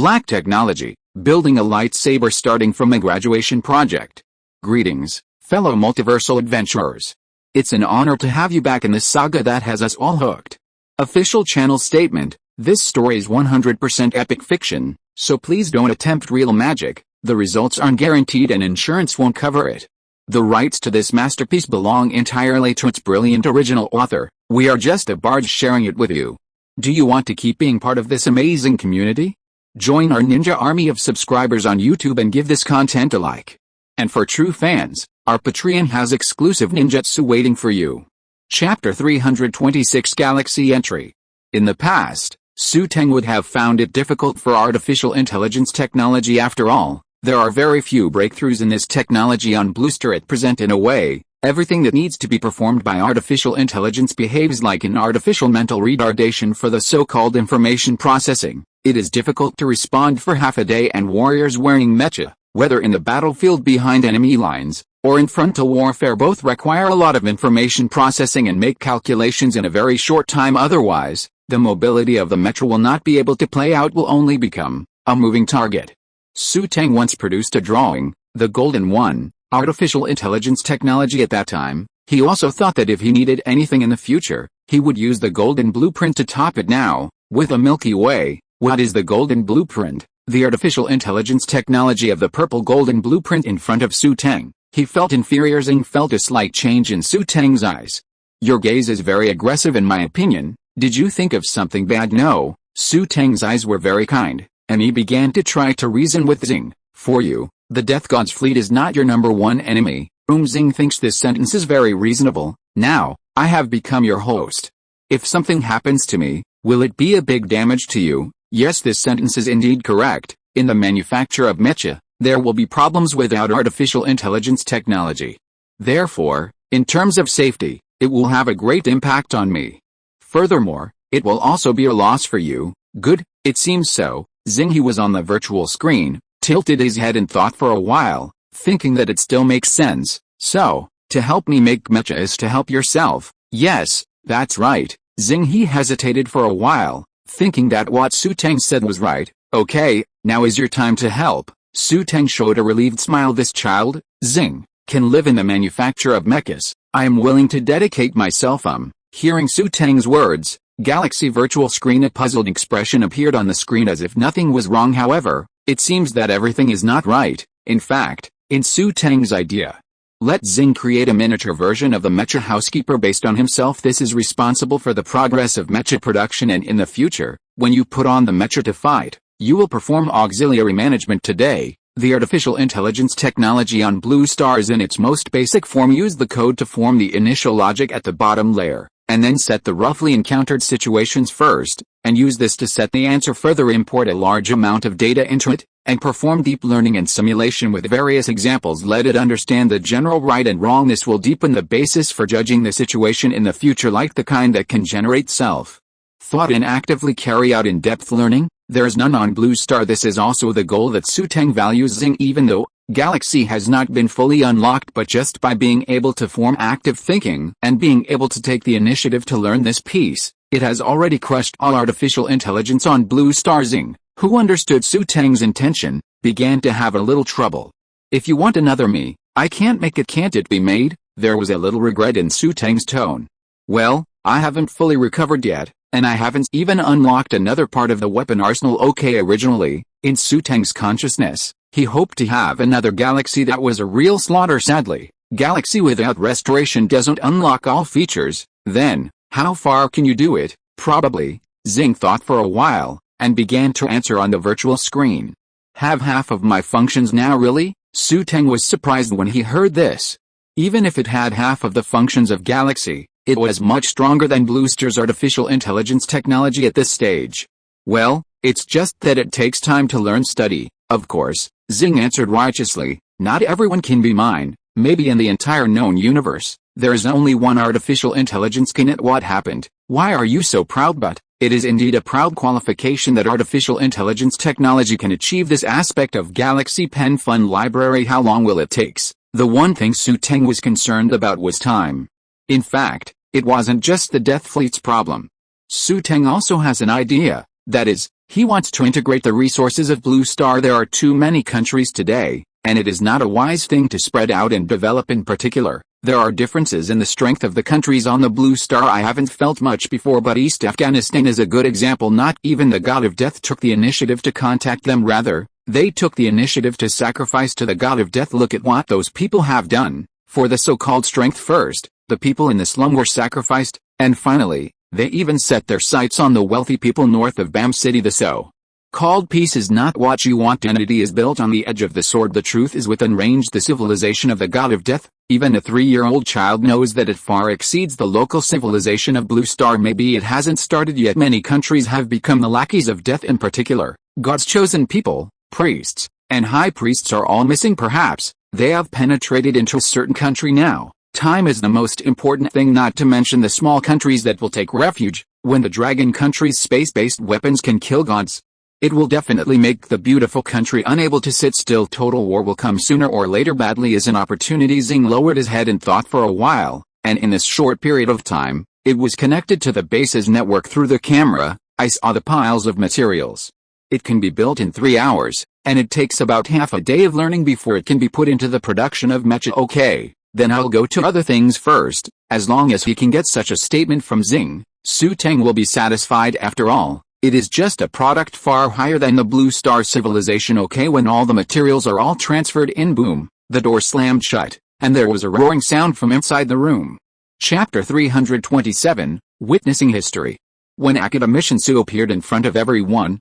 Black technology, building a lightsaber starting from a graduation project. Greetings, fellow multiversal adventurers. It's an honor to have you back in this saga that has us all hooked. Official channel statement: this story is 100% epic fiction, so please don't attempt real magic. The results aren't guaranteed and insurance won't cover it. The rights to this masterpiece belong entirely to its brilliant original author. We are just a barge sharing it with you. Do you want to keep being part of this amazing community? Join our ninja army of subscribers on YouTube and give this content a like. And for true fans, our Patreon has exclusive ninjutsu waiting for you. Chapter 326 Galaxy Entry. In the past, Xu Teng would have found it difficult for artificial intelligence technology. After all, there are very few breakthroughs in this technology on Bluestar at present. In a way, everything that needs to be performed by artificial intelligence behaves like an artificial mental retardation for the so-called information processing. It is difficult to respond for half a day, and warriors wearing mecha, whether in the battlefield behind enemy lines, or in frontal warfare, both require a lot of information processing and make calculations in a very short time. Otherwise, the mobility of the mecha will not be able to play out, will only become a moving target. Xu Teng once produced a drawing, the Golden One, artificial intelligence technology. At that time, he also thought that if he needed anything in the future, he would use the Golden Blueprint to top it. Now, with a Milky Way, what is the Golden Blueprint? The artificial intelligence technology of the purple Golden Blueprint in front of Xu Teng. He felt inferior. Xing felt a slight change in Xu Teng's eyes. Your gaze is very aggressive in my opinion. Did you think of something bad? No. Xu Teng's eyes were very kind, and he began to try to reason with Xing. For you, the Death God's fleet is not your number one enemy. Xing thinks this sentence is very reasonable. Now, I have become your host. If something happens to me, will it be a big damage to you? Yes, this sentence is indeed correct. In the manufacture of mecha, there will be problems without artificial intelligence technology. Therefore, in terms of safety, it will have a great impact on me. Furthermore, it will also be a loss for you. Good, it seems so. Xing, he was on the virtual screen, tilted his head and thought for a while, thinking that it still makes sense. So, to help me make mecha is to help yourself. Yes, that's right. Xing, he hesitated for a while, thinking that what Xu Teng said was right. Okay, now is your time to help. Xu Teng showed a relieved smile. This child, Xing, can live in the manufacture of mechas. I am willing to dedicate myself. Hearing Xu Teng's words, Galaxy virtual screen, a puzzled expression appeared on the screen as if nothing was wrong. However, it seems that everything is not right. In fact, in Xu Teng's idea, let Xing create a miniature version of the mecha housekeeper based on himself. This is responsible for the progress of mecha production, and in the future, when you put on the mecha to fight, you will perform auxiliary management. Today, the artificial intelligence technology on Bluestar is in its most basic form. Use the code to form the initial logic at the bottom layer, and then set the roughly encountered situations first, and use this to set the answer. Further, import a large amount of data into it, and perform deep learning and simulation with various examples. Let it understand the general right and wrong. This will deepen the basis for judging the situation in the future, like the kind that can generate self-thought and actively carry out in-depth learning. There is none on Bluestar. This is also the goal that Xu Teng values. Xing, even though Galaxy has not been fully unlocked, but just by being able to form active thinking and being able to take the initiative to learn this piece, it has already crushed all artificial intelligence on Bluestar. Xing, who understood Xu Teng's intention, began to have a little trouble. If you want another me, I can't make it. Can't it be made? There was a little regret in Xu Teng's tone. Well, I haven't fully recovered yet, and I haven't even unlocked another part of the weapon arsenal. Okay, originally, in Xu Teng's consciousness, he hoped to have another Galaxy that was a real slaughter. Sadly, Galaxy without restoration doesn't unlock all features. Then, how far can you do it? Probably. Xing thought for a while, and began to answer on the virtual screen. Have half of my functions now? Really? Xu Teng was surprised when he heard this. Even if it had half of the functions of Galaxy, it was much stronger than Bluestar's artificial intelligence technology at this stage. Well, it's just that it takes time to learn. Study, of course, Xing answered righteously. Not everyone can be mine. Maybe in the entire known universe, there is only one artificial intelligence. Can it? What happened? Why are you so proud? But it is indeed a proud qualification that artificial intelligence technology can achieve this aspect of Galaxy Pen Fun Library. How long will it take? The one thing Xu Teng was concerned about was time. In fact, it wasn't just the Death Fleet's problem. Xu Teng also has an idea. That is, he wants to integrate the resources of Blue Star. There are too many countries today, and it is not a wise thing to spread out and develop in particular. There are differences in the strength of the countries on the Blue Star I haven't felt much before, but East Afghanistan is a good example. Not even the God of Death took the initiative to contact them. Rather, they took the initiative to sacrifice to the God of Death. Look at what those people have done for the so-called strength. First, the people in the slum were sacrificed, and finally, they even set their sights on the wealthy people north of Bam City. The so-called peace is not what you want. Identity is built on the edge of the sword. The truth is within range. The civilization of the God of Death, even a 3-year-old child knows that it far exceeds the local civilization of Blue Star. Maybe it hasn't started yet. Many countries have become the lackeys of death. In particular, God's chosen people, priests, and high priests are all missing. Perhaps they have penetrated into a certain country now. Time is the most important thing, not to mention the small countries that will take refuge. When the dragon country's space-based weapons can kill gods, it will definitely make the beautiful country unable to sit still. Total war will come sooner or later. Badly is an opportunity. Xing lowered his head and thought for a while, and in this short period of time, it was connected to the base's network through the camera. I saw the piles of materials. It can be built in 3 hours, and it takes about half a day of learning before it can be put into the production of mecha. Okay, then I'll go to other things first. As long as he can get such a statement from Xing, Xu Teng will be satisfied. After all, it is just a product far higher than the Blue Star civilization. Okay, when all the materials are all transferred in, boom, the door slammed shut, and there was a roaring sound from inside the room. Chapter 327, Witnessing History. When Academician Xu appeared in front of everyone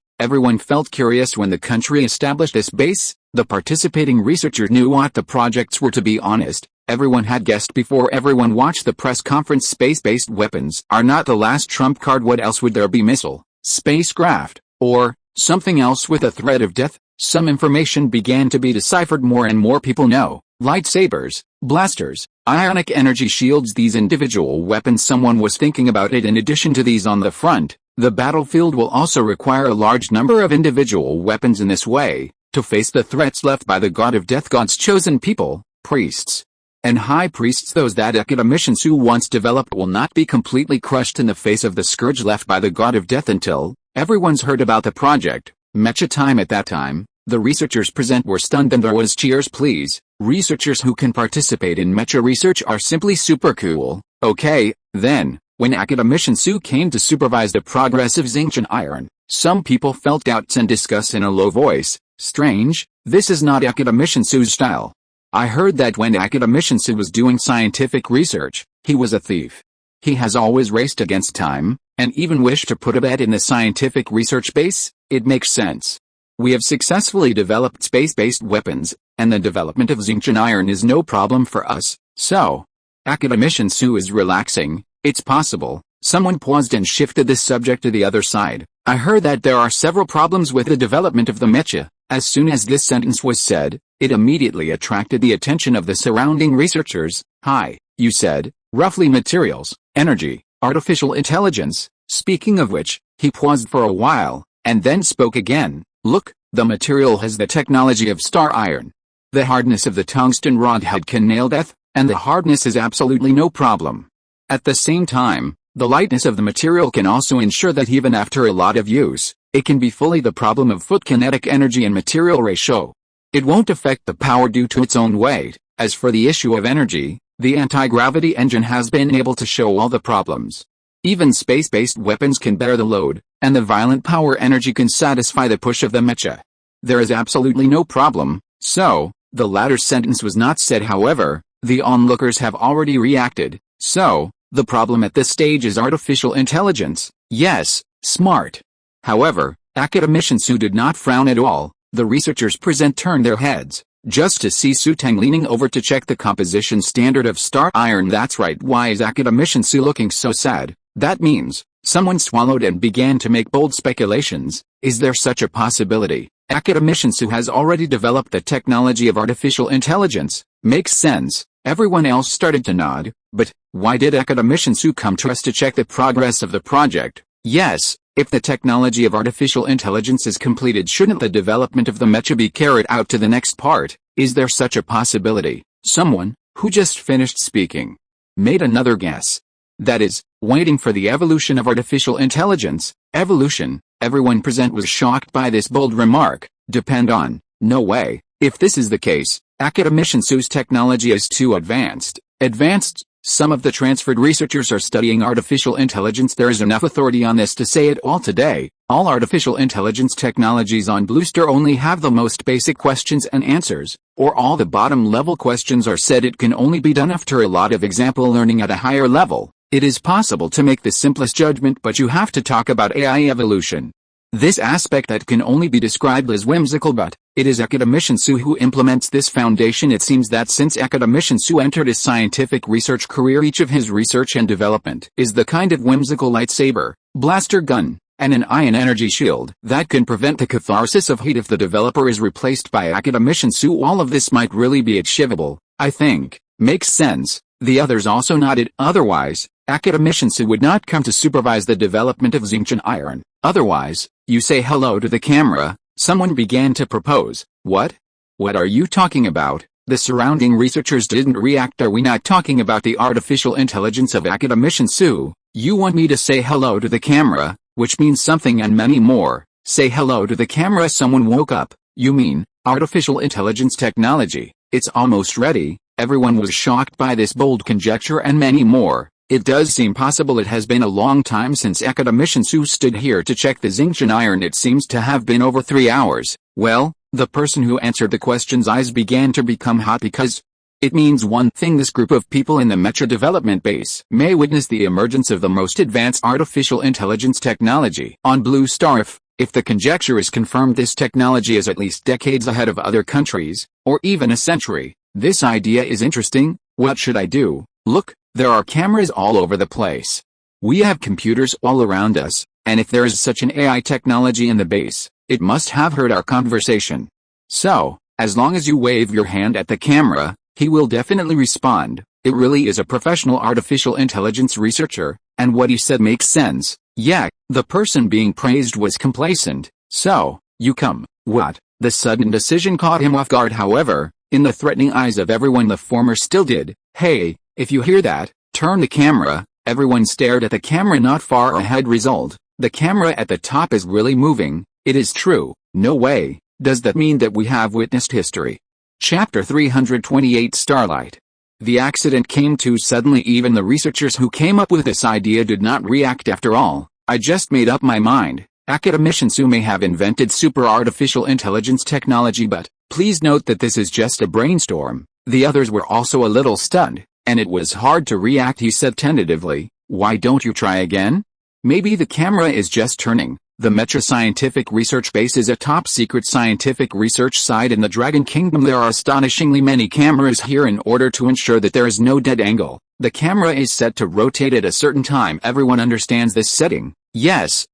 felt curious. When the country established this base, the participating researchers knew what the projects were. To be honest, everyone had guessed before everyone watched the press conference. Space-based weapons are not the last trump card. What else would there be? Missile, spacecraft, or something else with a threat of death? Some information began to be deciphered. More and more people know lightsabers, blasters, ionic energy shields, these individual weapons. Someone was thinking about it. In addition to these on the front, the battlefield will also require a large number of individual weapons. In this way, to face the threats left by the God of Death, God's chosen people, priests, and high priests, those that Academician Xu once developed will not be completely crushed in the face of the scourge left by the God of Death until everyone's heard about the project. Mecha time. At that time, the researchers present were stunned and there was cheers. Please, researchers who can participate in mecha research are simply super cool. Okay, then, when Academician Xu came to supervise the progress of Xingqian iron, some people felt doubts and discussed in a low voice. Strange, this is not Academician Xu's style. I heard that when Academician Xu was doing scientific research, he was a thief. He has always raced against time, and even wished to put a bet in the scientific research base. It makes sense. We have successfully developed space-based weapons, and the development of Xingqian iron is no problem for us. So, Academician Xu is relaxing. It's possible. Someone paused and shifted the subject to the other side. I heard that there are several problems with the development of the mecha. As soon as this sentence was said, it immediately attracted the attention of the surrounding researchers. Hi, you said, roughly materials, energy, artificial intelligence. Speaking of which, he paused for a while, and then spoke again. Look, the material has the technology of star iron. The hardness of the tungsten rod head can nail death, and the hardness is absolutely no problem. At the same time, the lightness of the material can also ensure that even after a lot of use, it can be fully the problem of foot kinetic energy and material ratio. It won't affect the power due to its own weight. As for the issue of energy, the anti-gravity engine has been able to show all the problems. Even space-based weapons can bear the load, and the violent power energy can satisfy the push of the mecha. There is absolutely no problem. So, the latter sentence was not said. However, the onlookers have already reacted. So, the problem at this stage is artificial intelligence. Yes, smart. However, Academician Xu did not frown at all. The researchers present turned their heads, just to see Xu Teng leaning over to check the composition standard of star iron. That's right. Why is Academician Xu looking so sad? That means, someone swallowed and began to make bold speculations. Is there such a possibility? Academician Xu has already developed the technology of artificial intelligence. Makes sense. Everyone else started to nod. But, why did Academician Xu come to us to check the progress of the project? Yes, if the technology of artificial intelligence is completed, shouldn't the development of the mecha be carried out to the next part? Is there such a possibility? Someone, who just finished speaking, made another guess. That is, waiting for the evolution of artificial intelligence. Evolution, Everyone present was shocked by this bold remark. Depend on. No way. If this is the case, academician Xu's technology is too advanced. Advanced? Some of the transferred researchers are studying artificial intelligence. There is enough authority on this to say it all today. All artificial intelligence technologies on Bluestar only have the most basic questions and answers, or all the bottom-level questions are said. It can only be done after a lot of example learning at a higher level. It is possible to make the simplest judgment, but you have to talk about AI evolution. This aspect that can only be described as whimsical, but it is academician Xu who implements this foundation. It seems that since academician Xu entered his scientific research career, each of his research and development is the kind of whimsical lightsaber, blaster gun, and an ion energy shield that can prevent the catharsis of heat if the developer is replaced by academician Xu. All of this might really be achievable, I think. Makes sense. The others also nodded. Otherwise, academician Xu would not come to supervise the development of Xingqian iron. Otherwise, you say hello to the camera. Someone began to propose. What? What are you talking about? The surrounding researchers didn't react. Are we not talking about the artificial intelligence of academician Xu? You want me to say hello to the camera, which means something and many more. Say hello to the camera. Someone woke up. You mean, artificial intelligence technology? It's almost ready. Everyone was shocked by this bold conjecture and many more. It does seem possible. It has been a long time since academician Xu stood here to check the Xingqian iron. It seems to have been over 3 hours. Well, the person who answered the question's eyes began to become hot because it means one thing: this group of people in the Metro Development Base may witness the emergence of the most advanced artificial intelligence technology on Bluestar. If the conjecture is confirmed, this technology is at least decades ahead of other countries, or even a century. This idea is interesting. What should I do? Look, there are cameras all over the place. We have computers all around us, and if there is such an AI technology in the base, it must have heard our conversation. So, as long as you wave your hand at the camera, he will definitely respond. It really is a professional artificial intelligence researcher, and what he said makes sense. Yeah, the person being praised was complacent. So, you come. What? The sudden decision caught him off guard. However, in the threatening eyes of everyone, the former still did. Hey, if you hear that, turn the camera. Everyone stared at the camera not far ahead. Result: the camera at the top is really moving. It is true. No way. Does that mean that we have witnessed history? Chapter 328 Starlight. The accident came too suddenly. Even the researchers who came up with this idea did not react. After all, I just made up my mind. Academician Xu may have invented super artificial intelligence technology, but please note that this is just a brainstorm. The others were also a little stunned, and it was hard to react. He said tentatively, why don't you try again? Maybe the camera is just turning. The Metro Scientific Research Base is a top-secret scientific research site in the Dragon Kingdom. There are astonishingly many cameras here. In order to ensure that there is no dead angle, the camera is set to rotate at a certain time. Everyone understands this setting. Yes,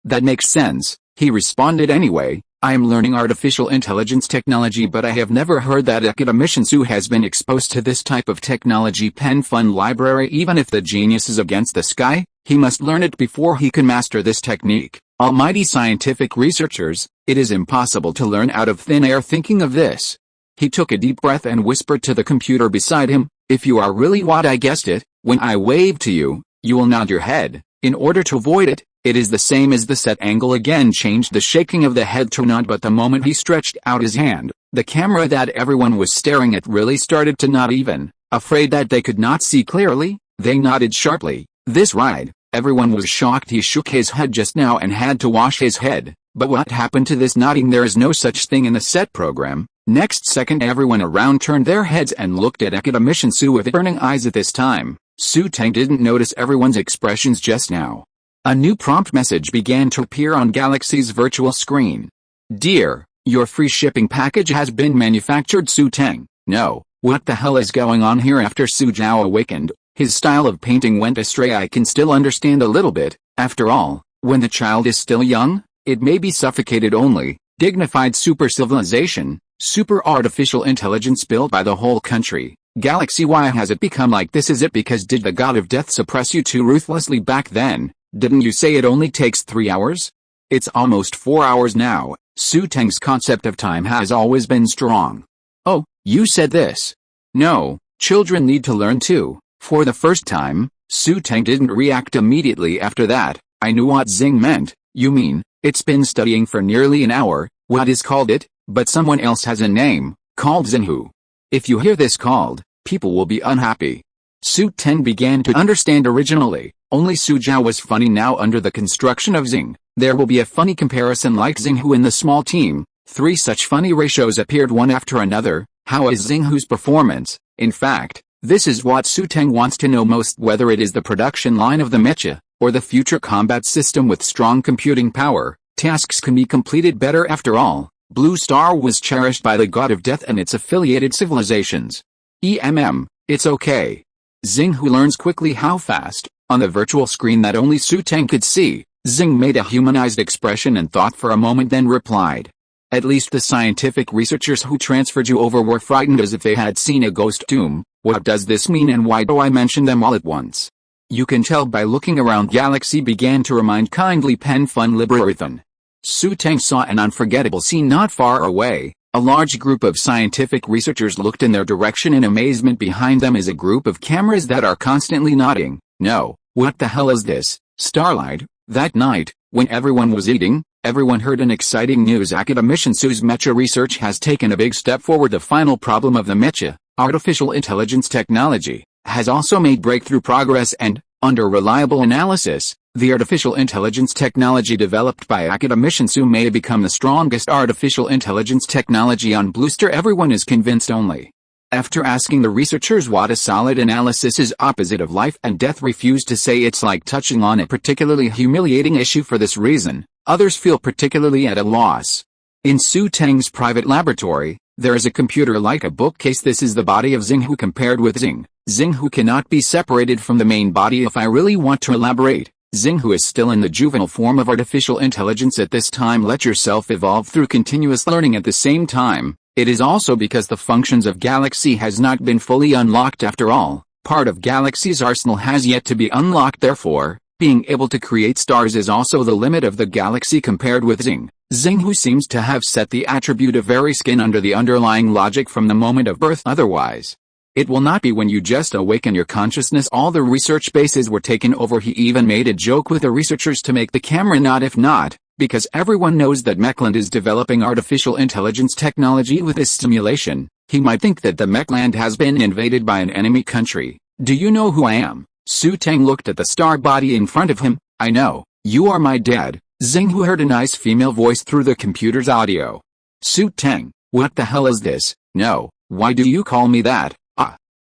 that makes sense, he responded. Anyway, I am learning artificial intelligence technology, but I have never heard that academician Xu has been exposed to this type of technology. Pen Fun Library. Even if the genius is against the sky, he must learn it before he can master this technique. Almighty scientific researchers, it is impossible to learn out of thin air. Thinking of this, he took a deep breath and whispered to the computer beside him, if you are really what I guessed it, when I wave to you, you will nod your head. In order to avoid it, it is the same as the set angle again changed the shaking of the head to nod. But the moment he stretched out his hand, the camera that everyone was staring at really started to nod. Even afraid that they could not see clearly, they nodded sharply. This ride, everyone was shocked. He shook his head just now and had to wash his head. But what happened to this nodding? There is no such thing in the set program. Next second, everyone around turned their heads and looked at academician Xu with burning eyes. At this time, Xu Teng didn't notice everyone's expressions just now. A new prompt message began to appear on Galaxy's virtual screen. Dear, your free shipping package has been manufactured. Xu Teng. No, what the hell is going on here? After Xu Zhao awakened, his style of painting went astray. I can still understand a little bit. After all, when the child is still young, it may be suffocated only. Dignified super civilization, super artificial intelligence built by the whole country. Galaxy, why has it become like this? Is it because did the god of death suppress you too ruthlessly back then? Didn't you say it only takes 3 hours? It's almost 4 hours now. Xu Teng's concept of time has always been strong. Oh, you said this. No, children need to learn too. For the first time, Xu Teng didn't react immediately after that. I knew what Xing meant. You mean, it's been studying for nearly an hour, what is called it, but someone else has a name, called Xinghu. If you hear this called, people will be unhappy. Xu Teng began to understand originally, only Su Zhao was funny now under the construction of Xing. There will be a funny comparison like Xinghu in the small team. 3 such funny ratios appeared one after another. How is Xinghu's performance? In fact, this is what Xu Teng wants to know most, whether it is the production line of the mecha, or the future combat system with strong computing power. Tasks can be completed better after all. Blue Star was cherished by the god of death and its affiliated civilizations. It's okay. Xinghu learns quickly how fast. On the virtual screen that only Xu Teng could see, Xing made a humanized expression and thought for a moment, then replied. At least the scientific researchers who transferred you over were frightened as if they had seen a ghost tomb. What does this mean and why do I mention them all at once? You can tell by looking around. Galaxy began to remind kindly pen fun Liberathon. Xu Teng saw an unforgettable scene not far away. A large group of scientific researchers looked in their direction in amazement. Behind them is a group of cameras that are constantly nodding. No, what the hell is this? Starlight. That night, when everyone was eating, everyone heard an exciting news. Academician Su's mecha research has taken a big step forward. The final problem of the mecha, artificial intelligence technology, has also made breakthrough progress and, under reliable analysis, the artificial intelligence technology developed by academician Su may become the strongest artificial intelligence technology on Bluester. Everyone is convinced only after asking the researchers what a solid analysis is opposite of life and death refused to say. It's like touching on a particularly humiliating issue. For this reason, others feel particularly at a loss. In Xu Teng's private laboratory, there is a computer like a bookcase. This is the body of Xinghu compared with Xing. Xinghu cannot be separated from the main body. If I really want to elaborate, Xinghu is still in the juvenile form of artificial intelligence at this time. Let yourself evolve through continuous learning. At the same time, it is also because the functions of Galaxy has not been fully unlocked. After all, part of Galaxy's arsenal has yet to be unlocked. Therefore, being able to create stars is also the limit of the Galaxy compared with Xing. Xinghu seems to have set the attribute of very skin under the underlying logic from the moment of birth. Otherwise, it will not be when you just awaken your consciousness. All the research bases were taken over. He even made a joke with the researchers to make the camera nod. If not, because everyone knows that Mechland is developing artificial intelligence technology with this stimulation, he might think that the Mechland has been invaded by an enemy country. Do you know who I am? Xu Teng looked at the star body in front of him. I know, you are my dad. Xinghu heard a nice female voice through the computer's audio. Xu Teng, what the hell is this? No, why do you call me that?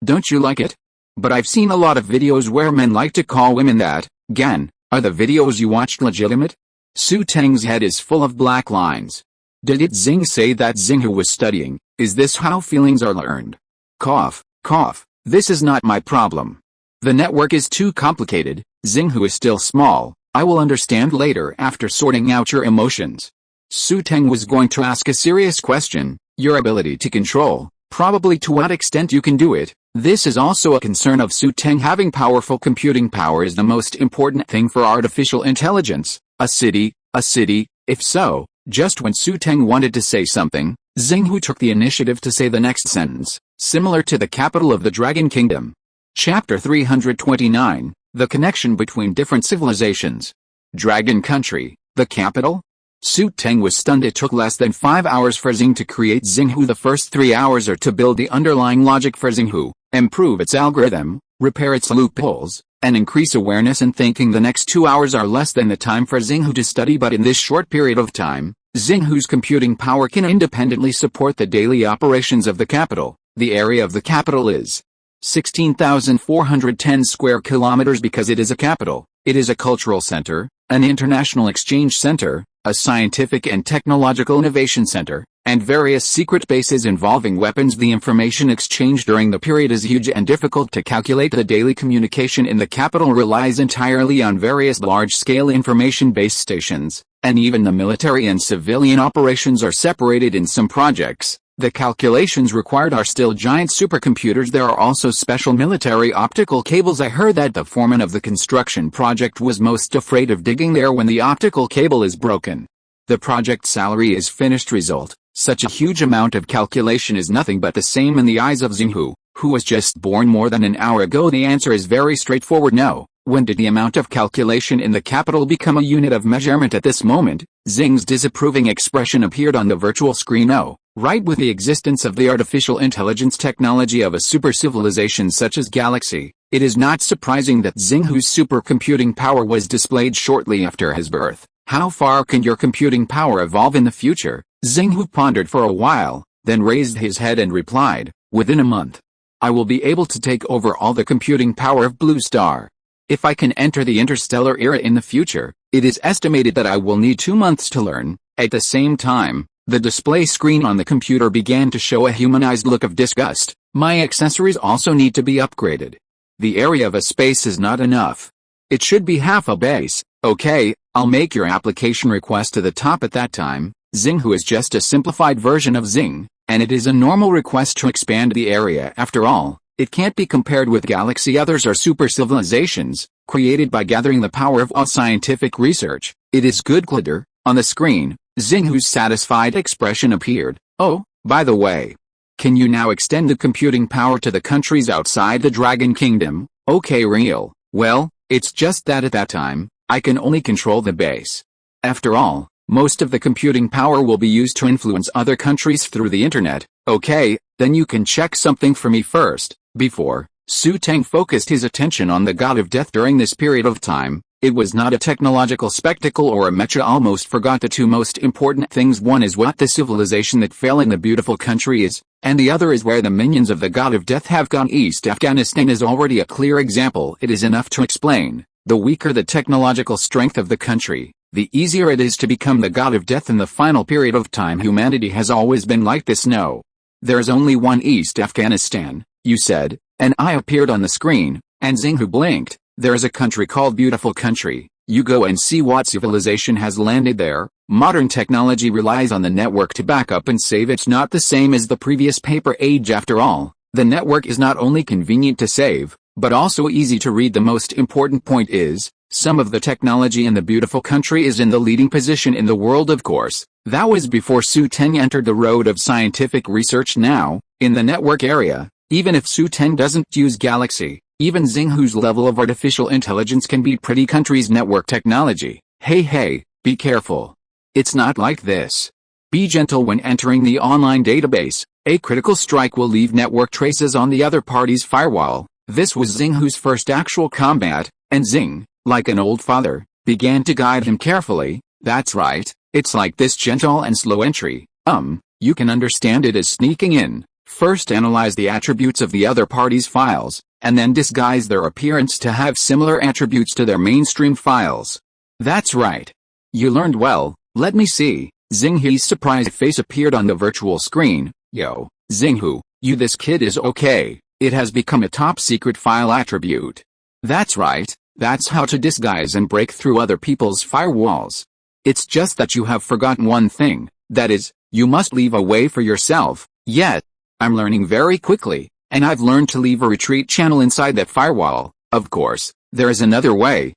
Don't you like it? But I've seen a lot of videos where men like to call women that. Gan, are the videos you watched legitimate? Xu Teng's head is full of black lines. Did Xing say that Xinghu was studying? Is this how feelings are learned? Cough, cough, this is not my problem. The network is too complicated. Xinghu is still small. I will understand later after sorting out your emotions. Xu Teng was going to ask a serious question. Your ability to control, probably to what extent you can do it. This is also a concern of Xu Teng. Having powerful computing power is the most important thing for artificial intelligence. A city, if so. Just when Xu Teng wanted to say something, Xinghu took the initiative to say the next sentence, similar to the capital of the Dragon Kingdom. Chapter 329, The Connection Between Different Civilizations. Dragon Country, the capital? Xu Teng was stunned. It took less than 5 hours for Xing to create Xinghu. The first 3 hours are to build the underlying logic for Xinghu, improve its algorithm, repair its loopholes, and increase awareness and thinking. The next 2 hours are less than the time for Xinghu to study, but in this short period of time, Xinghu's computing power can independently support the daily operations of the capital. The area of the capital is 16,410 square kilometers. Because it is a capital, it is a cultural center, an international exchange center, a scientific and technological innovation center, and various secret bases involving weapons. The information exchange during the period is huge and difficult to calculate. The daily communication in the capital relies entirely on various large-scale information base stations, and even the military and civilian operations are separated in some projects. The calculations required are still giant supercomputers. There are also special military optical cables. I heard that the foreman of the construction project was most afraid of digging there when the optical cable is broken. The project salary is finished result. Such a huge amount of calculation is nothing but the same in the eyes of Xinghu, who was just born more than an hour ago. The answer is very straightforward. No, When did the amount of calculation in the capital become a unit of measurement? At this moment, Xing's disapproving expression appeared on the virtual screen. Oh, right, with the existence of the artificial intelligence technology of a super civilization such as Galaxy, it is not surprising that Xinghu's supercomputing power was displayed shortly after his birth. How far can your computing power evolve in the future? Xinghu pondered for a while, then raised his head and replied, within a month. I will be able to take over all the computing power of Blue Star. If I can enter the interstellar era in the future, it is estimated that I will need 2 months to learn. At the same time, the display screen on the computer began to show a humanized look of disgust. My accessories also need to be upgraded. The area of a space is not enough. It should be half a base. Okay, I'll make your application request to the top. At that time, Xinghu is just a simplified version of Xing, and it is a normal request to expand the area. After all, it can't be compared with Galaxy. Others are super civilizations, created by gathering the power of all scientific research. It is good. Glitter. On the screen, Xinghu's satisfied expression appeared. Oh, by the way, can you now extend the computing power to the countries outside the Dragon Kingdom? Okay, real. Well, it's just that at that time, I can only control the base. After all, most of the computing power will be used to influence other countries through the internet. Okay, then you can check something for me first. Before, Xu Teng focused his attention on the god of death during this period of time. It was not a technological spectacle or a mecha. Almost forgot the two most important things. One is what the civilization that fell in the beautiful country is, and the other is where the minions of the god of death have gone. East Afghanistan is already a clear example. It is enough to explain. The weaker the technological strength of the country, the easier it is to become the god of death in the final period of time. Humanity has always been like this. No. There's only one East Afghanistan, you said, and I appeared on the screen, and Xinghu blinked. There is a country called Beautiful Country. You go and see what civilization has landed there. Modern technology relies on the network to back up and save. It's not the same as the previous paper age. After all, the network is not only convenient to save, but also easy to read. The most important point is, some of the technology in the Beautiful Country is in the leading position in the world. Of course, that was before Xu Teng entered the road of scientific research. Now, in the network area, even if Xu Teng doesn't use Galaxy, even Xinghu's level of artificial intelligence can beat pretty country's network technology. Hey, be careful. It's not like this. Be gentle when entering the online database. A critical strike will leave network traces on the other party's firewall. This was Xinghu's first actual combat, and Xing, like an old father, began to guide him carefully. That's right, it's like this: gentle and slow entry. You can understand it as sneaking in. First analyze the attributes of the other party's files, and then disguise their appearance to have similar attributes to their mainstream files. That's right. You learned well. Let me see. Xinghu's surprised face appeared on the virtual screen. Yo, Xinghu, this kid is okay. It has become a top secret file attribute. That's right. That's how to disguise and break through other people's firewalls. It's just that you have forgotten one thing. That is, you must leave a way for yourself. Yet, I'm learning very quickly, and I've learned to leave a retreat channel inside that firewall. Of course, there is another way.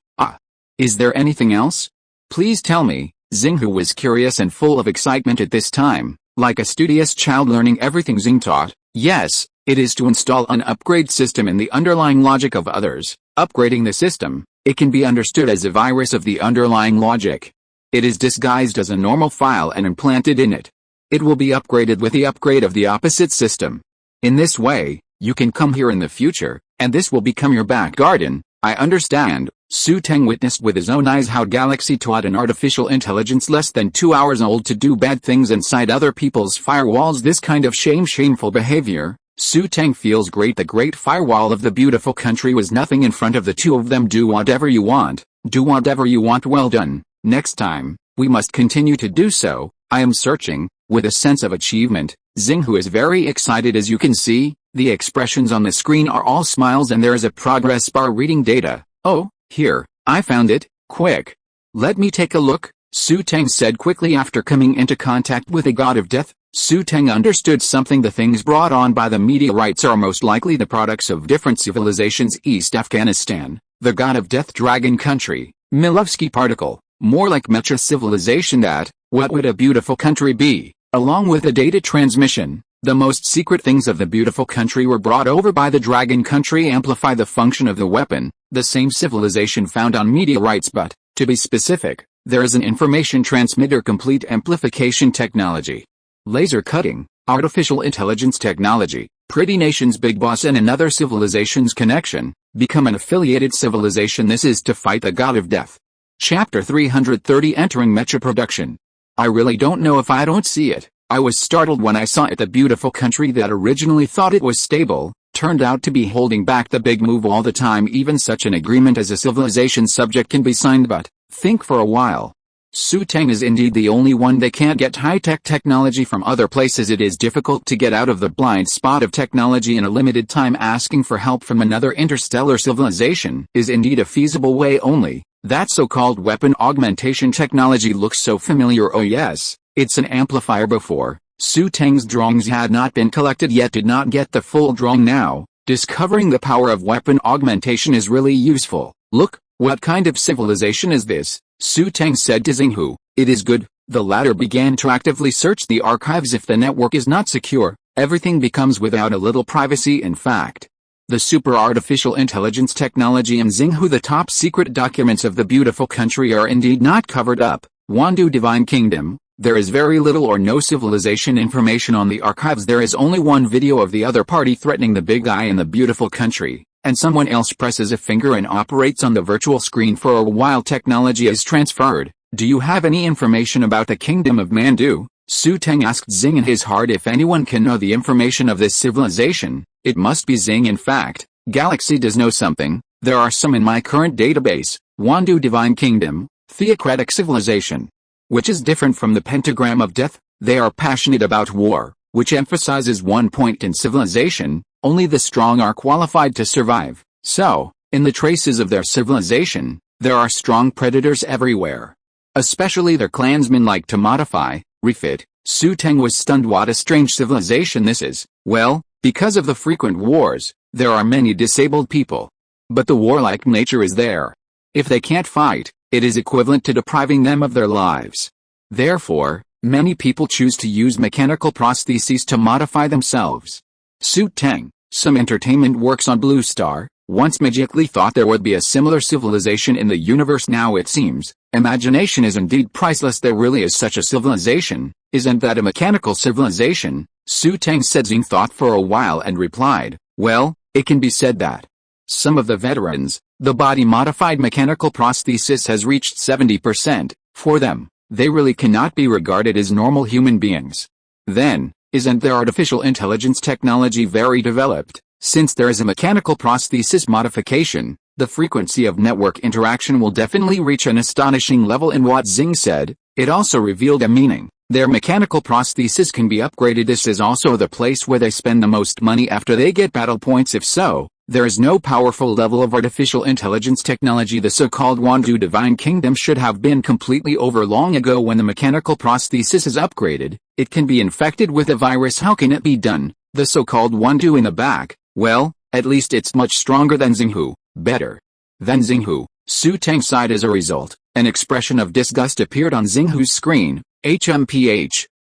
Is there anything else? Please tell me. Xinghu was curious and full of excitement at this time, like a studious child learning everything Xing taught. Yes, it is to install an upgrade system in the underlying logic of others. Upgrading the system, it can be understood as a virus of the underlying logic. It is disguised as a normal file and implanted in it. It will be upgraded with the upgrade of the opposite system. In this way, you can come here in the future, and this will become your back garden. I understand. Xu Teng witnessed with his own eyes how Galaxy taught an artificial intelligence less than 2 hours old to do bad things inside other people's firewalls. This kind of shameful behavior. Xu Teng feels great. The great firewall of the Beautiful Country was nothing in front of the two of them. Do whatever you want. Do whatever you want. Well done. Next time, we must continue to do so. I am searching. With a sense of achievement, Xinghu is very excited. As you can see, the expressions on the screen are all smiles and there is a progress bar reading data. Oh, here, I found it. Quick. Let me take a look, Xu Teng said quickly after coming into contact with the god of death. Xu Teng understood something. The things brought on by the meteorites are most likely the products of different civilizations. East Afghanistan, the god of death. Dragon Country, Milovsky particle, more like Mecha civilization. That, what would a Beautiful Country be? Along with the data transmission, The most secret things of the beautiful country were brought over by the dragon country amplify the function of the weapon, the same civilization found on meteorites but, to be specific, there is an information transmitter complete amplification technology. Laser cutting, artificial intelligence technology, pretty nation's big boss and another civilization's connection, become an affiliated civilization. This is to fight the god of death. Chapter 330 Entering Mecha Production. I really don't know if I don't see it. I was startled when I saw it. The beautiful country that originally thought it was stable, turned out to be holding back the big move all the time. Even such an agreement as a civilization subject can be signed, but, think for a while. Xu Teng is indeed the only one. They can't get high-tech technology from other places. It is difficult to get out of the blind spot of technology in a limited time. Asking for help from another interstellar civilization is indeed a feasible way, only that so-called weapon augmentation technology looks so familiar. Oh yes, it's an amplifier. Before, Xu Teng's drawings had not been collected yet, did not get the full drawing. Now, discovering the power of weapon augmentation is really useful. Look, what kind of civilization is this? Xu Teng said to Xinghu. It is good. The latter began to actively search the archives. If the network is not secure, everything becomes without a little privacy. In fact, the super artificial intelligence technology in Xinghu, the top secret documents of the beautiful country, are indeed not covered up. Wandu Divine Kingdom, there is very little or no civilization information on the archives. There is only one video of the other party threatening the big guy in the beautiful country, and someone else presses a finger and operates on the virtual screen for a while. Technology is transferred. Do you have any information about the kingdom of Mandu? Xu Teng asked Xing in his heart. If anyone can know the information of this civilization, it must be Xing. In fact, Galaxy does know something. There are some in my current database. Wandu Divine Kingdom, theocratic civilization, which is different from the pentagram of death. They are passionate about war, which emphasizes one point in civilization: only the strong are qualified to survive. So, in the traces of their civilization, there are strong predators everywhere. Especially their clansmen like to modify, refit. Xu Teng was stunned. What a strange civilization this is. Well, because of the frequent wars, there are many disabled people. But the warlike nature is there. If they can't fight, it is equivalent to depriving them of their lives. Therefore, many people choose to use mechanical prostheses to modify themselves. Xu Teng, some entertainment works on Blue Star, once magically thought there would be a similar civilization in the universe. Now it seems, imagination is indeed priceless. There really is such a civilization. Isn't that a mechanical civilization? Xu Teng said. Xing thought for a while and replied, well, it can be said that some of the veterans, the body-modified mechanical prosthesis has reached 70%. For them, they really cannot be regarded as normal human beings. Then, isn't their artificial intelligence technology very developed? Since there is a mechanical prosthesis modification, the frequency of network interaction will definitely reach an astonishing level. In what Xing said, it also revealed a meaning. Their mechanical prosthesis can be upgraded. This is also the place where they spend the most money after they get battle points. If so, there is no powerful level of artificial intelligence technology. The so-called Wandu Divine Kingdom should have been completely over long ago. When the mechanical prosthesis is upgraded, it can be infected with a virus. How can it be done? The so-called Wandu in the back, well, at least it's much stronger than Xinghu. Better than Xinghu. Xu Teng sighed. As a result, an expression of disgust appeared on Xinghu's screen.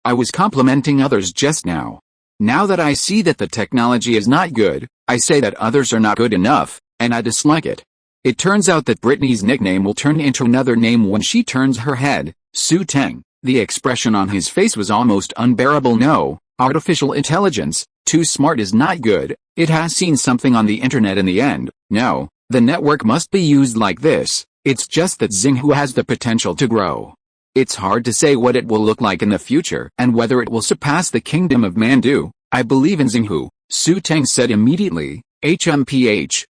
I was complimenting others just now. Now that I see that the technology is not good, I say that others are not good enough, and I dislike it. It turns out that Brittany's nickname will turn into another name when she turns her head. Xu Teng, the expression on his face was almost unbearable. No, artificial intelligence, too smart is not good. It has seen something on the internet in the end. No, the network must be used like this. It's just that Xinghu has the potential to grow. It's hard to say what it will look like in the future and whether it will surpass the kingdom of Mandu. I believe in Xinghu, Xu Teng said immediately.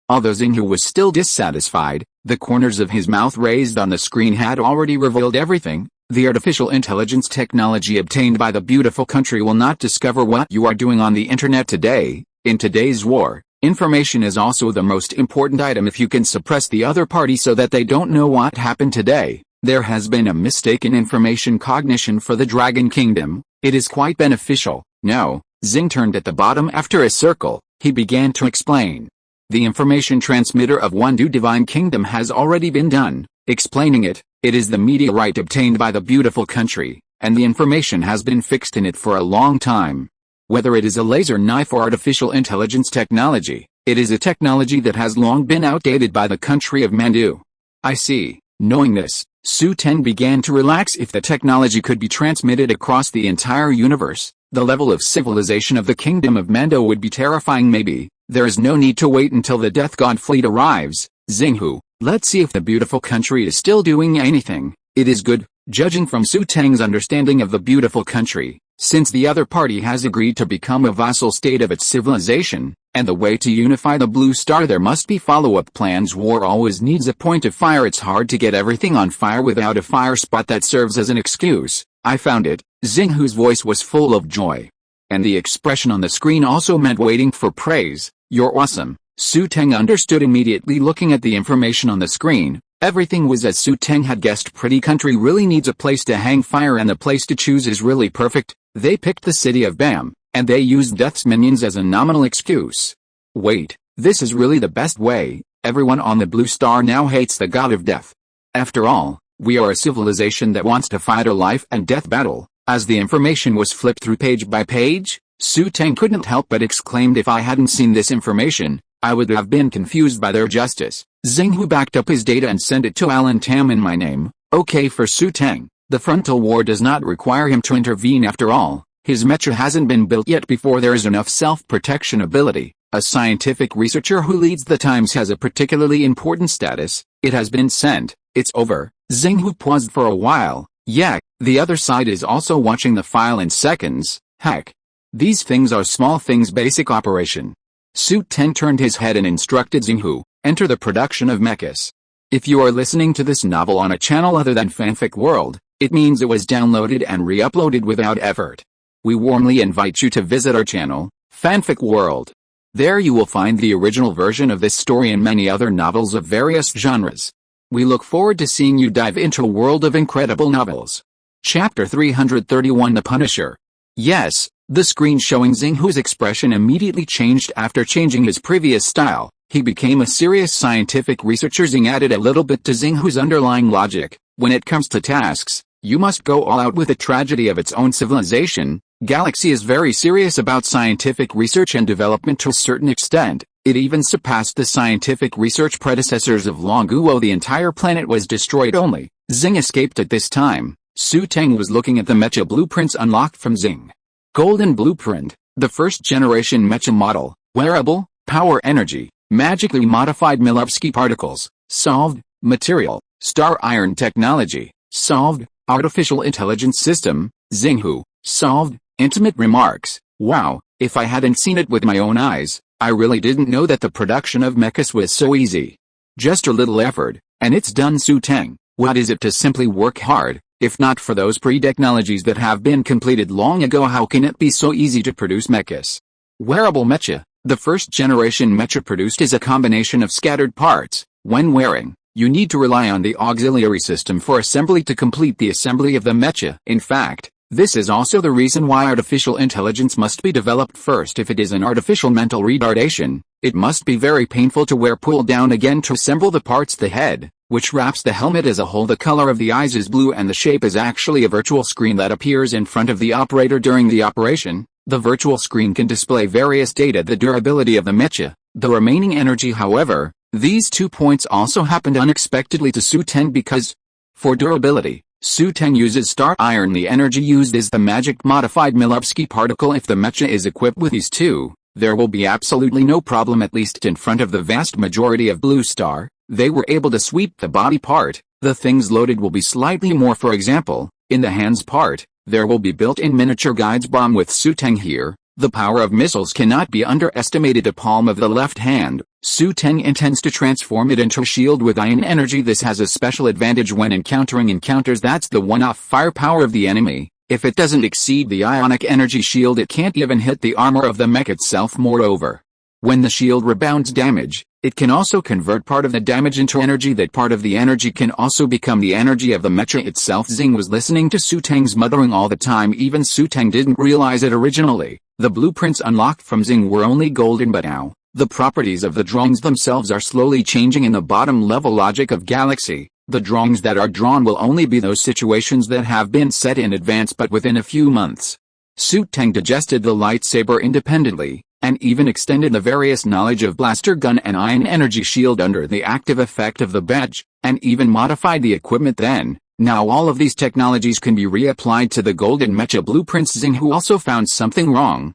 Although Xinghu was still dissatisfied, the corners of his mouth raised on the screen had already revealed everything. The artificial intelligence technology obtained by the beautiful country will not discover what you are doing on the internet today. In today's war, information is also the most important item. If you can suppress the other party so that they don't know what happened today, there has been a mistake in information cognition for the Dragon Kingdom. It is quite beneficial. No, Xing turned at the bottom after a circle. He began to explain. The information transmitter of Wandu Divine Kingdom has already been done. Explaining it, it is the meteorite obtained by the beautiful country, and the information has been fixed in it for a long time. Whether it is a laser knife or artificial intelligence technology, it is a technology that has long been outdated by the country of Mandu. I see. Knowing this, Xu Teng began to relax. If the technology could be transmitted across the entire universe, the level of civilization of the kingdom of Mando would be terrifying. Maybe there is no need to wait until the Death God fleet arrives. Xinghu, let's see if the beautiful country is still doing anything. It is good, judging from Xu Teng's understanding of the beautiful country, since the other party has agreed to become a vassal state of its civilization, and the way to unify the Blue Star, there must be follow-up plans. War always needs a point of fire. It's hard to get everything on fire without a fire spot that serves as an excuse. I found it. Xinghu's voice was full of joy. And the expression on the screen also meant waiting for praise. You're awesome. Xu Teng understood immediately looking at the information on the screen. Everything was as Xu Teng had guessed. Pretty country really needs a place to hang fire, and the place to choose is really perfect. They picked the city of Bam, and they used Death's minions as a nominal excuse. Wait, this is really the best way. Everyone on the Blue Star now hates the god of death. After all, we are a civilization that wants to fight a life and death battle. As the information was flipped through page by page, Xu Teng couldn't help but exclaimed, if I hadn't seen this information, I would have been confused by their justice. Xinghu backed up his data and sent it to Alan Tam in my name. Okay, for Xu Teng, the frontal war does not require him to intervene. After all, his mecha hasn't been built yet before there is enough self-protection ability. A scientific researcher who leads the times has a particularly important status. It has been sent. It's over. Xinghu paused for a while. Yeah, the other side is also watching the file in seconds. Heck. These things are small things. Basic operation. Xu Teng turned his head and instructed Xinghu, enter the production of mechas. If you are listening to this novel on a channel other than Fanfic World, it means it was downloaded and re-uploaded without effort. We warmly invite you to visit our channel, Fanfic World. There you will find the original version of this story and many other novels of various genres. We look forward to seeing you dive into a world of incredible novels. Chapter 331, The Punisher. Yes, the screen showing Xinghu's expression immediately changed after changing his previous style. He became a serious scientific researcher. Xing added a little bit to Xinghu's underlying logic. When it comes to tasks, you must go all out with a tragedy of its own civilization. Galaxy is very serious about scientific research and development to a certain extent. It even surpassed the scientific research predecessors of long ago. The entire planet was destroyed. Only Xing escaped at this time. Xu Teng was looking at the mecha blueprints unlocked from Xing. Golden Blueprint, the first generation mecha model, wearable, power energy, magically modified Milovsky particles, solved, material, star iron technology, solved, artificial intelligence system, Xinghu, solved, intimate remarks. Wow, if I hadn't seen it with my own eyes, I really didn't know that the production of mechas was so easy. Just a little effort, and it's done. Xu Teng, what is it to simply work hard? If not for those pre-technologies that have been completed long ago, how can it be so easy to produce mechas? Wearable mecha. The first generation mecha produced is a combination of scattered parts. When wearing, you need to rely on the auxiliary system for assembly to complete the assembly of the mecha. In fact, this is also the reason why artificial intelligence must be developed first. If it is an artificial mental retardation, it must be very painful to wear. Pull down again to assemble the parts. The head, which wraps the helmet as a whole. The color of the eyes is blue and the shape is actually a virtual screen that appears in front of the operator during the operation. The virtual screen can display various data, the durability of the mecha, the remaining energy. However, these 2 points also happened unexpectedly to Xu Teng because, for durability, Xu Teng uses star iron. The energy used is the magic modified Milovsky particle. If the mecha is equipped with these two, there will be absolutely no problem, at least in front of the vast majority of Blue Star. They were able to sweep the body part. The things loaded will be slightly more. For example, in the hands part, there will be built-in miniature guides. Bomb with Xu Teng here. The power of missiles cannot be underestimated. The palm of the left hand, Xu Teng intends to transform it into a shield with ion energy. This has a special advantage when encountering encounters. That's the one-off firepower of the enemy. If it doesn't exceed the ionic energy shield, it can't even hit the armor of the mech itself. Moreover, when the shield rebounds damage, it can also convert part of the damage into energy. That part of the energy can also become the energy of the mecha itself. Xing was listening to Xu Teng's muttering all the time. Even Xu Teng didn't realize it originally. The blueprints unlocked from Xing were only golden, but now, the properties of the drawings themselves are slowly changing. In the bottom level logic of Galaxy, the drawings that are drawn will only be those situations that have been set in advance, but within a few months. Xu Teng digested the lightsaber independently, and even extended the various knowledge of blaster gun and ion energy shield under the active effect of the badge, and even modified the equipment then. Now all of these technologies can be reapplied to the golden mecha blueprints. Xinghu also found something wrong.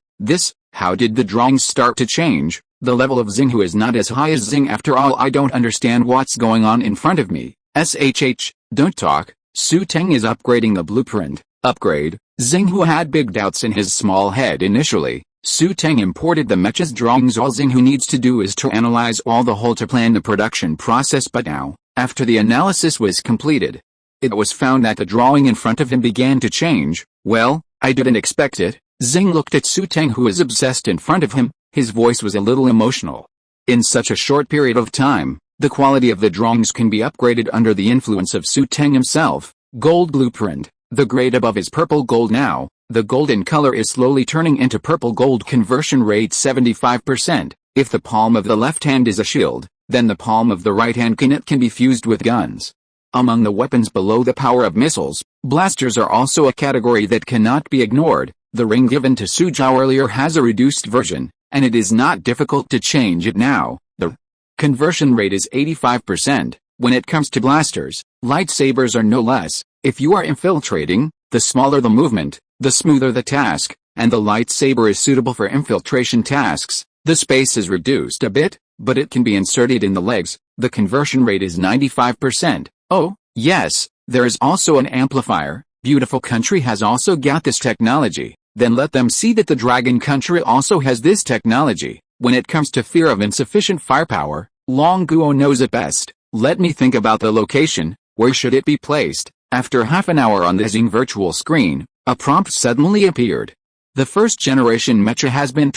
How did the drawings start to change? The level of Xinghu is not as high as Xing. After all, I don't understand what's going on in front of me. Don't talk. Xu Teng is upgrading the blueprint. Upgrade. Xinghu had big doubts in his small head initially. Xu Teng imported the mecha's drawings. All Xinghu needs to do is to analyze all the whole to plan the production process. But now, after the analysis was completed, it was found that the drawing in front of him began to change. Well, I didn't expect it. Xing looked at Xu Teng, who was obsessed in front of him. His voice was a little emotional. In such a short period of time, the quality of the drawings can be upgraded under the influence of Xu Teng himself. Gold blueprint. The grade above is purple gold now. The golden color is slowly turning into purple gold. Conversion rate 75%. If the palm of the left hand is a shield, then the palm of the right hand can be fused with guns. Among the weapons below the power of missiles, blasters are also a category that cannot be ignored. The ring given to Su Zhao earlier has a reduced version, and it is not difficult to change it now. The conversion rate is 85%. When it comes to blasters, lightsabers are no less. If you are infiltrating, the smaller the movement, the smoother the task, and the lightsaber is suitable for infiltration tasks. The space is reduced a bit, but it can be inserted in the legs. The conversion rate is 95%. Oh, yes, there is also an amplifier. Beautiful country has also got this technology. Then let them see that the dragon country also has this technology. When it comes to fear of insufficient firepower, Long Guo knows it best. Let me think about the location. Where should it be placed? After half an hour on the Xing virtual screen, a prompt suddenly appeared. The first generation mecha has been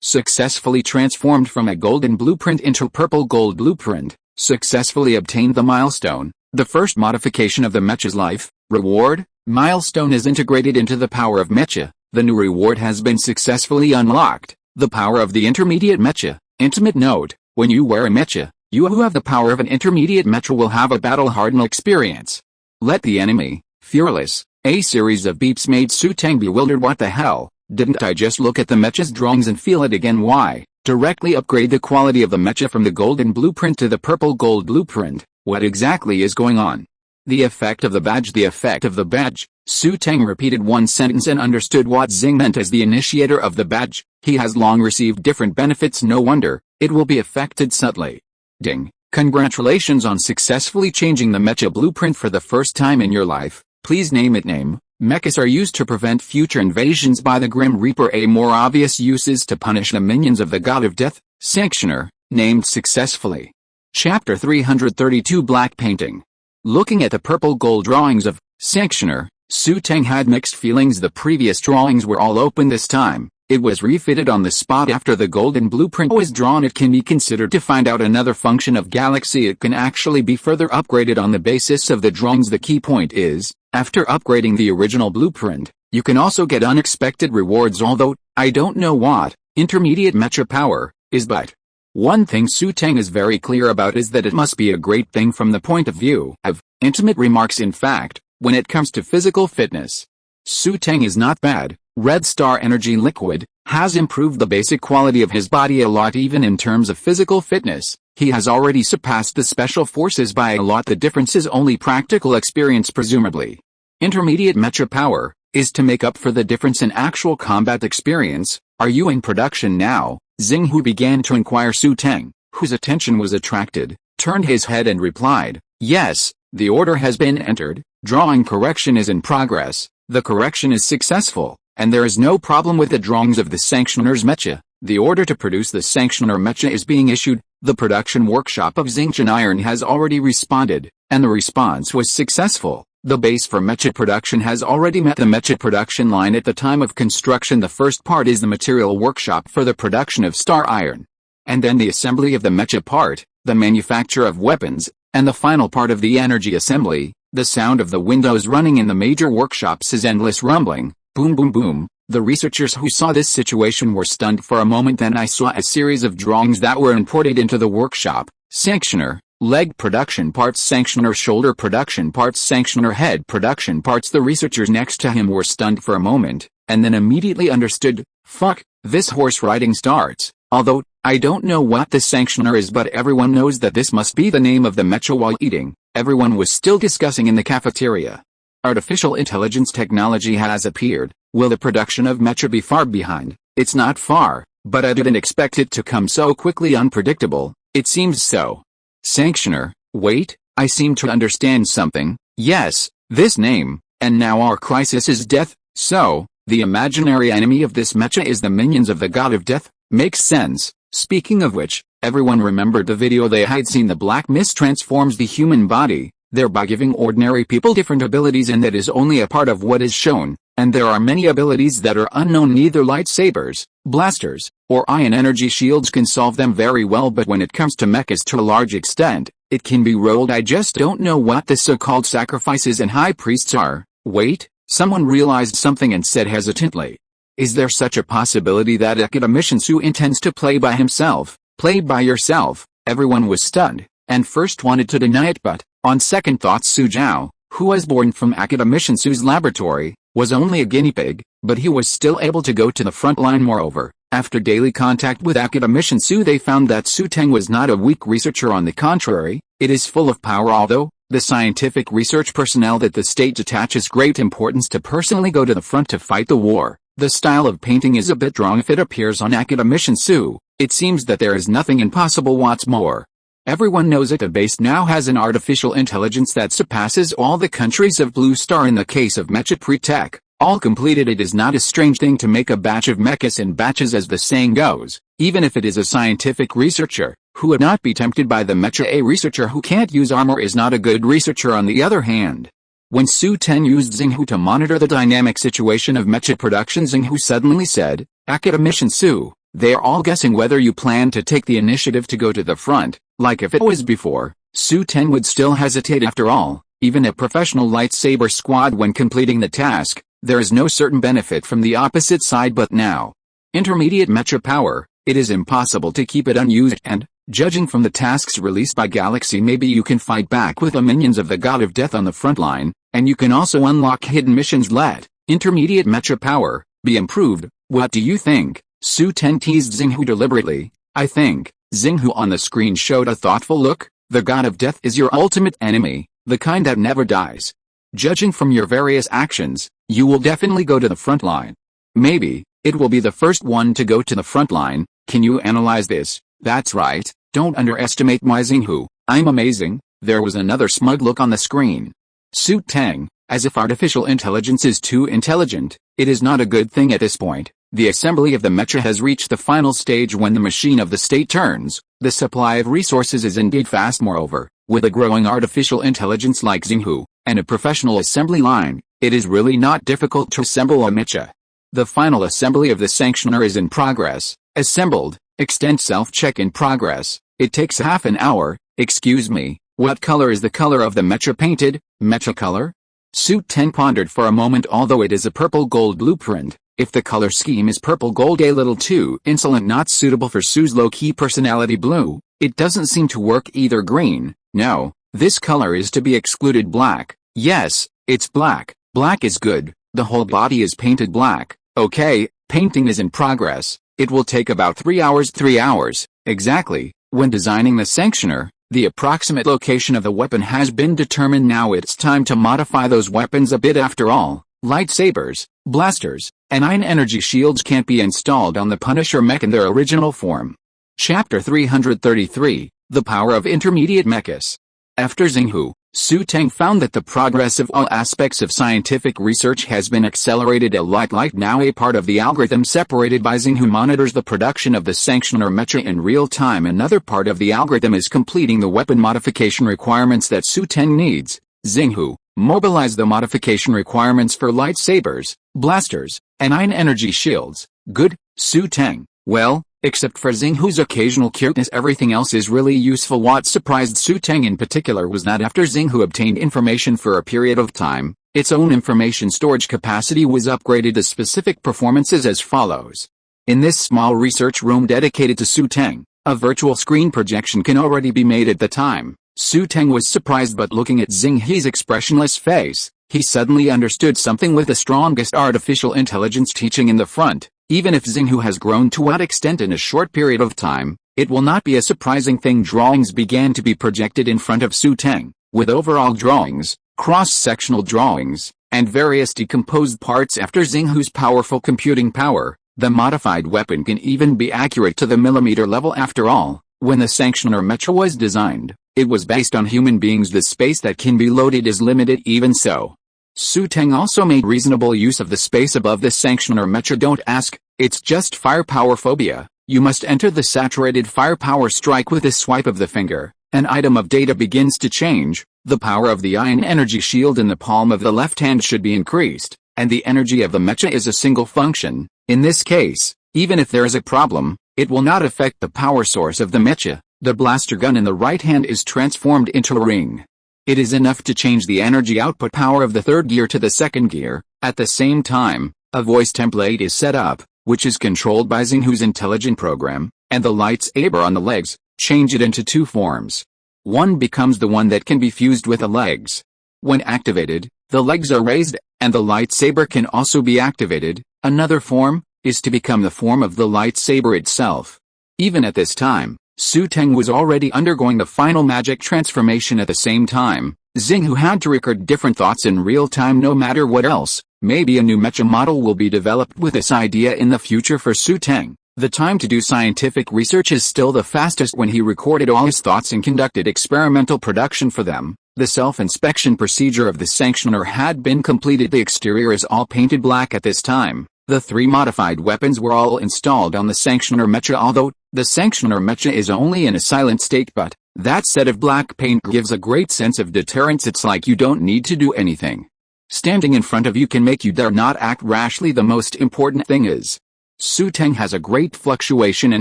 successfully transformed from a golden blueprint into purple gold blueprint. Successfully obtained the milestone. The first modification of the mecha's life. Reward. Milestone is integrated into the power of mecha. The new reward has been successfully unlocked. The power of the intermediate mecha. Intimate note: when you wear a mecha, you who have the power of an intermediate mecha will have a battle-hardened experience. Let the enemy. Fearless. A series of beeps made Xu Teng bewildered. What the hell? Didn't I just look at the mecha's drawings and feel it again? Why? Directly upgrade the quality of the mecha from the golden blueprint to the purple gold blueprint. What exactly is going on? The effect of the badge. The effect of the badge. Xu Teng repeated one sentence and understood what Xing meant as the initiator of the badge. He has long received different benefits. No wonder, it will be affected subtly. Ding. Congratulations on successfully changing the mecha blueprint for the first time in your life. Please name it. Name. Mechas are used to prevent future invasions by the Grim Reaper. A more obvious use is to punish the minions of the God of Death. Sanctioner. Named successfully. Chapter 332 Black Painting. Looking at the purple gold drawings of Sanctioner, Xu Teng had mixed feelings. The previous drawings were all open. This time, it was refitted on the spot after the golden blueprint was drawn. It can be considered to find out another function of Galaxy. It can actually be further upgraded on the basis of the drawings. The key point is, after upgrading the original blueprint, you can also get unexpected rewards, although, I don't know what intermediate mecha power is, but one thing Xu Teng is very clear about is that it must be a great thing from the point of view of intimate remarks. In fact, when it comes to physical fitness, Xu Teng is not bad. Red Star Energy Liquid has improved the basic quality of his body a lot. Even in terms of physical fitness, he has already surpassed the special forces by a lot. The difference is only practical experience. Presumably, intermediate mecha power is to make up for the difference in actual combat experience. Are you in production now? Xing, who began to inquire. Xu Teng, whose attention was attracted, turned his head and replied, "Yes, the order has been entered. Drawing correction is in progress. The correction is successful, and there is no problem with the drawings of the Sanctioner's mecha. The order to produce the Sanctioner mecha is being issued. The production workshop of Xingchen Iron has already responded, and the response was successful. The base for mecha production has already met the mecha production line at the time of construction. The first part is the material workshop for the production of star iron, and then the assembly of the mecha part, the manufacture of weapons, and the final part of the energy assembly. The sound of the windows running in the major workshops is endless rumbling. Boom boom boom." The researchers who saw this situation were stunned for a moment. Then I saw a series of drawings that were imported into the workshop. Sanctioner, leg production parts, Sanctioner shoulder production parts, Sanctioner head production parts. The researchers next to him were stunned for a moment. and then immediately understood, fuck, this horse riding starts. Although, I don't know what the sanctioner is, but everyone knows that this must be the name of the mecha while eating. Everyone was still discussing in the cafeteria. Artificial intelligence technology has appeared. Will the production of mecha be far behind? It's not far, but I didn't expect it to come so quickly. Unpredictable, it seems so. Sanctioner, wait, I seem to understand something. Yes, this name, and now our crisis is death, so, the imaginary enemy of this mecha is the minions of the god of death. Makes sense. Speaking of which, everyone remembered the video they had seen. The black mist transforms the human body, thereby giving ordinary people different abilities, and that is only a part of what is shown, and there are many abilities that are unknown. Neither lightsabers, blasters, or ion energy shields can solve them very well, but when it comes to mechas to a large extent, it can be rolled. I just don't know what the so-called sacrifices and high priests are. Wait, someone realized something and said hesitantly. Is there such a possibility that Academician Xu intends to play by himself? Play by yourself? Everyone was stunned, and first wanted to deny it, but, on second thoughts, Xu Zhao, who was born from Academician Xu's laboratory, was only a guinea pig, but he was still able to go to the front line. Moreover, after daily contact with Academician Xu, they found that Xu Teng was not a weak researcher. On the contrary, it is full of power. Although, the scientific research personnel that the state attaches great importance to personally go to the front to fight the war. The style of painting is a bit wrong if it appears on Academician Xu. It seems that there is nothing impossible. What's more, everyone knows it. The base now has an artificial intelligence that surpasses all the countries of Blue Star. In the case of Mecha Pre-Tech, all completed, it is not a strange thing to make a batch of mechas in batches, as the saying goes. Even if it is a scientific researcher, who would not be tempted by the mecha? A researcher who can't use armor is not a good researcher. On the other hand, when Xu Teng used Xinghu to monitor the dynamic situation of mecha production, Xinghu suddenly said, Academician Xu, they are all guessing whether you plan to take the initiative to go to the front. Like if it was before, Xu Teng would still hesitate. After all, even a professional lightsaber squad, when completing the task, there is no certain benefit from the opposite side. But now, intermediate mecha power, it is impossible to keep it unused, and, judging from the tasks released by Galaxy, maybe you can fight back with the minions of the god of death on the front line, and you can also unlock hidden missions. Let intermediate mecha power be improved. What do you think? Xu Teng teased Xinghu deliberately. I think. Xinghu on the screen showed a thoughtful look. The god of death is your ultimate enemy, the kind that never dies. Judging from your various actions, you will definitely go to the front line. Maybe, it will be the first one to go to the front line. Can you analyze this? That's right, don't underestimate my Xinghu. I'm amazing. There was another smug look on the screen. Xu Teng, as if artificial intelligence is too intelligent. It is not a good thing at this point. The assembly of the mecha has reached the final stage. When the machine of the state turns, the supply of resources is indeed fast. Moreover, with a growing artificial intelligence like Xinghu, and a professional assembly line, it is really not difficult to assemble a mecha. The final assembly of the sanctioner is in progress. Assembled. Extend self-check in progress. It takes half an hour. Excuse me, what color is the color of the mecha painted? Mecha color? Xu Teng pondered for a moment. Although it is a purple gold blueprint, if the color scheme is purple gold, a little too insolent, not suitable for Xu's low-key personality. Blue, it doesn't seem to work either. Green, no, this color is to be excluded. Black, yes, it's black. Black is good. The whole body is painted black. Okay, painting is in progress. It will take about 3 hours. 3 hours, exactly. When designing the sanctioner, the approximate location of the weapon has been determined. Now it's time to modify those weapons a bit. After all, lightsabers, blasters, and ion energy shields can't be installed on the Punisher mech in their original form. Chapter 333, The Power of Intermediate Mechas. After Xinghu, Xu Teng found that the progress of all aspects of scientific research has been accelerated a lot. Like now, a part of the algorithm separated by Xinghu monitors the production of the sanctioner mecha in real time. Another part of the algorithm is completing the weapon modification requirements that Xu Teng needs. Xinghu, mobilize the modification requirements for lightsabers, blasters, and ion energy shields. Good, Xu Teng. Well, except for Xinghu's occasional cuteness, everything else is really useful. What surprised Xu Teng in particular was that after Xinghu obtained information for a period of time, its own information storage capacity was upgraded to specific performances as follows. In this small research room dedicated to Xu Teng, a virtual screen projection can already be made at the time. Xu Teng was surprised, but looking at Xinghu's expressionless face, He suddenly understood something with the strongest artificial intelligence teaching in the front. Even if Xinghu has grown to what extent in a short period of time, it will not be a surprising thing. Drawings began to be projected in front of Xu Teng, with overall drawings, cross-sectional drawings, and various decomposed parts. After Xinghu's powerful computing power, the modified weapon can even be accurate to the millimeter level. After all, when the sanctioner mecha was designed, it was based on human beings. The space that can be loaded is limited. Even so, Xu Teng also made reasonable use of the space above the sanctioner mecha. Don't ask, it's just firepower phobia. You must enter the saturated firepower strike with a swipe of the finger. An item of data begins to change. The power of the ion energy shield in the palm of the left hand should be increased, and the energy of the mecha is a single function. In this case, even if there is a problem, it will not affect the power source of the mecha. The blaster gun in the right hand is transformed into a ring. It is enough to change the energy output power of the third gear to the second gear. At the same time, a voice template is set up, which is controlled by Xinghu's intelligent program, and the lightsaber on the legs, change it into two forms. One becomes the one that can be fused with the legs. When activated, the legs are raised, and the lightsaber can also be activated. Another form is to become the form of the lightsaber itself. Even at this time, Xu Teng was already undergoing the final magic transformation. At the same time, Xinghu had to record different thoughts in real time. No matter what else, maybe a new mecha model will be developed with this idea in the future. For Xu Teng, the time to do scientific research is still the fastest. When he recorded all his thoughts and conducted experimental production for them, the self-inspection procedure of the sanctioner had been completed. The exterior is all painted black at this time. The three modified weapons were all installed on the sanctioner mecha. Although the sanctioner mecha is only in a silent state, but that set of black paint gives a great sense of deterrence. It's like you don't need to do anything. Standing in front of you can make you dare not act rashly. The most important thing is, Xu Teng has a great fluctuation in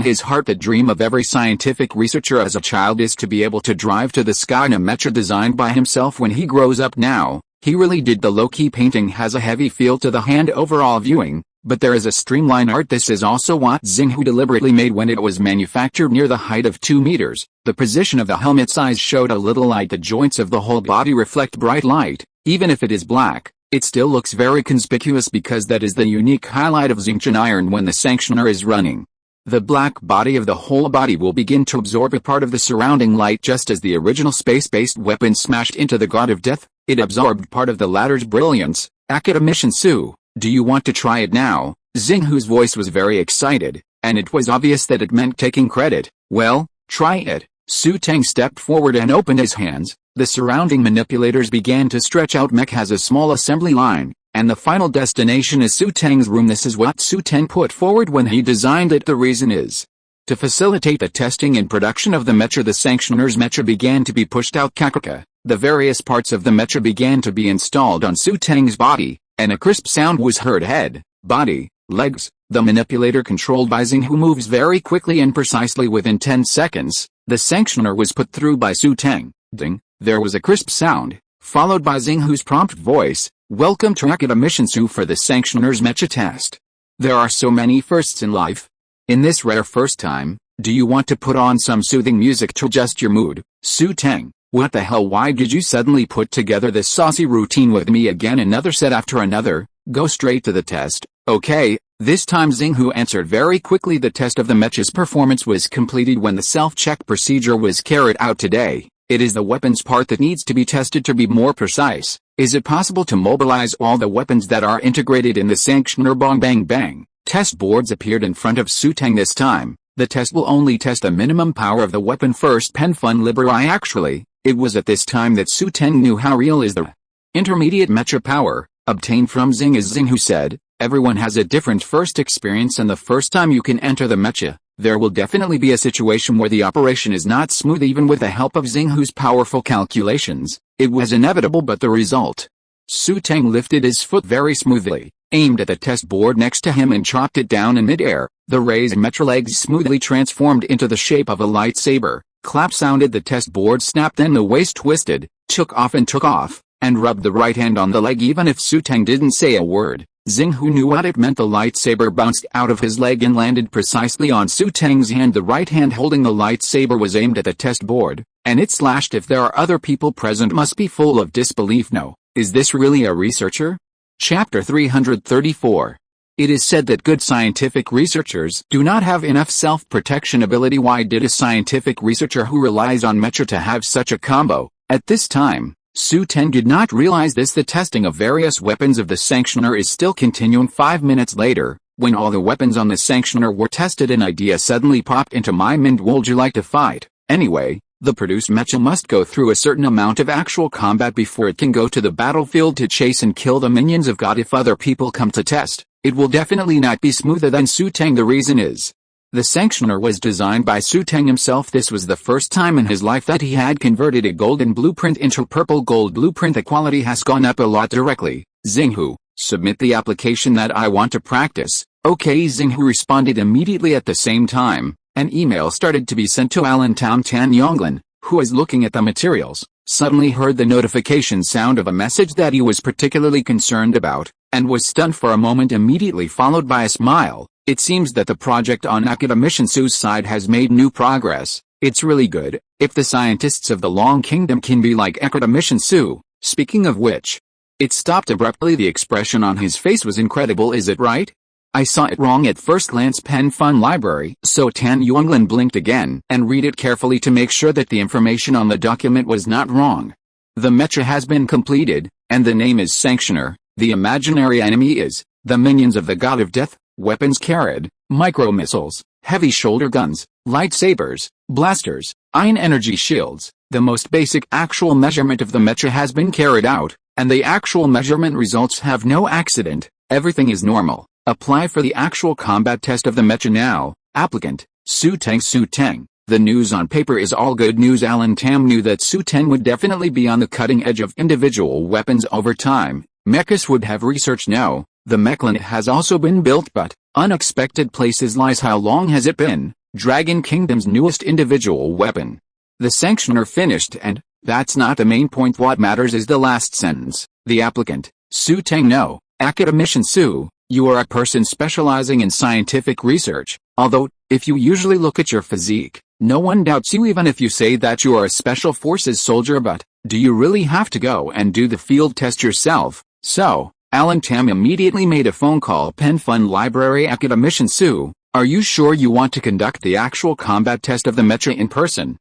his heart. The dream of every scientific researcher as a child is to be able to drive to the sky in a mecha designed by himself when he grows up. Now, he really did. The low-key painting has a heavy feel to the hand overall viewing, but there is a streamline art. This is also what Xinghu deliberately made when it was manufactured near the height of 2 meters. The position of the helmet size showed a little light. The joints of the whole body reflect bright light. Even if it is black, it still looks very conspicuous because that is the unique highlight of Xingchen iron when the sanctioner is running. The black body of the whole body will begin to absorb a part of the surrounding light. Just as the original space-based weapon smashed into the God of Death, it absorbed part of the latter's brilliance. Academician Su, do you want to try it now? Xinghu's voice was very excited, and it was obvious that it meant taking credit. Well, try it. Xu Teng stepped forward and opened his hands. The surrounding manipulators began to stretch out. Mech has a small assembly line, and the final destination is Xu Teng's room. This is what Xu Teng put forward when he designed it. The reason is to facilitate the testing and production of the mecha. The sanctioner's mecha began to be pushed out. Kakaka. The various parts of the mecha began to be installed on Xu Teng's body, and a crisp sound was heard. Head, body, legs. The manipulator controlled by Xinghu moves very quickly and precisely. Within 10 seconds, the sanctioner was put through by Xu Teng. Ding. There was a crisp sound, followed by Xinghu's prompt voice. Welcome to Academician Su for the sanctioner's mecha test. There are so many firsts in life. In this rare first time, do you want to put on some soothing music to adjust your mood? Xu Teng, what the hell? Why did you suddenly put together this saucy routine with me again? Another set after another. Go straight to the test. Okay, this time Xinghu answered very quickly. The test of the mecha's performance was completed when the self-check procedure was carried out today. It is the weapons part that needs to be tested. To be more precise, is it possible to mobilize all the weapons that are integrated in the sanctioner? Bang bang bang. Test boards appeared in front of Xu Teng. This time, the test will only test the minimum power of the weapon first. Pen fun liberi. Actually, it was at this time that Xu Teng knew how real is the intermediate mecha power obtained from Xing. As Xinghu said, everyone has a different first experience, and the first time you can enter the mecha, there will definitely be a situation where the operation is not smooth. Even with the help of Xinghu's powerful calculations, it was inevitable. But the result? Xu Teng lifted his foot very smoothly, aimed at the test board next to him and chopped it down in midair. The raised mecha legs smoothly transformed into the shape of a lightsaber. Clap sounded. The test board snapped. Then the waist twisted, took off, and rubbed the right hand on the leg. Even if Xu Teng didn't say a word, Xinghu knew what it meant. The lightsaber bounced out of his leg and landed precisely on Xu Teng's hand. The right hand holding the lightsaber was aimed at the test board, and it slashed. If there are other people present, must be full of disbelief. No, Is this really a researcher? Chapter 334. It is said that good scientific researchers do not have enough self-protection ability. Why did a scientific researcher who relies on mecha to have such a combo? At this time, Xu Teng did not realize this. The testing of various weapons of the sanctioner is still continuing. 5 minutes later, when all the weapons on the sanctioner were tested, an idea suddenly popped into my mind. Would you like to fight? Anyway, the produced mecha must go through a certain amount of actual combat before it can go to the battlefield to chase and kill the minions of God. If other people come to test, it will definitely not be smoother than Xu Teng. The reason is, the sanctioner was designed by Xu Teng himself. This was the first time in his life that he had converted a golden blueprint into purple gold blueprint. The quality has gone up a lot. Directly, Xinghu, submit the application that I want to practice. Okay, Xinghu responded immediately. At the same time, an email started to be sent to Allentown. Tan Yonglin, who was looking at the materials, suddenly heard the notification sound of a message that he was particularly concerned about, and was stunned for a moment, immediately followed by a smile. It seems that the project on Academician Su's side has made new progress. It's really good, if the scientists of the Long Kingdom can be like Academician Su. Speaking of which, it stopped abruptly. The expression on his face was incredible. Is it right? I saw it wrong at first glance. Pen Fun Library. So Tan Yonglin blinked again and read it carefully to make sure that the information on the document was not wrong. The mecha has been completed, and the name is Sanctioner. The imaginary enemy is the minions of the God of Death. Weapons carried: micro-missiles, heavy shoulder guns, lightsabers, blasters, ion energy shields. The most basic actual measurement of the mecha has been carried out, and the actual measurement results have no accident. Everything is normal. Apply for the actual combat test of the mecha now. Applicant, Xu Teng. Xu Teng. The news on paper is all good news. Alan Tam knew that Xu Teng would definitely be on the cutting edge of individual weapons over time. Mechas would have research now. The Mechlin has also been built, but unexpected places lies. How long has it been? Dragon Kingdom's newest individual weapon. The sanctioner finished, and that's not the main point. What matters is the last sentence. The applicant, Xu Teng. No, Academician Su, you are a person specializing in scientific research. Although, if you usually look at your physique, no one doubts you even if you say that you are a special forces soldier. But do you really have to go and do the field test yourself? So, Alan Tam immediately made a phone call. Pen Fun Library. Academician Su, are you sure you want to conduct the actual combat test of the mecha in person?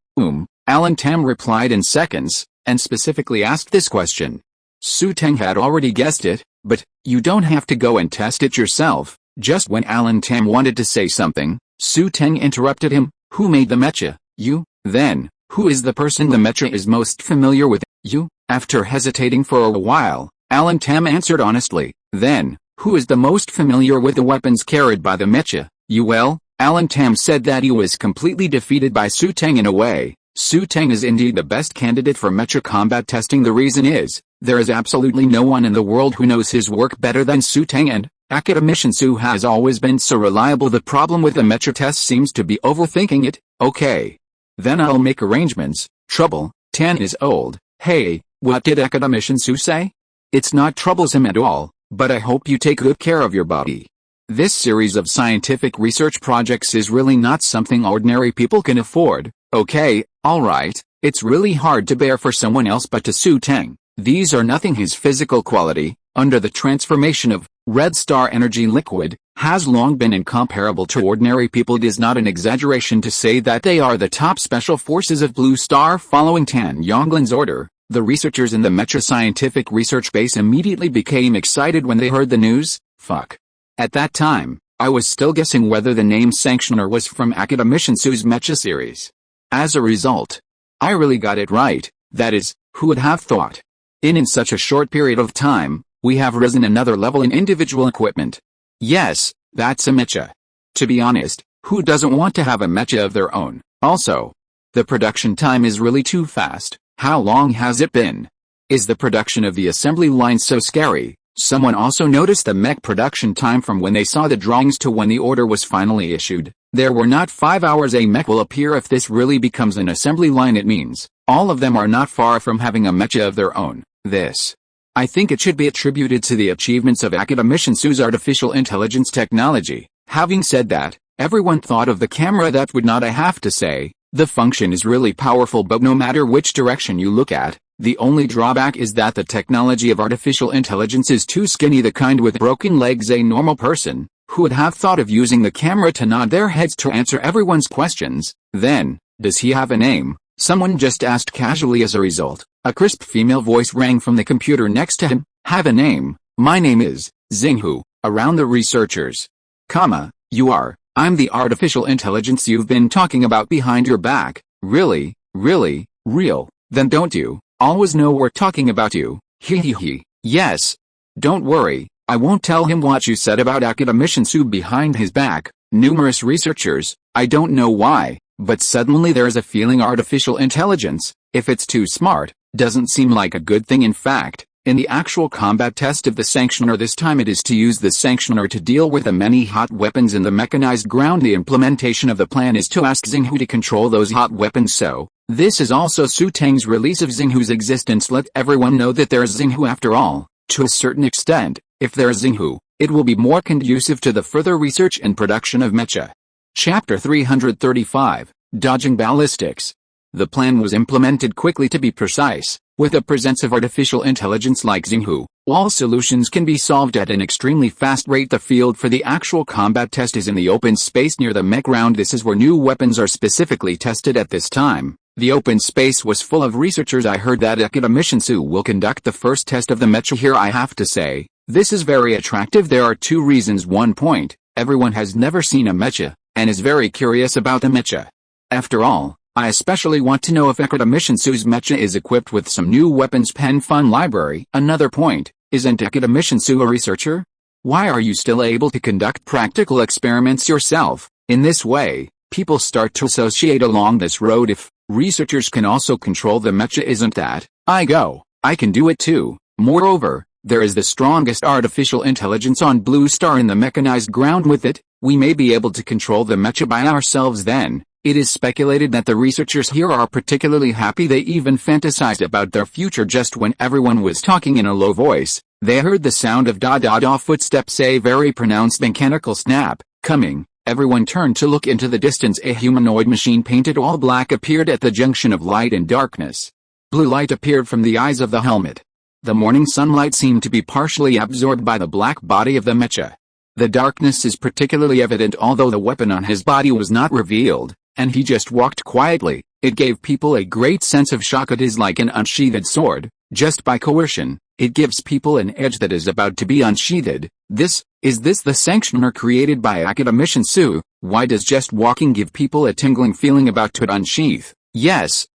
Alan Tam replied in seconds, and specifically asked this question. Xu Teng had already guessed it, but you don't have to go and test it yourself. Just when Alan Tam wanted to say something, Xu Teng interrupted him. Who made the mecha? You? Then, who is the person the mecha is most familiar with? You? After hesitating for a while, Alan Tam answered honestly. Then, who is the most familiar with the weapons carried by the mecha? You. Well, Alan Tam said that he was completely defeated by Xu Teng in a way. Xu Teng is indeed the best candidate for mecha combat testing. The reason is, there is absolutely no one in the world who knows his work better than Xu Teng, and Academician Su has always been so reliable. The problem with the mecha test seems to be overthinking it. Okay. Then I'll make arrangements. Trouble, Tan is old. Hey, what did Academician Su say? It's not troublesome at all, but I hope you take good care of your body. This series of scientific research projects is really not something ordinary people can afford. Okay, alright, it's really hard to bear for someone else, but to Xu Teng, these are nothing. His physical quality, under the transformation of red star energy liquid, has long been incomparable to ordinary people. It is not an exaggeration to say that they are the top special forces of Blue Star. Following Tan Yonglin's order, the researchers in the Mecha Scientific Research Base immediately became excited when they heard the news. Fuck. At that time, I was still guessing whether the name Sanctioner was from Academician Su's Mecha series. As a result, I really got it right. That is, who would have thought? In such a short period of time, we have risen another level in individual equipment. Yes, that's a mecha. To be honest, who doesn't want to have a mecha of their own? Also, the production time is really too fast. How long has it been? Is the production of the assembly line so scary? Someone also noticed the mech production time from when they saw the drawings to when the order was finally issued. There were not 5 hours. A mech will appear. If this really becomes an assembly line, it means all of them are not far from having a mecha of their own. This, I think it should be attributed to the achievements of Academician Su's artificial intelligence technology. Having said that, everyone thought of the camera. That would not, I have to say. The function is really powerful, but no matter which direction you look at, The only drawback is that the technology of artificial intelligence is too skinny. The kind with broken legs. A normal person, who would have thought of using the camera to nod their heads to answer everyone's questions. Then, does he have a name? Someone just asked casually. As a result, a crisp female voice rang from the computer next to him. Have a name? My name is Xinghu. Around the researchers. You are. I'm the artificial intelligence you've been talking about behind your back. Really? Really? Real? Then don't you always know we're talking about you? He. Yes. Don't worry, I won't tell him what you said about academician Xu behind his back. Numerous researchers, I don't know why, but suddenly there's a feeling artificial intelligence, if it's too smart, doesn't seem like a good thing. In fact, in the actual combat test of the sanctioner this time it is to use the sanctioner to deal with the many hot weapons in the mechanized ground. The implementation of the plan is to ask Xinghu to control those hot weapons. So, this is also Xu Teng's release of Xinghu's existence. Let everyone know that there is Xinghu after all. To a certain extent, if there is Xinghu, it will be more conducive to the further research and production of mecha. Chapter 335, Dodging Ballistics. The plan was implemented quickly. To be precise, with the presence of artificial intelligence like Xinghu, all solutions can be solved at an extremely fast rate. The field for the actual combat test is in the open space near the mech ground. This is where new weapons are specifically tested at this time. The open space was full of researchers. I heard that academician Xu will conduct the first test of the mecha here. I have to say, this is very attractive. There are two reasons. 1 point, everyone has never seen a mecha, and is very curious about the mecha. After all, I especially want to know if academician Xu's mecha is equipped with some new weapons. Pen Fun Library. Another point, isn't academician Xu a researcher? Why are you still able to conduct practical experiments yourself? In this way, people start to associate along this road. If researchers can also control the mecha, isn't that I can do it too. Moreover, there is the strongest artificial intelligence on Blue Star in the mechanized ground. With it, we may be able to control the mecha by ourselves. Then, it is speculated that the researchers here are particularly happy. They even fantasized about their future. Just when everyone was talking in a low voice, they heard the sound of da footsteps. A very pronounced mechanical snap coming. Everyone turned to look into the distance. A humanoid machine painted all black appeared at the junction of light and darkness. Blue light appeared from the eyes of the helmet. The morning sunlight seemed to be partially absorbed by the black body of the mecha. The darkness is particularly evident although the weapon on his body was not revealed, and he just walked quietly. It gave people a great sense of shock. It is like an unsheathed sword. Just by coercion, it gives people an edge that is about to be unsheathed. Is this the sanctioner created by academician Xu? Why does just walking give people a tingling feeling about to unsheath? Yes,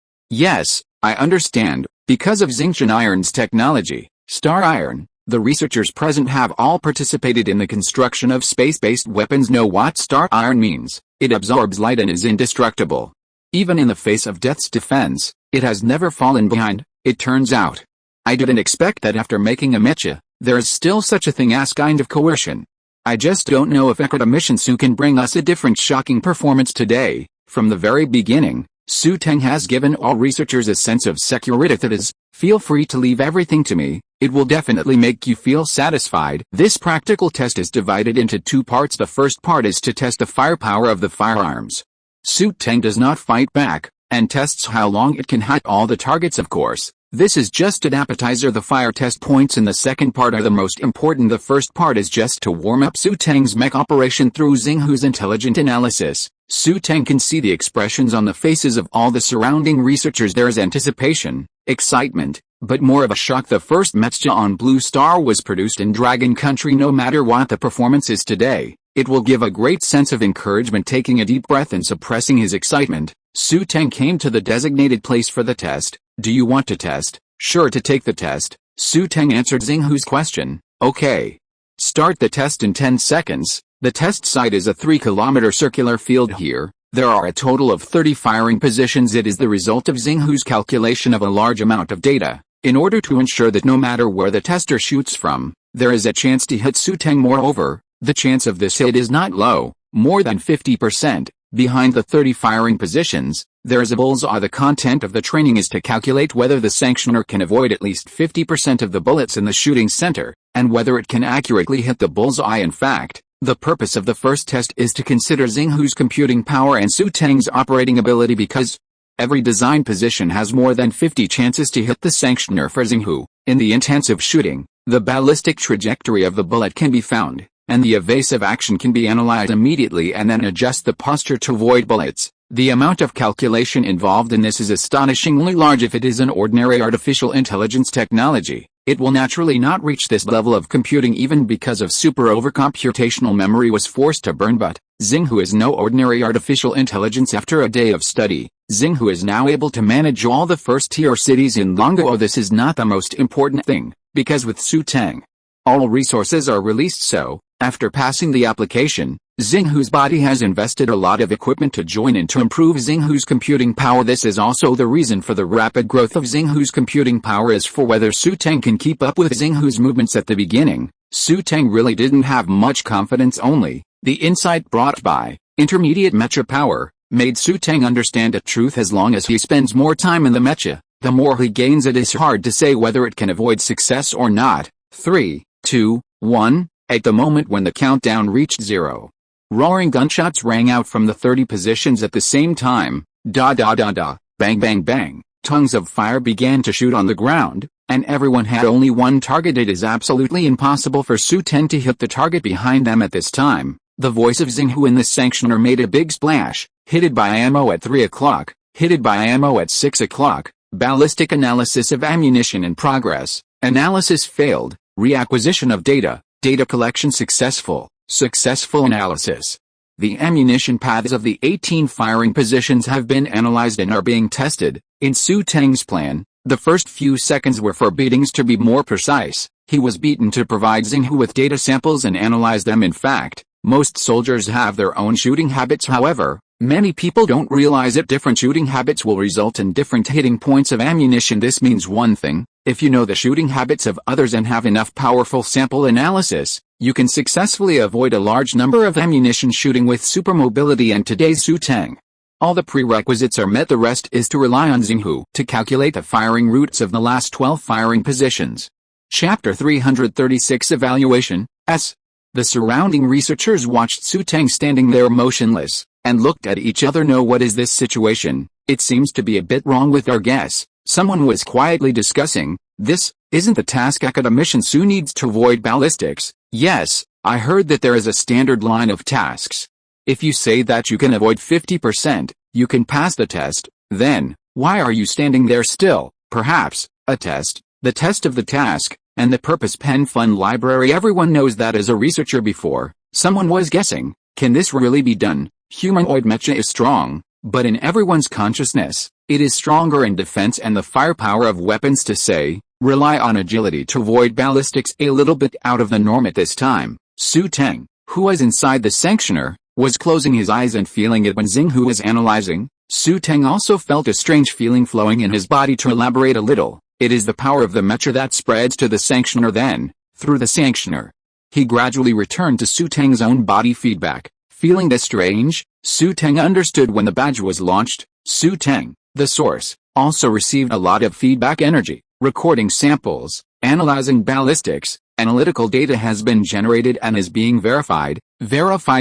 I understand. Because of Xingchen Iron's technology, Star Iron, the researchers present have all participated in the construction of space-based weapons. Know what Star Iron means? It absorbs light and is indestructible. Even in the face of death's defense, it has never fallen behind. It turns out, I didn't expect that after making a mecha, there is still such a thing as kind of coercion. I just don't know if academician Xu can bring us a different shocking performance today. From the very beginning, Xu Teng has given all researchers a sense of security. That is, feel free to leave everything to me. It will definitely make you feel satisfied. This practical test is divided into 2 parts. The first part is to test the firepower of the firearms. Xu Teng does not fight back, and tests how long it can hit all the targets. Of course, this is just an appetizer. The fire test points in the second part are the most important. The first part is just to warm up Xu Teng's mech operation through Xinghu's intelligent analysis. Xu Teng can see the expressions on the faces of all the surrounding researchers. There is anticipation, excitement, but more of a shock. The first mecha on Blue Star was produced in Dragon Country. No matter what the performance is today, it will give a great sense of encouragement. Taking a deep breath and suppressing his excitement, Xu Teng came to the designated place for the test. Do you want to test? Sure to take the test. Xu Teng answered Xinghu's question. Okay. Start the test in 10 seconds. The test site is a 3-kilometer circular field. Here, there are a total of 30 firing positions. It is the result of Xinghu's calculation of a large amount of data, in order to ensure that no matter where the tester shoots from, there is a chance to hit Xu Teng. Moreover, the chance of this hit is not low, more than 50%. Behind the 30 firing positions, there is a bullseye. The content of the training is to calculate whether the sanctioner can avoid at least 50% of the bullets in the shooting center, and whether it can accurately hit the bullseye. In fact, the purpose of the first test is to consider Xinghu's computing power and Xu Teng's operating ability, because Every design position has more than 50 chances to hit the sanctioner for Xinghu. In the intensive shooting, the ballistic trajectory of the bullet can be found, and the evasive action can be analyzed immediately and then adjust the posture to avoid bullets. The amount of calculation involved in this is astonishingly large. If it is an ordinary artificial intelligence technology, it will naturally not reach this level of computing even because of over-computational memory was forced to burn. But Xinghu is no ordinary artificial intelligence. After a day of study, Xinghu is now able to manage all the first-tier cities in Longo. This is not the most important thing, because with Xu Teng, all resources are released. So, after passing the application, Xinghu's body has invested a lot of equipment to join in to improve Xinghu's computing power. This is also the reason for the rapid growth of Xinghu's computing power. As for whether Xu Teng can keep up with Xinghu's movements at the beginning, Xu Teng really didn't have much confidence. Only the insight brought by intermediate mecha power made Xu Teng understand a truth: as long as he spends more time in the mecha, the more he gains. It is hard to say whether it can avoid success or not. 3, 2, 1. At the moment when the countdown reached 0, roaring gunshots rang out from the 30 positions at the same time. Da da da da, bang bang bang. Tongues of fire began to shoot on the ground, and everyone had only one target. It is absolutely impossible for Xu Teng to hit the target behind them at this time. The voice of Xinghu in the sanctioner made a big splash. Hitted by ammo at 3 o'clock, hitted by ammo at 6 o'clock. Ballistic analysis of ammunition in progress. Analysis failed. Reacquisition of data. Data collection successful. Successful analysis. The ammunition paths of the 18 firing positions have been analyzed and are being tested. In Xu Teng's plan, the first few seconds were for beatings. To be more precise, he was beaten to provide Xinghu with data samples and analyze them. In fact, most soldiers have their own shooting habits. However, many people don't realize that different shooting habits will result in different hitting points of ammunition. This means one thing: if you know the shooting habits of others and have enough powerful sample analysis, you can successfully avoid a large number of ammunition shooting with super mobility and today's Xu Teng. All the prerequisites are met. The rest is to rely on Xinghu to calculate the firing routes of the last 12 firing positions. Chapter 336 Evaluation S. The surrounding researchers watched Xu Teng standing there motionless, and looked at each other. No, what is this situation? It seems to be a bit wrong with our guess. Someone was quietly discussing, this isn't the task academician Xu needs to avoid ballistics. Yes, I heard that there is a standard line of tasks. If you say that you can avoid 50%, you can pass the test. Then, why are you standing there still? Perhaps, a test, the test of the task, and the purpose pen fund library. Everyone knows that. As a researcher before, someone was guessing, can this really be done? Humanoid mecha is strong, but in everyone's consciousness, it is stronger in defense and the firepower of weapons. To say, rely on agility to avoid ballistics, a little bit out of the norm at this time. Xu Teng, who was inside the sanctioner, was closing his eyes and feeling it when Xinghu was analyzing. Xu Teng also felt a strange feeling flowing in his body. To elaborate a little, it is the power of the mecha that spreads to the sanctioner. Then, through the sanctioner, he gradually returned to Xu Teng's own body feedback. Feeling this strange, Xu Teng understood when the badge was launched. Xu Teng, the source, also received a lot of feedback energy. Recording samples, analyzing ballistics, analytical data has been generated and is being verified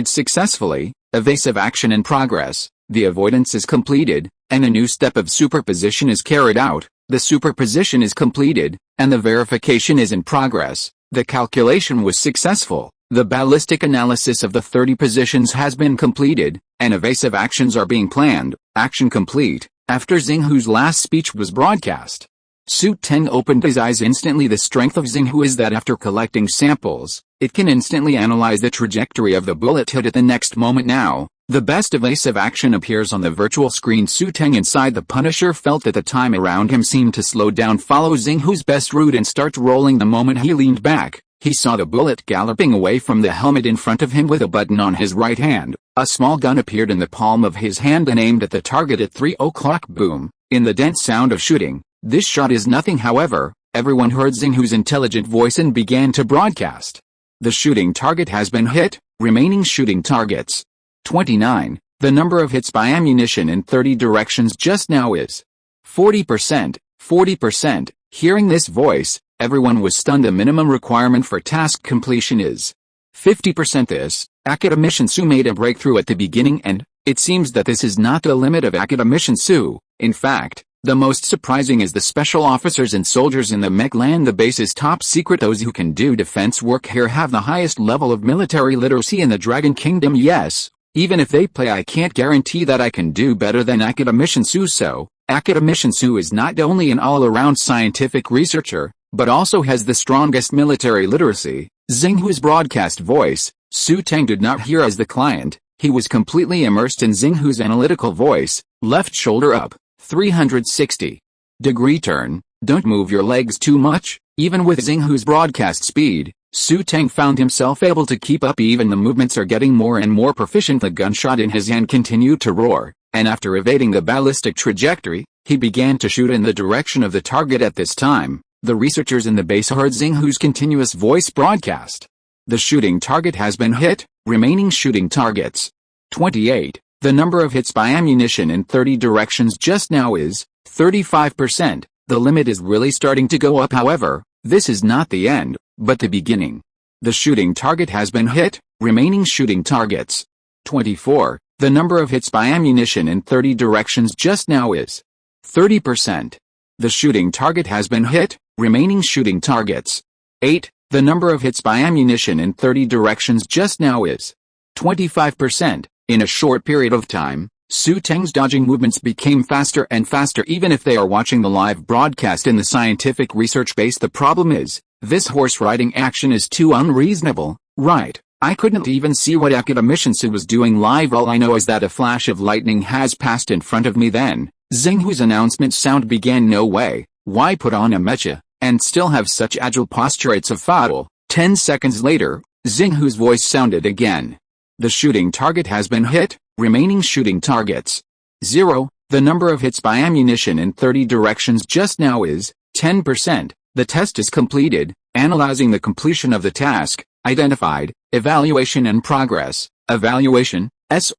successfully. Evasive action in progress. The avoidance is completed, and a new step of superposition is carried out. The superposition is completed, and the verification is in progress. The calculation was successful. The ballistic analysis of the 30 positions has been completed, and evasive actions are being planned. Action complete. After Xinghu's last speech was broadcast, Xu Teng opened his eyes instantly. The strength of Xinghu is that after collecting samples, it can instantly analyze the trajectory of the bullet hit at the next moment. Now, the best evasive action appears on the virtual screen. Xu Teng inside the Punisher felt that the time around him seemed to slow down. Follow Xinghu's best route and start rolling. The moment he leaned back, he saw the bullet galloping away from the helmet in front of him. With a button on his right hand, a small gun appeared in the palm of his hand and aimed at the target at 3 o'clock. Boom! In the dense sound of shooting, this shot is nothing. However, everyone heard Xinghu's intelligent voice and began to broadcast. The shooting target has been hit. Remaining shooting targets 29. The number of hits by ammunition in 30 directions just now is 40%. 40%. Hearing this voice, everyone was stunned. The minimum requirement for task completion is 50%. This academician Xu made a breakthrough at the beginning and, It seems that this is not the limit of academician Xu. In fact, the most surprising is the special officers and soldiers in the mech land. The base is top secret. Those who can do defense work here have the highest level of military literacy in the Dragon Kingdom. Yes, even if they play, I can't guarantee that I can do better than academician Xu. So, academician Xu is not only an all-around scientific researcher, but also has the strongest military literacy. Xinghu's broadcast voice, Xu Teng did not hear as the client. He was completely immersed in Xinghu's analytical voice, left shoulder up, 360-degree turn, don't move your legs too much. Even with Xinghu's broadcast speed, Xu Teng found himself able to keep up. Even the movements are getting more and more proficient. The gunshot in his hand continued to roar, and after evading the ballistic trajectory, he began to shoot in the direction of the target. At this time, the researchers in the base heard Xinghu's continuous voice broadcast. The shooting target has been hit, remaining shooting targets. 28. The number of hits by ammunition in 30 directions just now is 35%. The limit is really starting to go up. However, this is not the end, but the beginning. The shooting target has been hit, remaining shooting targets. 24. The number of hits by ammunition in 30 directions just now is 30%. The shooting target has been hit, remaining shooting targets. 8. The number of hits by ammunition in 30 directions just now is 25%. In a short period of time, Xu Teng's dodging movements became faster and faster. Even if they are watching the live broadcast in the scientific research base, the problem is, this horse riding action is too unreasonable, right? I couldn't even see what academician Xu was doing live. All I know is that a flash of lightning has passed in front of me. Then, Xinghu's announcement sound began. No way, why put on a mecha, and still have such agile posture? It's a foul. 10 seconds later, Xinghu's voice sounded again. The shooting target has been hit, remaining shooting targets. 0. The number of hits by ammunition in 30 directions just now is 10%. The test is completed. Analyzing the completion of the task, identified, evaluation and progress. Evaluation.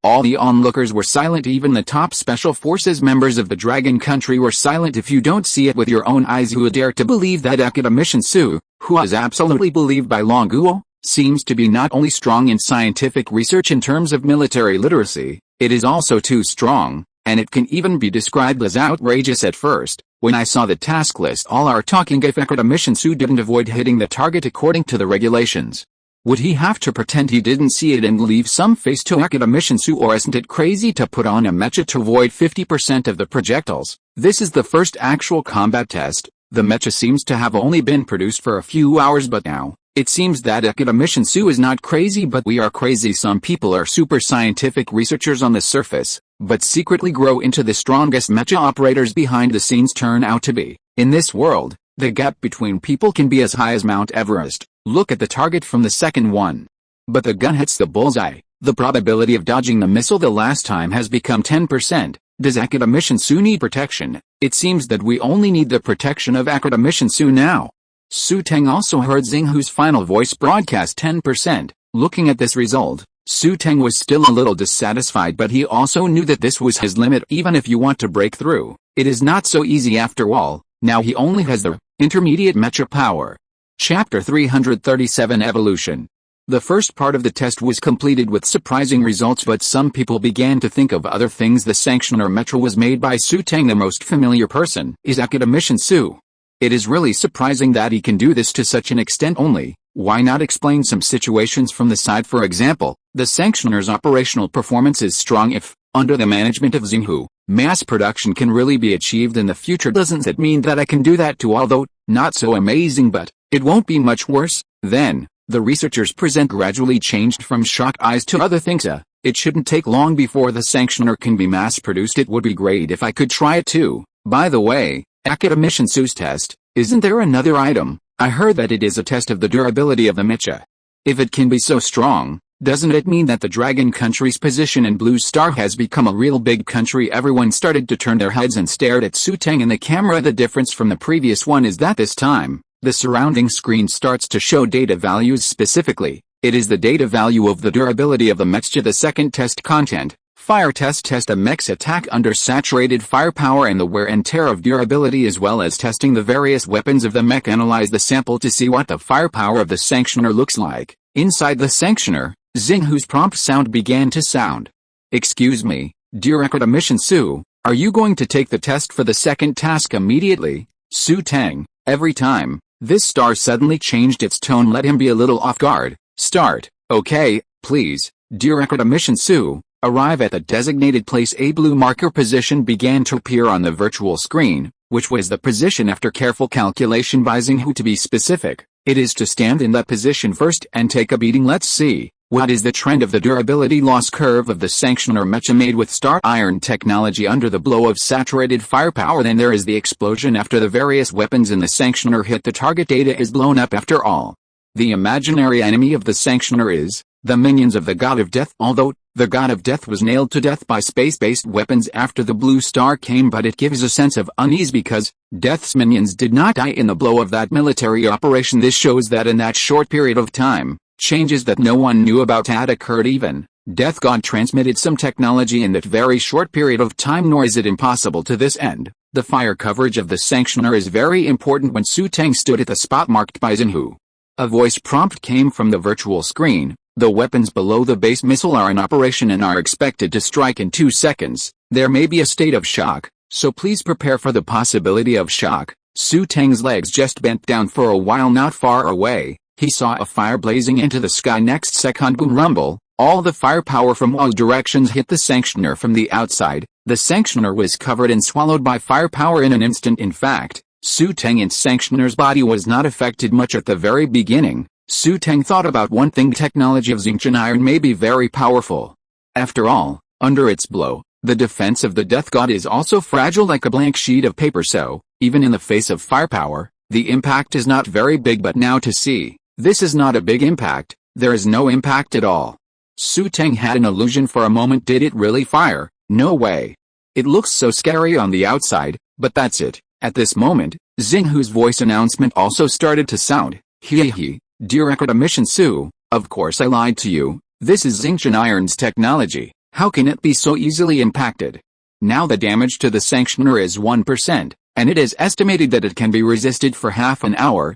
All the onlookers were silent. Even the top special forces members of the Dragon Country were silent. If you don't see it with your own eyes, you would dare to believe that academician Xu, who is absolutely believed by Longuo, seems to be not only strong in scientific research in terms of military literacy, it is also too strong, and it can even be described as outrageous. At first, when I saw the task list, all are talking if academician Xu didn't avoid hitting the target according to the regulations. Would he have to pretend he didn't see it and leave some face to academician Xu, or isn't it crazy to put on a mecha to avoid 50% of the projectiles? This is the first actual combat test. The mecha seems to have only been produced for a few hours, but now, it seems that academician Xu is not crazy, but we are crazy. Some people are super scientific researchers on the surface, but secretly grow into the strongest mecha operators behind the scenes turn out to be. In this world, the gap between people can be as high as Mount Everest. Look at the target from the second one. But the gun hits the bullseye. The probability of dodging the missile the last time has become 10%. Does academician Xu need protection? It seems that we only need the protection of academician Xu now. Xu Teng also heard Xinghu's final voice broadcast 10%. Looking at this result, Xu Teng was still a little dissatisfied, but he also knew that this was his limit. Even if you want to break through, it is not so easy after all. Now he only has the intermediate mecha power. Chapter 337 Evolution. The first part of the test was completed with surprising results, but some people began to think of other things. The sanctioner mecha was made by Xu Teng. The most familiar person is academician Xu. It is really surprising that he can do this to such an extent only. Why not explain some situations from the side? For example, the sanctioner's operational performance is strong if, under the management of Xinghu, mass production can really be achieved in the future. Doesn't that mean that I can do that too? Although, not so amazing, but it won't be much worse. Then, the researchers present gradually changed from shock eyes to other things. It shouldn't take long before the sanctioner can be mass produced. It would be great if I could try it too. By the way, academician Xu's test, isn't there another item? I heard that it is a test of the durability of the mecha. If it can be so strong, doesn't it mean that the Dragon Country's position in Blue Star has become a real big country? Everyone started to turn their heads and stared at Xu Teng in the camera. The difference from the previous one is that this time, the surrounding screen starts to show data values specifically. It is the data value of the durability of the mecha. The second test content, fire test a mech's attack under saturated firepower and the wear and tear of durability, as well as testing the various weapons of the mech. Analyze the sample to see what the firepower of the sanctioner looks like. Inside the sanctioner, Xinghu's prompt sound began to sound. Excuse me, dear academician Xu, are you going to take the test for the second task immediately? Xu Teng, every time. This star suddenly changed its tone, let him be a little off guard. Start. Okay, please, dear academician Xu. Arrive at the designated place. A blue marker position began to appear on the virtual screen, which was the position after careful calculation by Xinghu. To be specific, it is to stand in that position first and take a beating. Let's see, what is the trend of the durability loss curve of the sanctioner mecha made with star iron technology under the blow of saturated firepower? Then there is the explosion after the various weapons in the sanctioner hit the target. Data is blown up. After all, the imaginary enemy of the sanctioner is the minions of the God of Death. Although the God of Death was nailed to death by space-based weapons after the blue star came, but it gives a sense of unease because Death's minions did not die in the blow of that military operation. This shows that in that short period of time, changes that no one knew about had occurred. Even Death God transmitted some technology in that very short period of time, nor is it impossible to this end. The fire coverage of the sanctioner is very important. When Xu Teng stood at the spot marked by Xinghu, a voice prompt came from the virtual screen. The weapons below the base missile are in operation and are expected to strike in 2 seconds. There may be a state of shock, so please prepare for the possibility of shock. Xu Teng's legs just bent down. For a while, not far away, he saw a fire blazing into the sky. Next second, boom rumble, all the firepower from all directions hit the sanctioner from the outside. The sanctioner was covered and swallowed by firepower in an instant. In fact, Xu Teng's sanctioner's body was not affected much at the very beginning. Xu Teng thought about one thing: technology of Xingchen iron may be very powerful. After all, under its blow, the defense of the Death God is also fragile like a blank sheet of paper, so, even in the face of firepower, the impact is not very big. But now to see, this is not a big impact, there is no impact at all. Xu Teng had an illusion for a moment. Did it really fire? No way. It looks so scary on the outside, but that's it. At this moment, Xinghu's voice announcement also started to sound. Hehe. Dear academician Xu, of course I lied to you. This is Xingchen iron's technology. How can it be so easily impacted? Now the damage to the sanctioner is 1%, and it is estimated that it can be resisted for half an hour.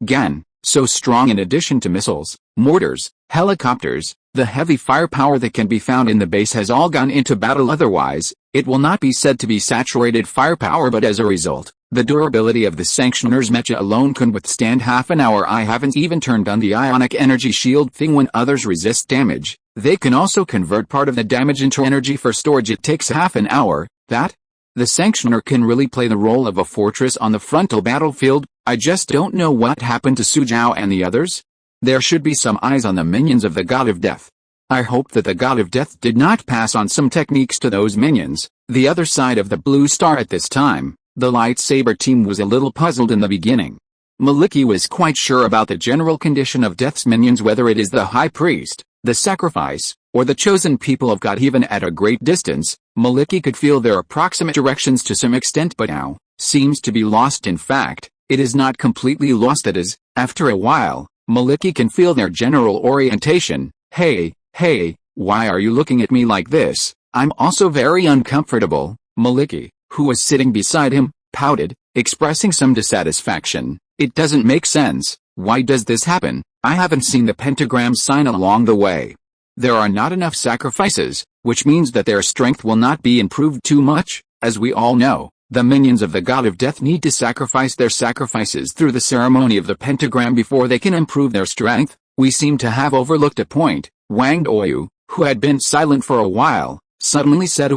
Gan, so strong. In addition to missiles, mortars, helicopters, the heavy firepower that can be found in the base has all gone into battle. Otherwise, it will not be said to be saturated firepower, but as a result, the durability of the sanctioner's mecha alone can withstand half an hour. I haven't even turned on the ionic energy shield thing. When others resist damage, they can also convert part of the damage into energy for storage. It takes half an hour. That? The sanctioner can really play the role of a fortress on the frontal battlefield. I just don't know what happened to Su Jiao and the others. There should be some eyes on the minions of the God of Death. I hope that the God of Death did not pass on some techniques to those minions. The other side of the blue star at this time, the lightsaber team was a little puzzled in the beginning. Maliki was quite sure about the general condition of Death's minions, whether it is the High Priest, the Sacrifice, or the chosen people of God. Even at a great distance, Maliki could feel their approximate directions to some extent, but now seems to be lost. In fact, it is not completely lost. That is, after a while, Maliki can feel their general orientation. Hey, why are you looking at me like this? I'm also very uncomfortable. Maliki, who was sitting beside him, pouted, expressing some dissatisfaction. It doesn't make sense. Why does this happen? I haven't seen the pentagram sign along the way. There are not enough sacrifices, which means that their strength will not be improved too much. As we all know, the minions of the God of Death need to sacrifice their sacrifices through the ceremony of the pentagram before they can improve their strength. We seem to have overlooked a point. Wang Doyu, who had been silent for a while, suddenly said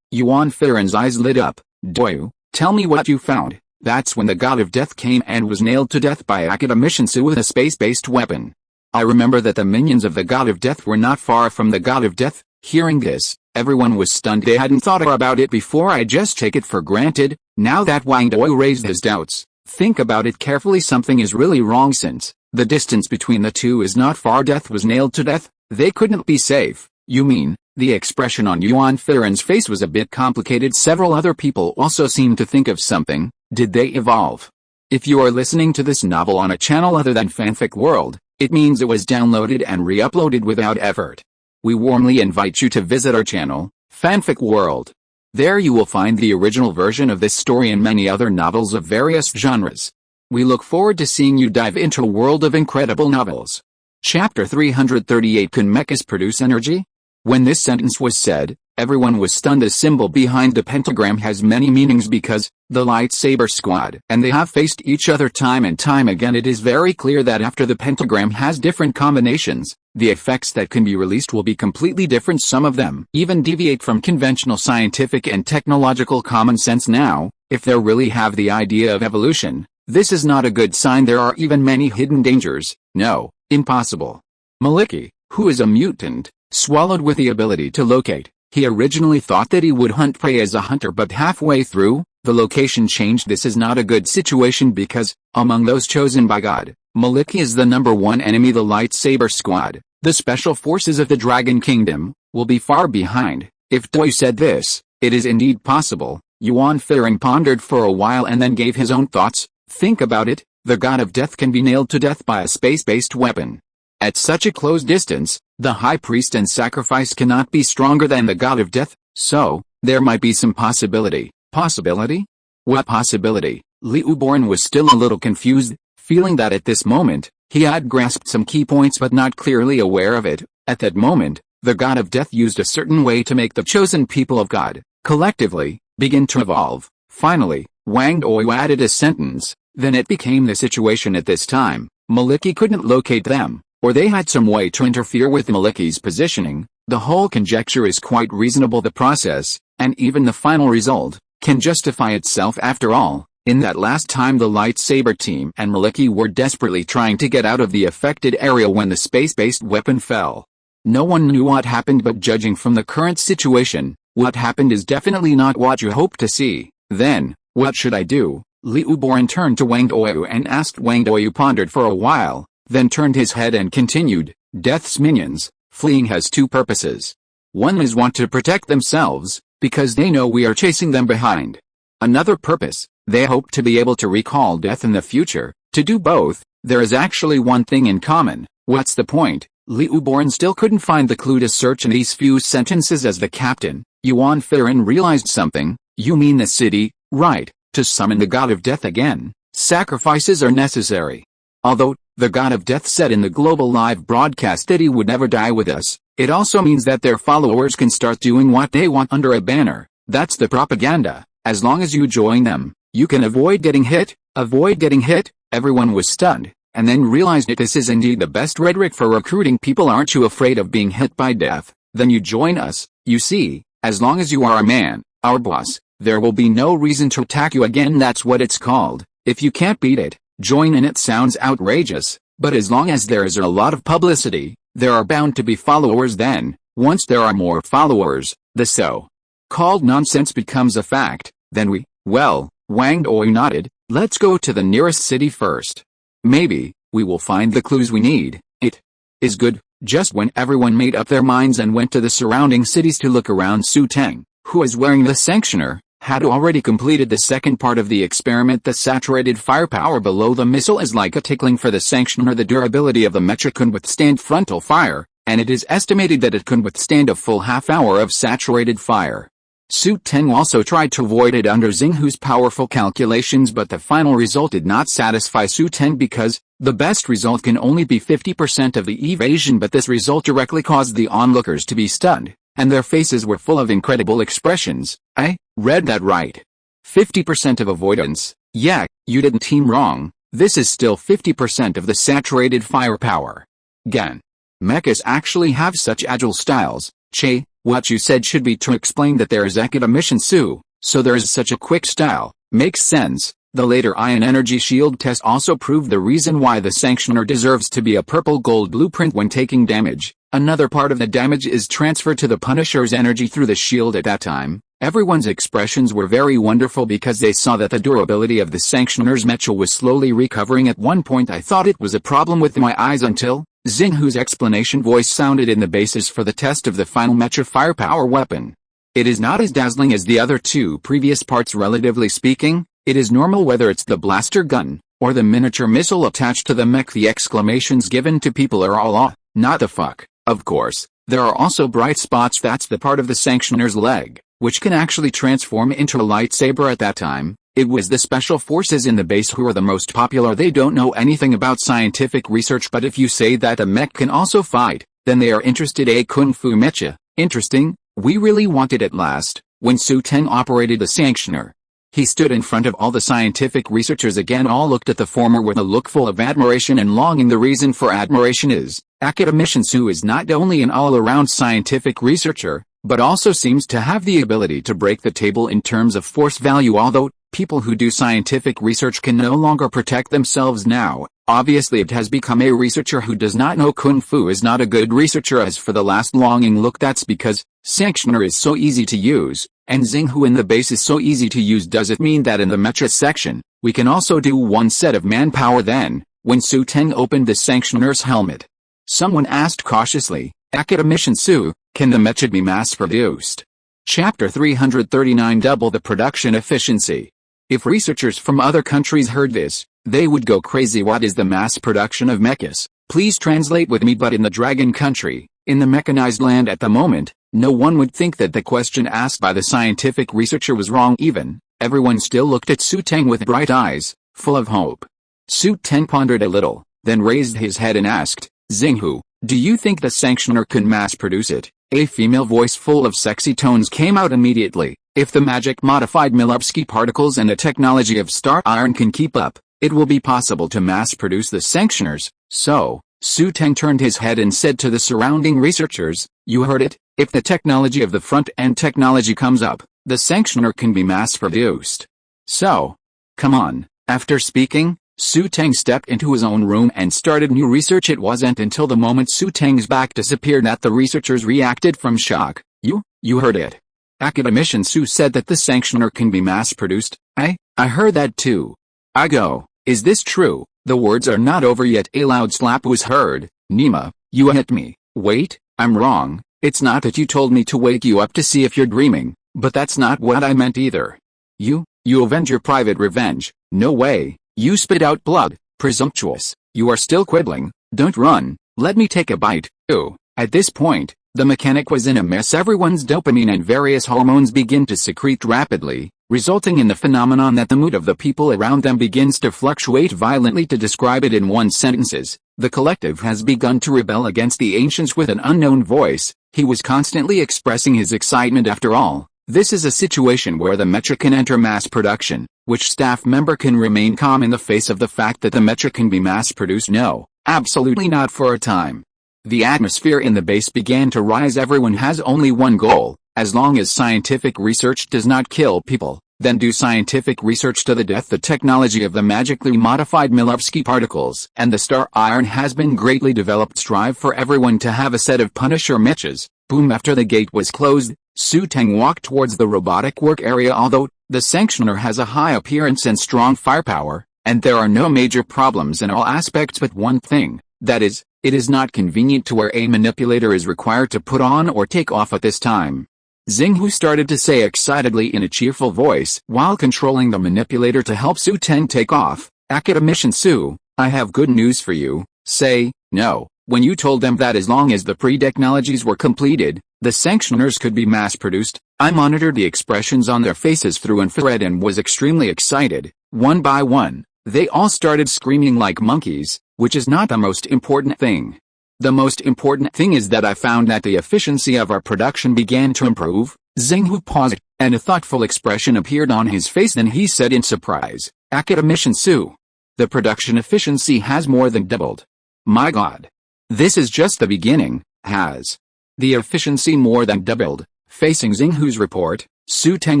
Yuan Firen's eyes lit up. Doyu, tell me what you found. That's when the God of Death came and was nailed to death by academician Xu with a space-based weapon. I remember that the minions of the God of Death were not far from the God of Death. Hearing this, everyone was stunned. They hadn't thought about it before. I just take it for granted. Now that Wang Doyu raised his doubts, think about it carefully. Something is really wrong since the distance between the two is not far. Death was nailed to death. They couldn't be safe. You mean? The expression on Yuan Firen's face was a bit complicated. Several other people also seemed to think of something. Did they evolve? If you are listening to this novel on a channel other than Fanfic World, it means it was downloaded and re-uploaded without effort. We warmly invite you to visit our channel, Fanfic World. There you will find the original version of this story and many other novels of various genres. We look forward to seeing you dive into a world of incredible novels. Chapter 338. Can mechas produce energy? When this sentence was said, everyone was stunned. The symbol behind the pentagram has many meanings because, the lightsaber squad and they have faced each other time and time again. It is very clear that after the pentagram has different combinations, the effects that can be released will be completely different. Some of them even deviate from conventional scientific and technological common sense. Now, if they really have the idea of evolution, this is not a good sign. There are even many hidden dangers. No, impossible. Maliki, who is a mutant, swallowed with the ability to locate. He originally thought that he would hunt prey as a hunter, but halfway through, the location changed. This is not a good situation because, among those chosen by God, Maliki is the #1 enemy. The lightsaber squad, the special forces of the Dragon Kingdom, will be far behind. If Doi said this, it is indeed possible. Yuan Fearing pondered for a while and then gave his own thoughts. Think about it, the god of death can be nailed to death by a space-based weapon. At such a close distance, the high priest and sacrifice cannot be stronger than the god of death, so, there might be some possibility. Possibility? What possibility? Liu Born was still a little confused, feeling that at this moment, he had grasped some key points but not clearly aware of it. At that moment, the god of death used a certain way to make the chosen people of God, collectively, begin to evolve. Finally, Wang Dou added a sentence, then it became the situation at this time, Maliki couldn't locate them, or they had some way to interfere with Maliki's positioning. The whole conjecture is quite reasonable. The process, and even the final result, can justify itself. After all, in that last time the lightsaber team and Maliki were desperately trying to get out of the affected area when the space-based weapon fell. No one knew what happened, but judging from the current situation, what happened is definitely not what you hope to see. Then, what should I do? Liu Born turned to Wang Dou and asked. Wang Dou pondered for a while, then turned his head and continued, Death's minions, fleeing has two purposes. One is want to protect themselves, because they know we are chasing them behind. Another purpose, they hope to be able to recall death in the future. To do both, there is actually one thing in common. What's the point? Liu Born still couldn't find the clue to search in these few sentences. As the captain, Yuan Fearin realized something. You mean the city, right? To summon the god of death again, sacrifices are necessary. Although, the god of death said in the global live broadcast that he would never die with us, it also means that their followers can start doing what they want under a banner. That's the propaganda. As long as you join them, you can avoid getting hit. Avoid getting hit? Everyone was stunned, and then realized that this is indeed the best rhetoric for recruiting people. Aren't you afraid of being hit by death? Then you join us. You see, as long as you are a man, our boss, there will be no reason to attack you again. That's what it's called. If you can't beat it, join in. It sounds outrageous, but as long as there is a lot of publicity, there are bound to be followers. Then, once there are more followers, the so-called nonsense becomes a fact. Then well, Wang Dou nodded, let's go to the nearest city first. Maybe, we will find the clues we need. It is good. Just when everyone made up their minds and went to the surrounding cities to look around, Xu Teng, who was wearing the sanctioner, had already completed the second part of the experiment. The saturated firepower below the missile is like a tickling for the sanctioner. The durability of the mecha can withstand frontal fire, and it is estimated that it can withstand a full half-hour of saturated fire. Xu Teng also tried to avoid it under Xinghu's powerful calculations, but the final result did not satisfy Xu Teng because the best result can only be 50% of the evasion. But this result directly caused the onlookers to be stunned, and their faces were full of incredible expressions. I read that right. 50% of avoidance. Yeah, you didn't team wrong. This is still 50% of the saturated firepower. Gan. Mechas actually have such agile styles. Che, what you said should be to explain that there is Ekida mission Su, so there is such a quick style. Makes sense. The later ion energy shield test also proved the reason why the sanctioner deserves to be a purple gold blueprint when taking damage. Another part of the damage is transferred to the Punisher's energy through the shield. At that time, everyone's expressions were very wonderful because they saw that the durability of the sanctioner's mecha was slowly recovering. At one point I thought it was a problem with my eyes until Xinghu's explanation voice sounded in the basis for the test of the final mecha firepower weapon. It is not as dazzling as the other two previous parts. Relatively speaking, it is normal whether it's the blaster gun, or the miniature missile attached to the mech. The exclamations given to people are all not the fuck. Of course, there are also bright spots. That's the part of the sanctioner's leg, which can actually transform into a lightsaber. At that time, it was the special forces in the base who are the most popular. They don't know anything about scientific research, but if you say that a mech can also fight, then they are interested. A kung fu mecha, Interesting, we really want it at last. When Xu Teng operated the sanctioner, he stood in front of all the scientific researchers again. All looked at the former with a look full of admiration and longing. The reason for admiration is, academician Xu is not only an all-around scientific researcher, but also seems to have the ability to break the table in terms of force value. Although people who do scientific research can no longer protect themselves now, obviously it has become a researcher who does not know Kung Fu is not a good researcher. As for the last longing look, that's because sanctioner is so easy to use, and Xinghu in the base is so easy to use. Does it mean that in the mecha section, we can also do one set of manpower then? When Xu Teng opened the sanctioner's helmet, someone asked cautiously, Academician Xu, can the mecha be mass-produced? Chapter 339. Double the production efficiency. If researchers from other countries heard this, they would go crazy. What is the mass production of mechas? Please translate with me. But in the Dragon Country, in the mechanized land at the moment, no one would think that the question asked by the scientific researcher was wrong even. Everyone still looked at Xu Teng with bright eyes, full of hope. Xu Teng pondered a little, then raised his head and asked, Xinghu, do you think the sanctioner can mass-produce it? A female voice full of sexy tones came out immediately. If the magic-modified Milovsky particles and the technology of star iron can keep up, it will be possible to mass-produce the sanctioners. So, Xu Teng turned his head and said to the surrounding researchers, you heard it, if the technology of the front-end technology comes up, the sanctioner can be mass-produced. So, come on. After speaking, Xu Teng stepped into his own room and started new research. It wasn't until the moment Xu Teng's back disappeared that the researchers reacted from shock. You heard it. Academician Xu said that the sanctioner can be mass-produced. I heard that too. I go, is this true? The words are not over yet. A loud slap was heard. Nima, you hit me. Wait, I'm wrong. It's not that you told me to wake you up to see if you're dreaming, but that's not what I meant either. You avenge your private revenge. No way. You spit out blood. Presumptuous. You are still quibbling. Don't run. Let me take a bite. Ew. At this point, the mechanic was in a mess. Everyone's dopamine and various hormones begin to secrete rapidly, resulting in the phenomenon that the mood of the people around them begins to fluctuate violently. To describe it in one sentence, the collective has begun to rebel against the ancients. With an unknown voice, he was constantly expressing his excitement. After all, this is a situation where the mecha can enter mass production. Which staff member can remain calm in the face of the fact that the mecha can be mass-produced? No, absolutely not for a time. The atmosphere in the base began to rise. Everyone has only one goal. As long as scientific research does not kill people, then do scientific research to the death. The technology of the magically modified Milovsky particles and the star iron has been greatly developed. Strive for everyone to have a set of Punisher mechas. Boom. After the gate was closed, Xu Teng walked towards the robotic work area. Although the sanctioner has a high appearance and strong firepower, and there are no major problems in all aspects but one thing, that is, it is not convenient to where a manipulator is required to put on or take off at this time. Xinghu started to say excitedly in a cheerful voice while controlling the manipulator to help Xu Teng take off, Academician Xu, I have good news for you. Say, no. When you told them that as long as the pre-technologies were completed, the sanctioners could be mass-produced, I monitored the expressions on their faces through infrared and was extremely excited. One by one, they all started screaming like monkeys, which is not the most important thing. The most important thing is that I found that the efficiency of our production began to improve. Xinghu paused, and a thoughtful expression appeared on his face. Then he said in surprise, Academician Xu, the production efficiency has more than doubled. My God. This is just the beginning. Has the efficiency more than doubled? Facing Xinghu's report, Xu Teng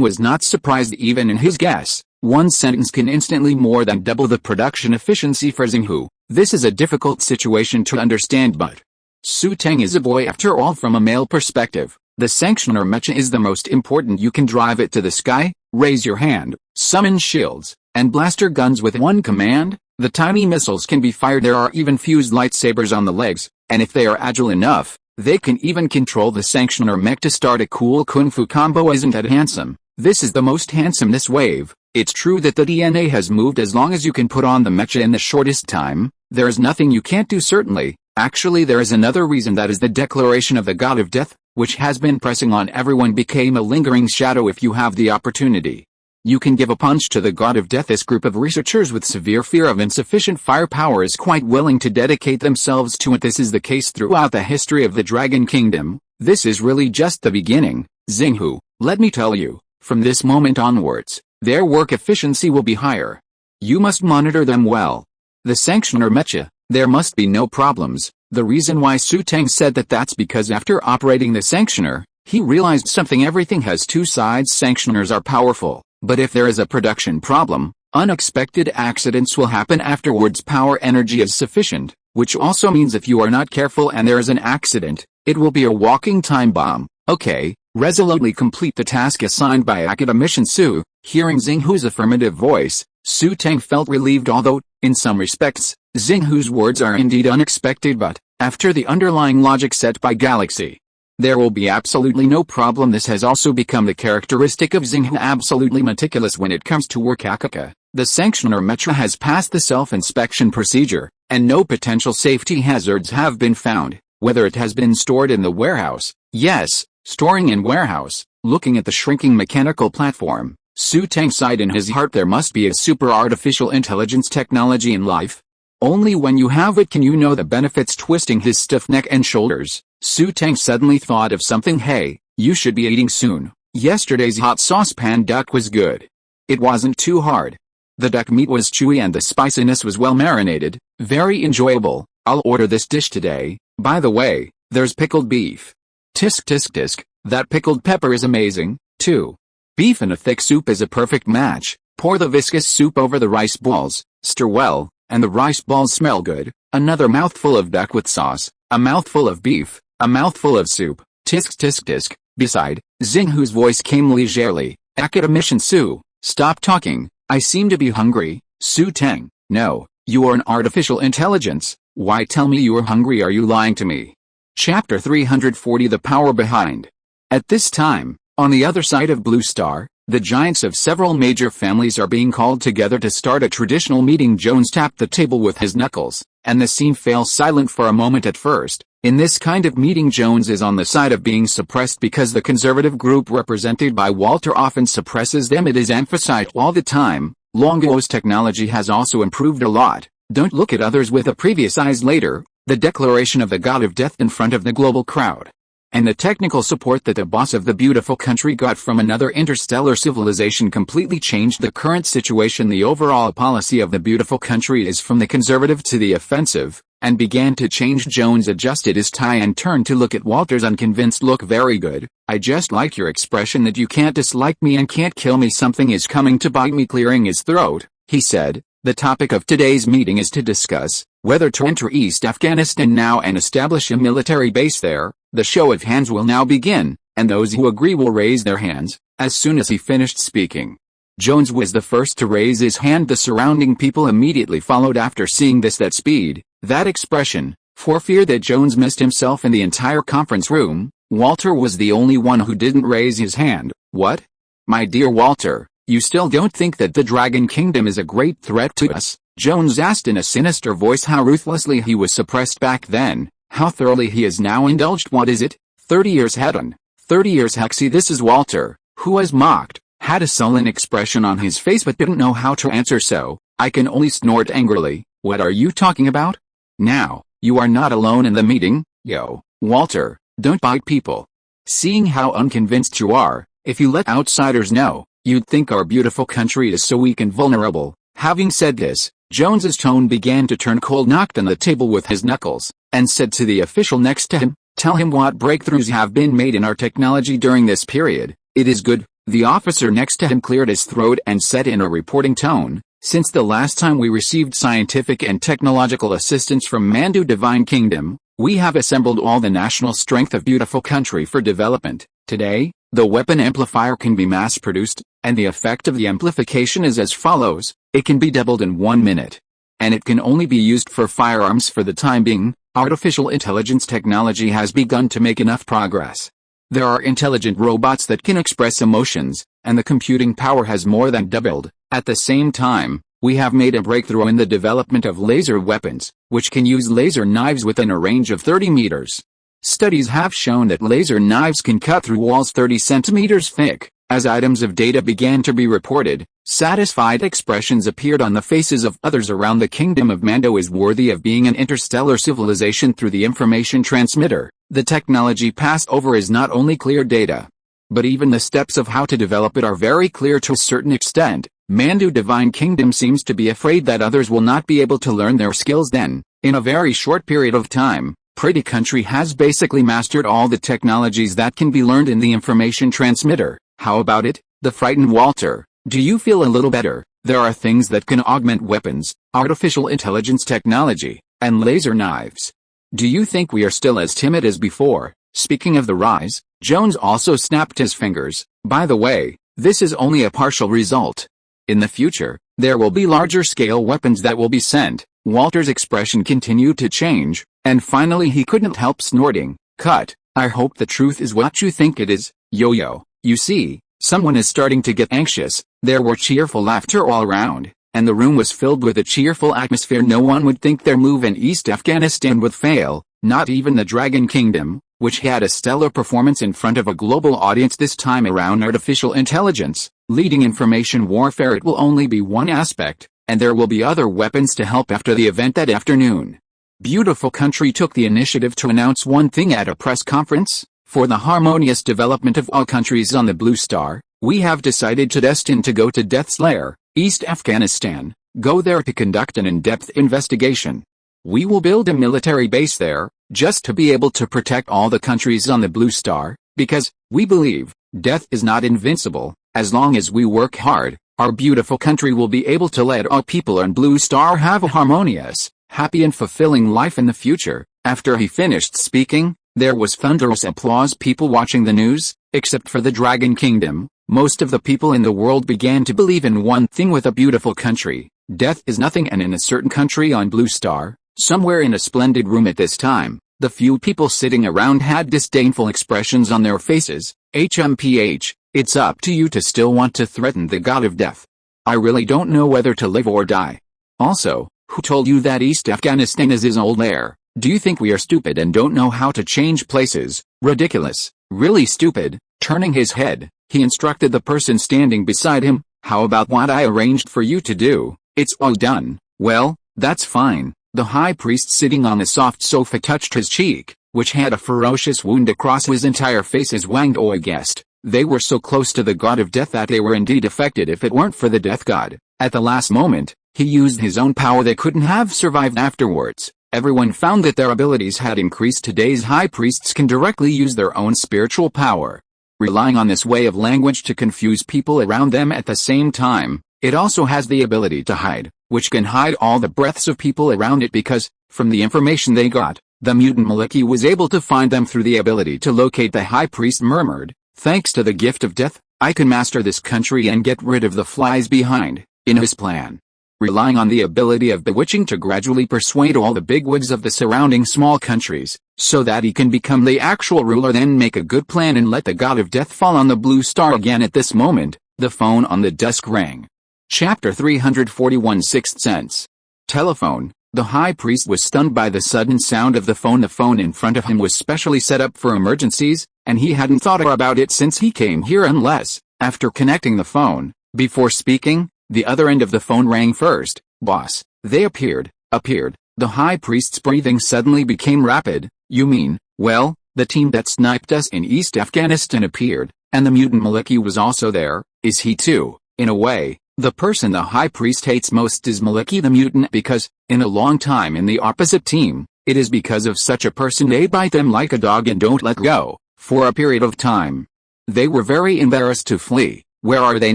was not surprised even in his guess. One sentence can instantly more than double the production efficiency for Xinghu. This is a difficult situation to understand, but Xu Teng is a boy after all. From a male perspective, the sanctioner mecha is the most important. You can drive it to the sky, raise your hand, summon shields, and blaster guns with one command. The tiny missiles can be fired. There are even fused lightsabers on the legs, and if they are agile enough, they can even control the sanctioner mech to start a cool kung fu combo. Isn't that handsome? This is the most handsome this wave. It's true that the DNA has moved. As long as you can put on the mecha in the shortest time, there is nothing you can't do. Certainly. Actually, there is another reason, that is the declaration of the god of death, which has been pressing on everyone, became a lingering shadow. If you have the opportunity, you can give a punch to the god of death. This group of researchers with severe fear of insufficient firepower is quite willing to dedicate themselves to it. This is the case throughout the history of the Dragon Kingdom. This is really just the beginning, Xinghu. Let me tell you, from this moment onwards, their work efficiency will be higher. You must monitor them well. The sanctioner Mecha, there must be no problems. The reason why Xu Teng said that's because after operating the sanctioner, he realized something. Everything has two sides. Sanctioners are powerful, but if there is a production problem, unexpected accidents will happen afterwards. Power energy is sufficient, which also means if you are not careful and there is an accident, it will be a walking time bomb. Okay, resolutely complete the task assigned by Academician Su. Hearing Xinghu's affirmative voice, Xu Teng felt relieved, although, in some respects, Xinghu's words are indeed unexpected, but, after the underlying logic set by Galaxy, there will be absolutely no problem. This has also become the characteristic of Xinghu, absolutely meticulous when it comes to work. Akaka, the sanctioner Mecha has passed the self-inspection procedure, and no potential safety hazards have been found. Whether it has been stored in the warehouse, yes, storing in warehouse. Looking at the shrinking mechanical platform, Xu Teng sighed in his heart. There must be a super artificial intelligence technology in life. Only when you have it can you know the benefits. Twisting his stiff neck and shoulders, Xu Teng suddenly thought of something. Hey, you should be eating soon. Yesterday's hot sauce pan duck was good. It wasn't too hard. The duck meat was chewy and the spiciness was well marinated, very enjoyable. I'll order this dish today. By the way, there's pickled beef. Tisk tisk tisk, that pickled pepper is amazing, too. Beef in a thick soup is a perfect match. Pour the viscous soup over the rice balls, stir well, and the rice balls smell good. Another mouthful of duck with sauce, a mouthful of beef, a mouthful of soup. Tisk tisk tisk. Beside, Xinghu's voice came leisurely. Academician Su, stop talking. I seem to be hungry. Xu Teng, no, you are an artificial intelligence. Why tell me you are hungry? Are you lying to me? Chapter 340. The Power Behind. At this time, on the other side of Blue Star, the giants of several major families are being called together to start a traditional meeting. Jones tapped the table with his knuckles, and the scene fell silent for a moment at first. In this kind of meeting, Jones is on the side of being suppressed because the conservative group represented by Walter often suppresses them. It is emphasized all the time. Longo's technology has also improved a lot. Don't look at others with a previous eyes. Later, the declaration of the god of death in front of the global crowd, and the technical support that the boss of the beautiful country got from another interstellar civilization completely changed the current situation. The overall policy of the beautiful country is from the conservative to the offensive, and began to change. Jones adjusted his tie and turned to look at Walter's unconvinced look. Very good. I just like your expression that you can't dislike me and can't kill me. Something is coming to bite me. Clearing his throat, he said, the topic of today's meeting is to discuss whether to enter East Afghanistan now and establish a military base there. The show of hands will now begin, and those who agree will raise their hands. As soon as he finished speaking, Jones was the first to raise his hand. The surrounding people immediately followed after seeing this. That speed, that expression, for fear that Jones missed himself in the entire conference room. Walter was the only one who didn't raise his hand. What? My dear Walter, you still don't think that the Dragon Kingdom is a great threat to us? Jones asked in a sinister voice. How ruthlessly he was suppressed back then, how thoroughly he is now indulged. What is it? 30 years had on. 30 years Hexy. This is Walter, who was mocked, had a sullen expression on his face but didn't know how to answer, so I can only snort angrily. What are you talking about? Now, you are not alone in the meeting. Yo, Walter, don't bite people. Seeing how unconvinced you are, if you let outsiders know, you'd think our beautiful country is so weak and vulnerable. Having said this, Jones's tone began to turn cold. Knocked on the table with his knuckles, and said to the official next to him, tell him what breakthroughs have been made in our technology during this period. It is good. The officer next to him cleared his throat and said in a reporting tone, since the last time we received scientific and technological assistance from Mandu Divine Kingdom, we have assembled all the national strength of beautiful country for development. Today, the weapon amplifier can be mass-produced, and the effect of the amplification is as follows. It can be doubled in 1 minute. And it can only be used for firearms for the time being. Artificial intelligence technology has begun to make enough progress. There are intelligent robots that can express emotions, and the computing power has more than doubled. At the same time, we have made a breakthrough in the development of laser weapons, which can use laser knives within a range of 30 meters. Studies have shown that laser knives can cut through walls 30 centimeters thick. As items of data began to be reported, satisfied expressions appeared on the faces of others around. The kingdom of Mando is worthy of being an interstellar civilization through the information transmitter. The technology passed over is not only clear data, but even the steps of how to develop it are very clear to a certain extent. Mandu Divine Kingdom seems to be afraid that others will not be able to learn their skills then. In a very short period of time, Pretty Country has basically mastered all the technologies that can be learned in the information transmitter. How about it, the frightened Walter? Do you feel a little better? There are things that can augment weapons, artificial intelligence technology, and laser knives. Do you think we are still as timid as before? Speaking of the rise, Jones also snapped his fingers. By the way, this is only a partial result. In the future, there will be larger-scale weapons that will be sent. Walter's expression continued to change, and finally he couldn't help snorting. Cut. I hope the truth is what you think it is, Yo-Yo. You see, someone is starting to get anxious. There were cheerful laughter all around, and the room was filled with a cheerful atmosphere. No one would think their move in East Afghanistan would fail, not even the Dragon Kingdom, which had a stellar performance in front of a global audience this time around. Artificial intelligence, leading information warfare. It will only be one aspect, and there will be other weapons to help after the event that afternoon. Beautiful Country took the initiative to announce one thing at a press conference. For the harmonious development of all countries on the Blue Star, we have decided to destine to go to Death's Lair, East Afghanistan, go there to conduct an in-depth investigation. We will build a military base there, just to be able to protect all the countries on the Blue Star, because, we believe, death is not invincible. As long as we work hard, our beautiful country will be able to let all people on Blue Star have a harmonious, happy and fulfilling life in the future. After he finished speaking, there was thunderous applause. People watching the news, except for the Dragon Kingdom, most of the people in the world began to believe in one thing with a beautiful country. Death is nothing, and in a certain country on Blue Star, somewhere in a splendid room at this time, the few people sitting around had disdainful expressions on their faces. HMPH, it's up to you to still want to threaten the god of death. I really don't know whether to live or die. Also, who told you that East Afghanistan is his old lair? Do you think we are stupid and don't know how to change places? Ridiculous. Really stupid. Turning his head, he instructed the person standing beside him, how about what I arranged for you to do? It's all done. Well, that's fine. The high priest sitting on the soft sofa touched his cheek, which had a ferocious wound across his entire face as Wang Doi guessed. They were so close to the god of death that they were indeed affected. If it weren't for the death god, at the last moment, he used his own power. They couldn't have survived afterwards. Everyone found that their abilities had increased. Today's high priests can directly use their own spiritual power, relying on this way of language to confuse people around them at the same time. It also has the ability to hide, which can hide all the breaths of people around it because, from the information they got, the mutant Maliki was able to find them through the ability to locate. The high priest murmured, thanks to the gift of death, I can master this country and get rid of the flies behind. In his plan, relying on the ability of bewitching to gradually persuade all the bigwigs of the surrounding small countries, so that he can become the actual ruler, then make a good plan and let the god of death fall on the Blue Star again. At this moment, the phone on the desk rang. Chapter 341 Sixth Sense. Telephone. The high priest was stunned by the sudden sound of the phone. The phone in front of him was specially set up for emergencies, and he hadn't thought about it since he came here unless, after connecting the phone, before speaking. The other end of the phone rang first. Boss. They appeared. The high priest's breathing suddenly became rapid. You mean, well, the team that sniped us in East Afghanistan appeared, and the mutant Maliki was also there. Is he too? In a way, the person the high priest hates most is Maliki the mutant because, in a long time in the opposite team, it is because of such a person they bite them like a dog and don't let go, for a period of time. They were very embarrassed to flee. Where are they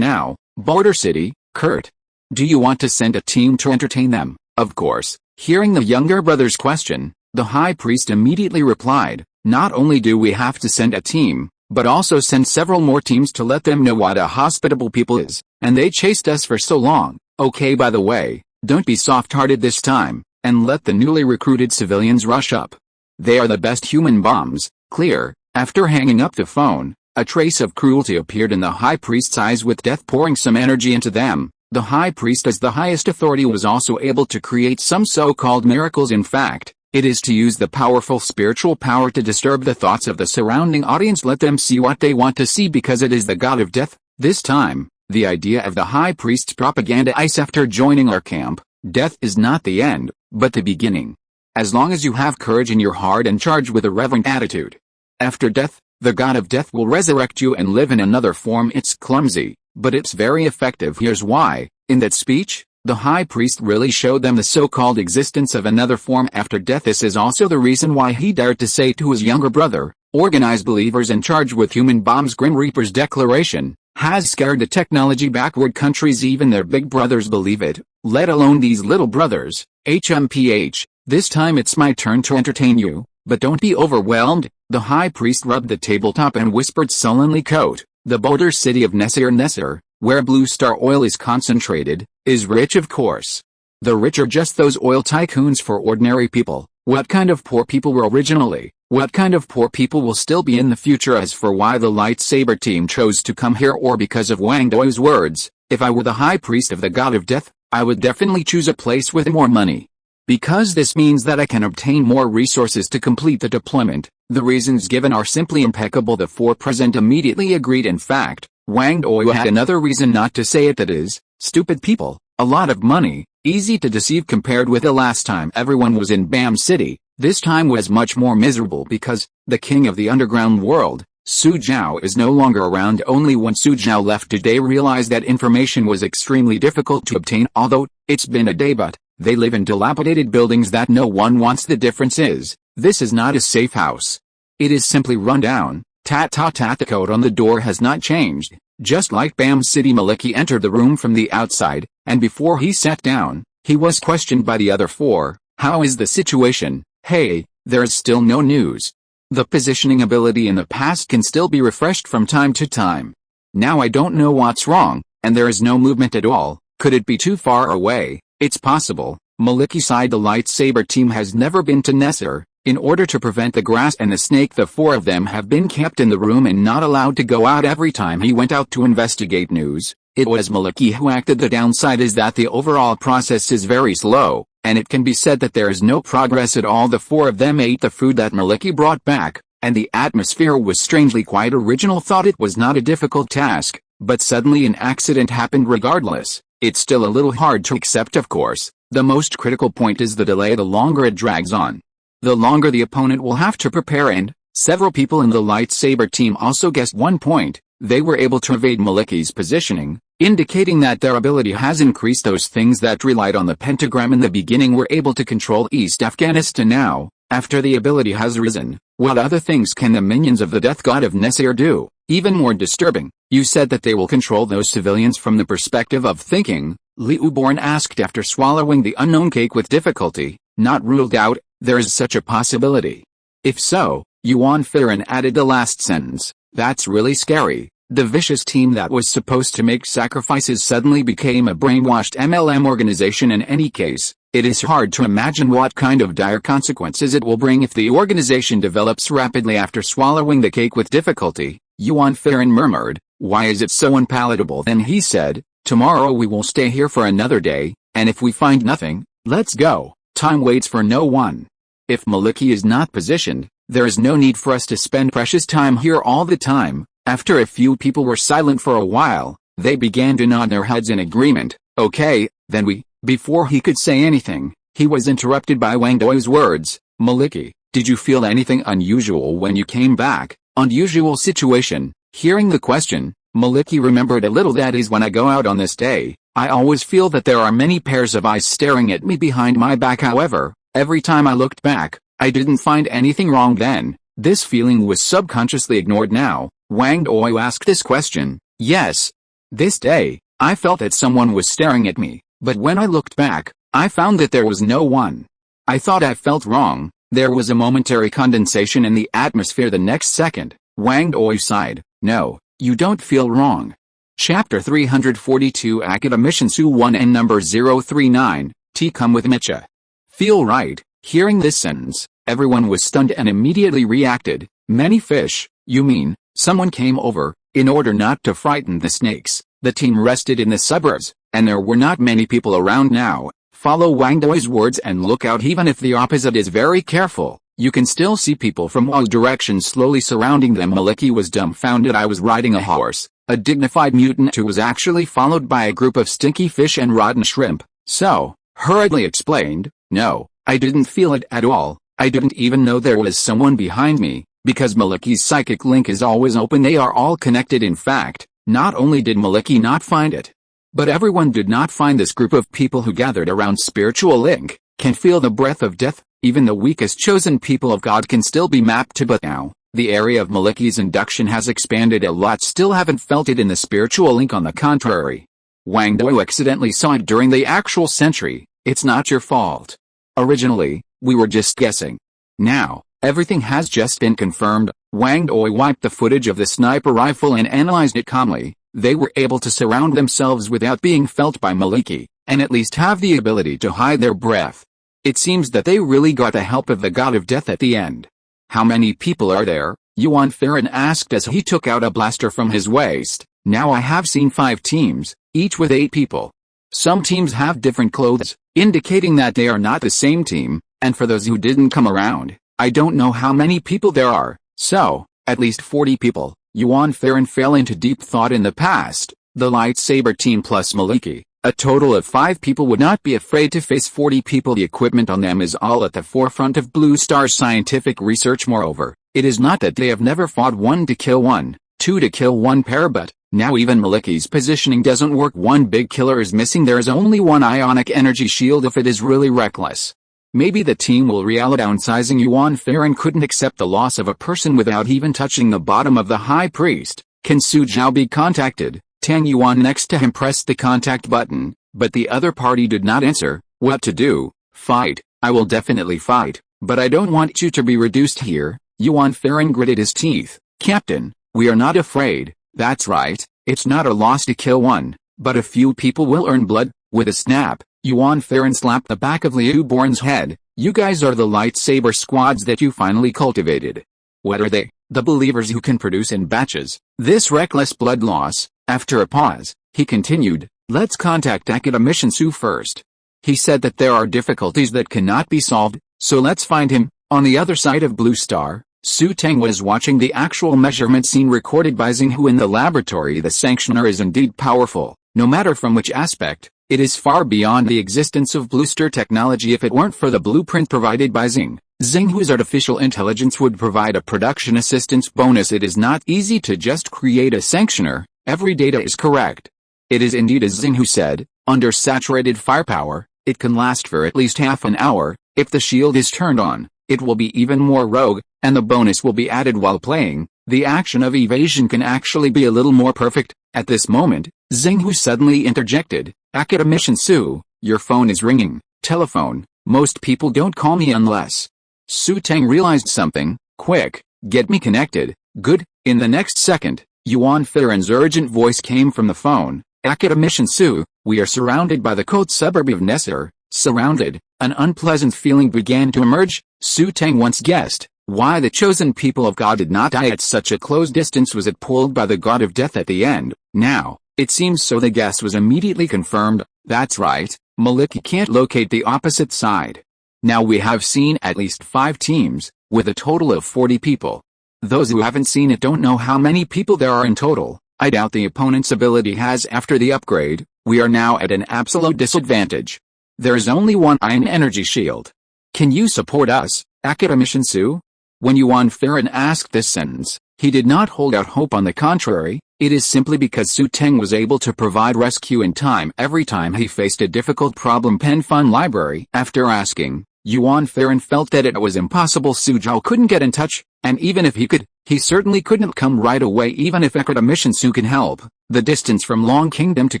now? Border City. Kurt. Do you want to send a team to entertain them? Of course. Hearing the younger brother's question, the high priest immediately replied, not only do we have to send a team, but also send several more teams to let them know what a hospitable people is, and they chased us for so long. Okay, by the way, don't be soft-hearted this time, and let the newly recruited civilians rush up. They are the best human bombs. Clear. After hanging up the phone, a trace of cruelty appeared in the high priest's eyes, with death pouring some energy into them. The high priest, as the highest authority, was also able to create some so-called miracles. In fact, it is to use the powerful spiritual power to disturb the thoughts of the surrounding audience, let them see what they want to see, because it is the god of death. This time, the idea of the high priest's propaganda is after joining our camp, death is not the end, but the beginning. as long as you have courage in your heart and charge with a reverent attitude. After death, the god of death will resurrect you and live in another form. It's clumsy, but it's very effective. Here's why. In that speech, the high priest really showed them the so-called existence of another form after death. This is also the reason why he dared to say to his younger brother, organize believers and charge with human bombs. Grim Reaper's declaration has scared the technology backward countries. Even their big brothers believe it, let alone these little brothers. HMPH, this time it's my turn to entertain you, but don't be overwhelmed. The high priest rubbed the tabletop and whispered sullenly, quote, the boulder city of Nesir, where blue star oil is concentrated, is rich. Of course. The rich are just those oil tycoons for ordinary people. What kind of poor people were originally? What kind of poor people will still be in the future? As for why the lightsaber team chose to come here, or because of Wang Doi's words, if I were the high priest of the god of death, I would definitely choose a place with more money. Because this means that I can obtain more resources to complete the deployment. The reasons given are simply impeccable. The four present immediately agreed. In fact, Wang Doi had another reason not to say it, that is, stupid people, a lot of money, easy to deceive. Compared with the last time everyone was in Bam City, this time was much more miserable because the king of the underground world, Su Zhao, is no longer around. Only when Su Zhao left did they realize that information was extremely difficult to obtain. Although it's been a day, but they live in dilapidated buildings that no one wants. The difference is, this is not a safe house. It is simply run down. The code on the door has not changed. Just like Bam City, Maliki entered the room from the outside, and before he sat down, he was questioned by the other four. How is the situation? Hey, there is still no news. The positioning ability in the past can still be refreshed from time to time. Now I don't know what's wrong, and there is no movement at all. Could it be too far away? It's possible. Maliki sighed. The lightsaber team has never been to Nesir. In order to prevent the grass and the snake, the four of them have been kept in the room and not allowed to go out. Every time he went out to investigate news, it was Maliki who acted. The downside is that the overall process is very slow, and it can be said that there is no progress at all. The four of them ate the food that Maliki brought back, and the atmosphere was strangely quiet. Original thought it was not a difficult task, but suddenly an accident happened. Regardless, it's still a little hard to accept. Of course, the most critical point is the delay. The longer it drags on, the longer the opponent will have to prepare, and several people in the lightsaber team also guessed one point. They were able to evade Maliki's positioning, indicating that their ability has increased. Those things that relied on the pentagram in the beginning were able to control East Afghanistan now, after the ability has risen. What other things can the minions of the death god of Nesir do? Even more disturbing, you said that they will control those civilians from the perspective of thinking, Liu Born asked after swallowing the unknown cake with difficulty. Not ruled out. There is such a possibility. If so, Yuan Farron added the last sentence, that's really scary. The vicious team that was supposed to make sacrifices suddenly became a brainwashed MLM organization. In any case, it is hard to imagine what kind of dire consequences it will bring if the organization develops rapidly. After swallowing the cake with difficulty, Yuan Farron murmured, why is it so unpalatable? Then he said, tomorrow we will stay here for another day, and if we find nothing, let's go. Time waits for no one. If Maliki is not positioned, there is no need for us to spend precious time here all the time. After a few people were silent for a while, they began to nod their heads in agreement. Okay, then we. Before he could say anything, he was interrupted by Wang Doi's words. Maliki, did you feel anything unusual when you came back? Unusual situation. Hearing the question, Maliki remembered a little. That is, when I go out on this day, I always feel that there are many pairs of eyes staring at me behind my back. However, every time I looked back, I didn't find anything wrong then. This feeling was subconsciously ignored. Now, Wang Doi asked this question. Yes. This day, I felt that someone was staring at me, but when I looked back, I found that there was no one. I thought I felt wrong. There was a momentary condensation in the atmosphere. The next second, Wang Doi sighed. No, you don't feel wrong. Chapter 342 Akita Mission Su 1 and number 039, T come with Micha. Feel right. Hearing this sentence, everyone was stunned and immediately reacted. Many fish, you mean, someone came over. In order not to frighten the snakes, the team rested in the suburbs, and there were not many people around now. Follow Wang Doi's words and look out. Even if the opposite is very careful, you can still see people from all directions slowly surrounding them. Maliki was dumbfounded. I was riding a horse, a dignified mutant who was actually followed by a group of stinky fish and rotten shrimp. So, hurriedly explained, no, I didn't feel it at all. I didn't even know there was someone behind me, because Maliki's psychic link is always open. They are all connected. In fact, not only did Maliki not find it, but everyone did not find this group of people who gathered around spiritual link, can feel the breath of death. Even the weakest chosen people of God can still be mapped to, but now, the area of Maliki's induction has expanded a lot. Still haven't felt it in the spiritual link. On the contrary, Wang Dou accidentally saw it during the actual century. It's not your fault. Originally, we were just guessing. Now, everything has just been confirmed. Wang Dou wiped the footage of the sniper rifle and analyzed it calmly. They were able to surround themselves without being felt by Maliki, and at least have the ability to hide their breath. It seems that they really got the help of the god of death at the end. How many people are there? Yuan Farron asked as he took out a blaster from his waist. Now I have seen 5 teams, each with 8 people. Some teams have different clothes, indicating that they are not the same team, and for those who didn't come around, I don't know how many people there are, so, at least 40 people. Yuan Farron fell into deep thought. In the past, the lightsaber team plus Maliki, a total of 5 people, would not be afraid to face 40 people. The equipment on them is all at the forefront of Blue Star's scientific research. Moreover, it is not that they have never fought 1 to kill 1, 2 to kill 1 pair, but now even Maliki's positioning doesn't work. One big killer is missing. There is only one ionic energy shield if it is really reckless. Maybe the team will realize downsizing. Yuan Farron couldn't accept the loss of a person without even touching the bottom of the high priest. Can Su Zhao be contacted? Tang Yuan next to him pressed the contact button, but the other party did not answer. What to do? Fight. I will definitely fight, but I don't want you to be reduced here. Yuan Farron gritted his teeth. Captain, we are not afraid. That's right, it's not a loss to kill 1, but a few people will earn blood. With a snap, Yuan Farron slapped the back of Liu Born's head. You guys are the lightsaber squads that you finally cultivated. What are they? The believers who can produce in batches this reckless blood loss. After a pause, he continued, let's contact Academician Su first. He said that there are difficulties that cannot be solved, so let's find him. On the other side of Blue Star, Xu Teng was watching the actual measurement scene recorded by Xinghu in the laboratory. The sanctioner is indeed powerful, no matter from which aspect. It is far beyond the existence of Blue Star technology. If it weren't for the blueprint provided by Xinghu's artificial intelligence would provide a production assistance bonus. It is not easy to just create a sanctioner. Every data is correct. It is indeed as Xinghu said, under saturated firepower, it can last for at least half an hour. If the shield is turned on, it will be even more rogue, and the bonus will be added while playing. The action of evasion can actually be a little more perfect. At this moment, Xinghu suddenly interjected, Academician Su, your phone is ringing. Telephone. Most people don't call me unless. Xu Teng realized something. Quick, get me connected. Good. In the next second, Yuan Farron's urgent voice came from the phone. Academician Su, we are surrounded by the cold suburb of Nesser. Surrounded. An unpleasant feeling began to emerge. Xu Teng once guessed why the chosen people of God did not die at such a close distance. Was it pulled by the god of death at the end? Now, it seems so. The guess was immediately confirmed. That's right, Maliki can't locate the opposite side. Now we have seen at least 5 teams, with a total of 40 people. Those who haven't seen it don't know how many people there are in total. I doubt the opponent's ability has. After the upgrade, we are now at an absolute disadvantage. There is only one ion energy shield. Can you support us, Academician Su? When Yuan Farron asked this sentence, he did not hold out hope. On the contrary, it is simply because Xu Teng was able to provide rescue in time every time he faced a difficult problem. Pen Fun Library. After asking, Yuan Farron felt that it was impossible. Su Zhao couldn't get in touch, and even if he could, he certainly couldn't come right away. Even if Academician Su can help, the distance from Long Kingdom to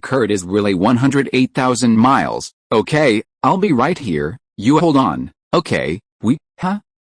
Kurt is really 108,000 miles. Okay, I'll be right here. You hold on. Okay,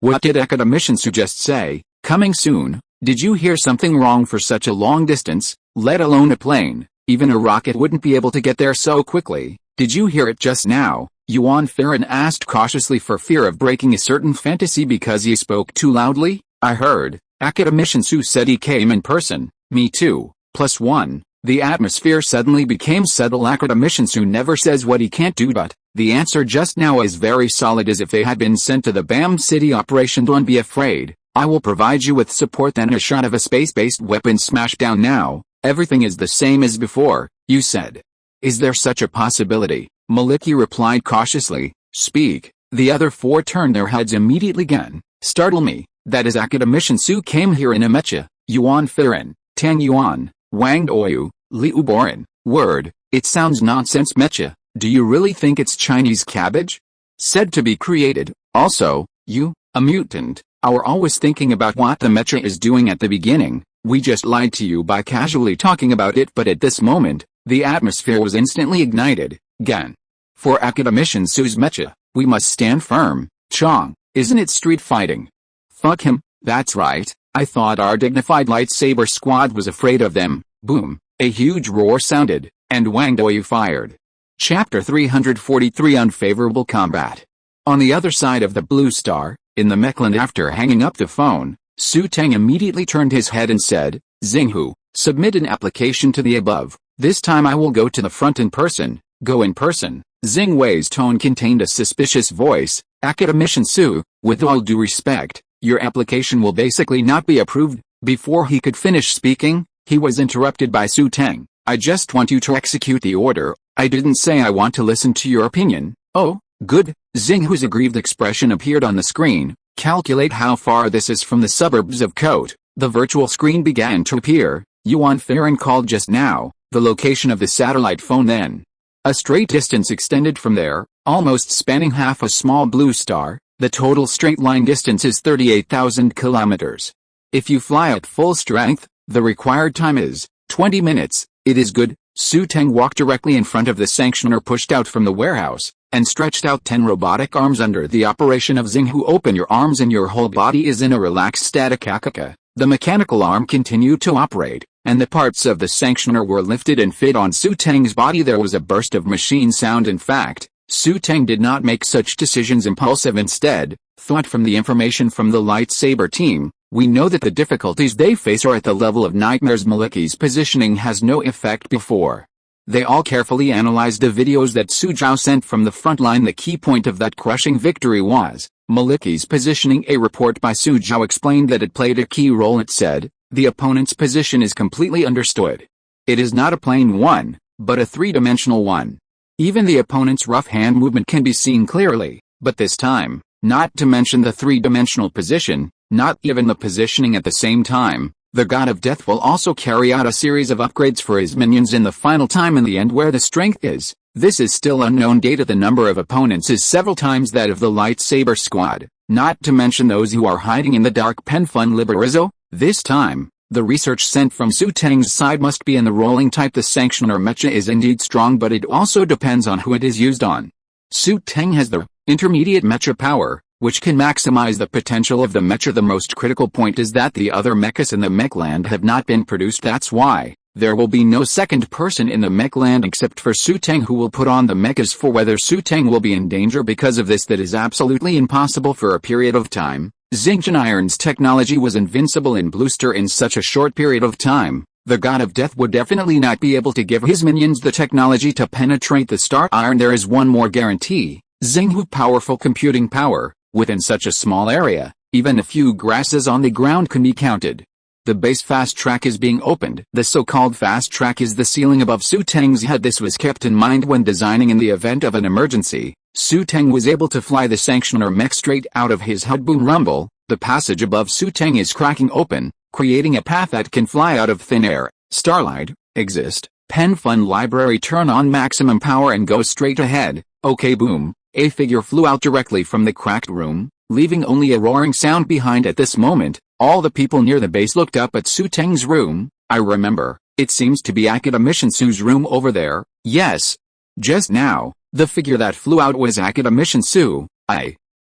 What did Academician Su just say? Coming soon. Did you hear something wrong? For such a long distance, let alone a plane, even a rocket wouldn't be able to get there so quickly. Did you hear it just now? Yuan Farron asked cautiously for fear of breaking a certain fantasy because he spoke too loudly. I heard. Academician Su said he came in person. Me too. +1. The atmosphere suddenly became settled. Academician Su never says what he can't do, but the answer just now is very solid, as if they had been sent to the BAM City operation. Don't be afraid. I will provide you with support. Then a shot of a space-based weapon smashed down. Now, everything is the same as before, you said. Is there such a possibility? Maliki replied cautiously. Speak. The other four turned their heads immediately again. Startle me, that is Academician Su came here in a mecha, Yuan Firen, Tang Yuan, Wang Doyu, Liu Boran. Word, it sounds nonsense mecha, do you really think it's Chinese cabbage? Said to be created, also, you, a mutant, are always thinking about what the mecha is doing at the beginning, we just lied to you by casually talking about it but at this moment, the atmosphere was instantly ignited, again. For Academician Su's mecha, we must stand firm, Chong, isn't it street fighting? Fuck him, that's right, I thought our dignified lightsaber squad was afraid of them, boom, a huge roar sounded, and Wang Doyu fired. Chapter 343 Unfavorable Combat. On the other side of the blue star, in the Mechland after hanging up the phone, Xu Teng immediately turned his head and said, Xinghu, submit an application to the above, this time I will go to the front in person, go in person. Xing Wei's tone contained a suspicious voice, Academician Su, with all due respect, your application will basically not be approved. Before he could finish speaking, he was interrupted by Xu Teng, I just want you to execute the order, I didn't say I want to listen to your opinion. Oh, good. Xinghu's aggrieved expression appeared on the screen. Calculate how far this is from the suburbs of Kote. The virtual screen began to appear. Yuan Farron called just now, the location of the satellite phone then. A straight distance extended from there, almost spanning half a small blue star. The total straight line distance is 38,000 kilometers. If you fly at full strength, the required time is 20 minutes. It is good. Xu Teng walked directly in front of the sanctioner pushed out from the warehouse, and stretched out 10 robotic arms under the operation of Xinghu. Open your arms and your whole body is in a relaxed static akaka. The mechanical arm continued to operate, and the parts of the sanctioner were lifted and fit on Xu Teng's body. There was a burst of machine sound. In fact, Xu Teng did not make such decisions impulsive. Instead, thought from the information from the lightsaber team, we know that the difficulties they face are at the level of nightmares. Maliki's positioning has no effect before. They all carefully analyzed the videos that Su Zhao sent from the front line. The key point of that crushing victory was Maliki's positioning. A report by Su Zhao explained that it played a key role. It said, the opponent's position is completely understood. It is not a plane one, but a three-dimensional one. Even the opponent's rough hand movement can be seen clearly, but this time, not to mention the three-dimensional position, not even the positioning at the same time, the God of Death will also carry out a series of upgrades for his minions in the final time. In the end, where the strength is, this is still unknown data. The number of opponents is several times that of the lightsaber squad, not to mention those who are hiding in the dark Penfun Liberizo. This time, the research sent from Xu Teng's side must be in the rolling type. The sanctioner mecha is indeed strong, but it also depends on who it is used on. Xu Teng has the intermediate mecha power, which can maximize the potential of the mecha. The most critical point is that the other mechas in the mechland have not been produced. That's why there will be no second person in the mechland except for Xu Teng, who will put on the mechas. For whether Xu Teng will be in danger because of this, that is absolutely impossible for a period of time. Xingchen Iron's technology was invincible in Bluester. In such a short period of time, the God of Death would definitely not be able to give his minions the technology to penetrate the star iron. There is one more guarantee, Xinghu powerful computing power. Within such a small area, even a few grasses on the ground can be counted. The base fast track is being opened. The so-called fast track is the ceiling above Xu Teng's head. This was kept in mind when designing. In the event of an emergency, Xu Teng was able to fly the sanctioner mech straight out of his HUD. Boom rumble, the passage above Xu Teng is cracking open, creating a path that can fly out of thin air. Starlight, exist, Penfun library, turn on maximum power and go straight ahead. Okay, boom. A figure flew out directly from the cracked room, leaving only a roaring sound behind. At this moment, all the people near the base looked up at Xu Teng's room. I remember, it seems to be Academician Su's room over there. Yes. Just now, the figure that flew out was Academician Su.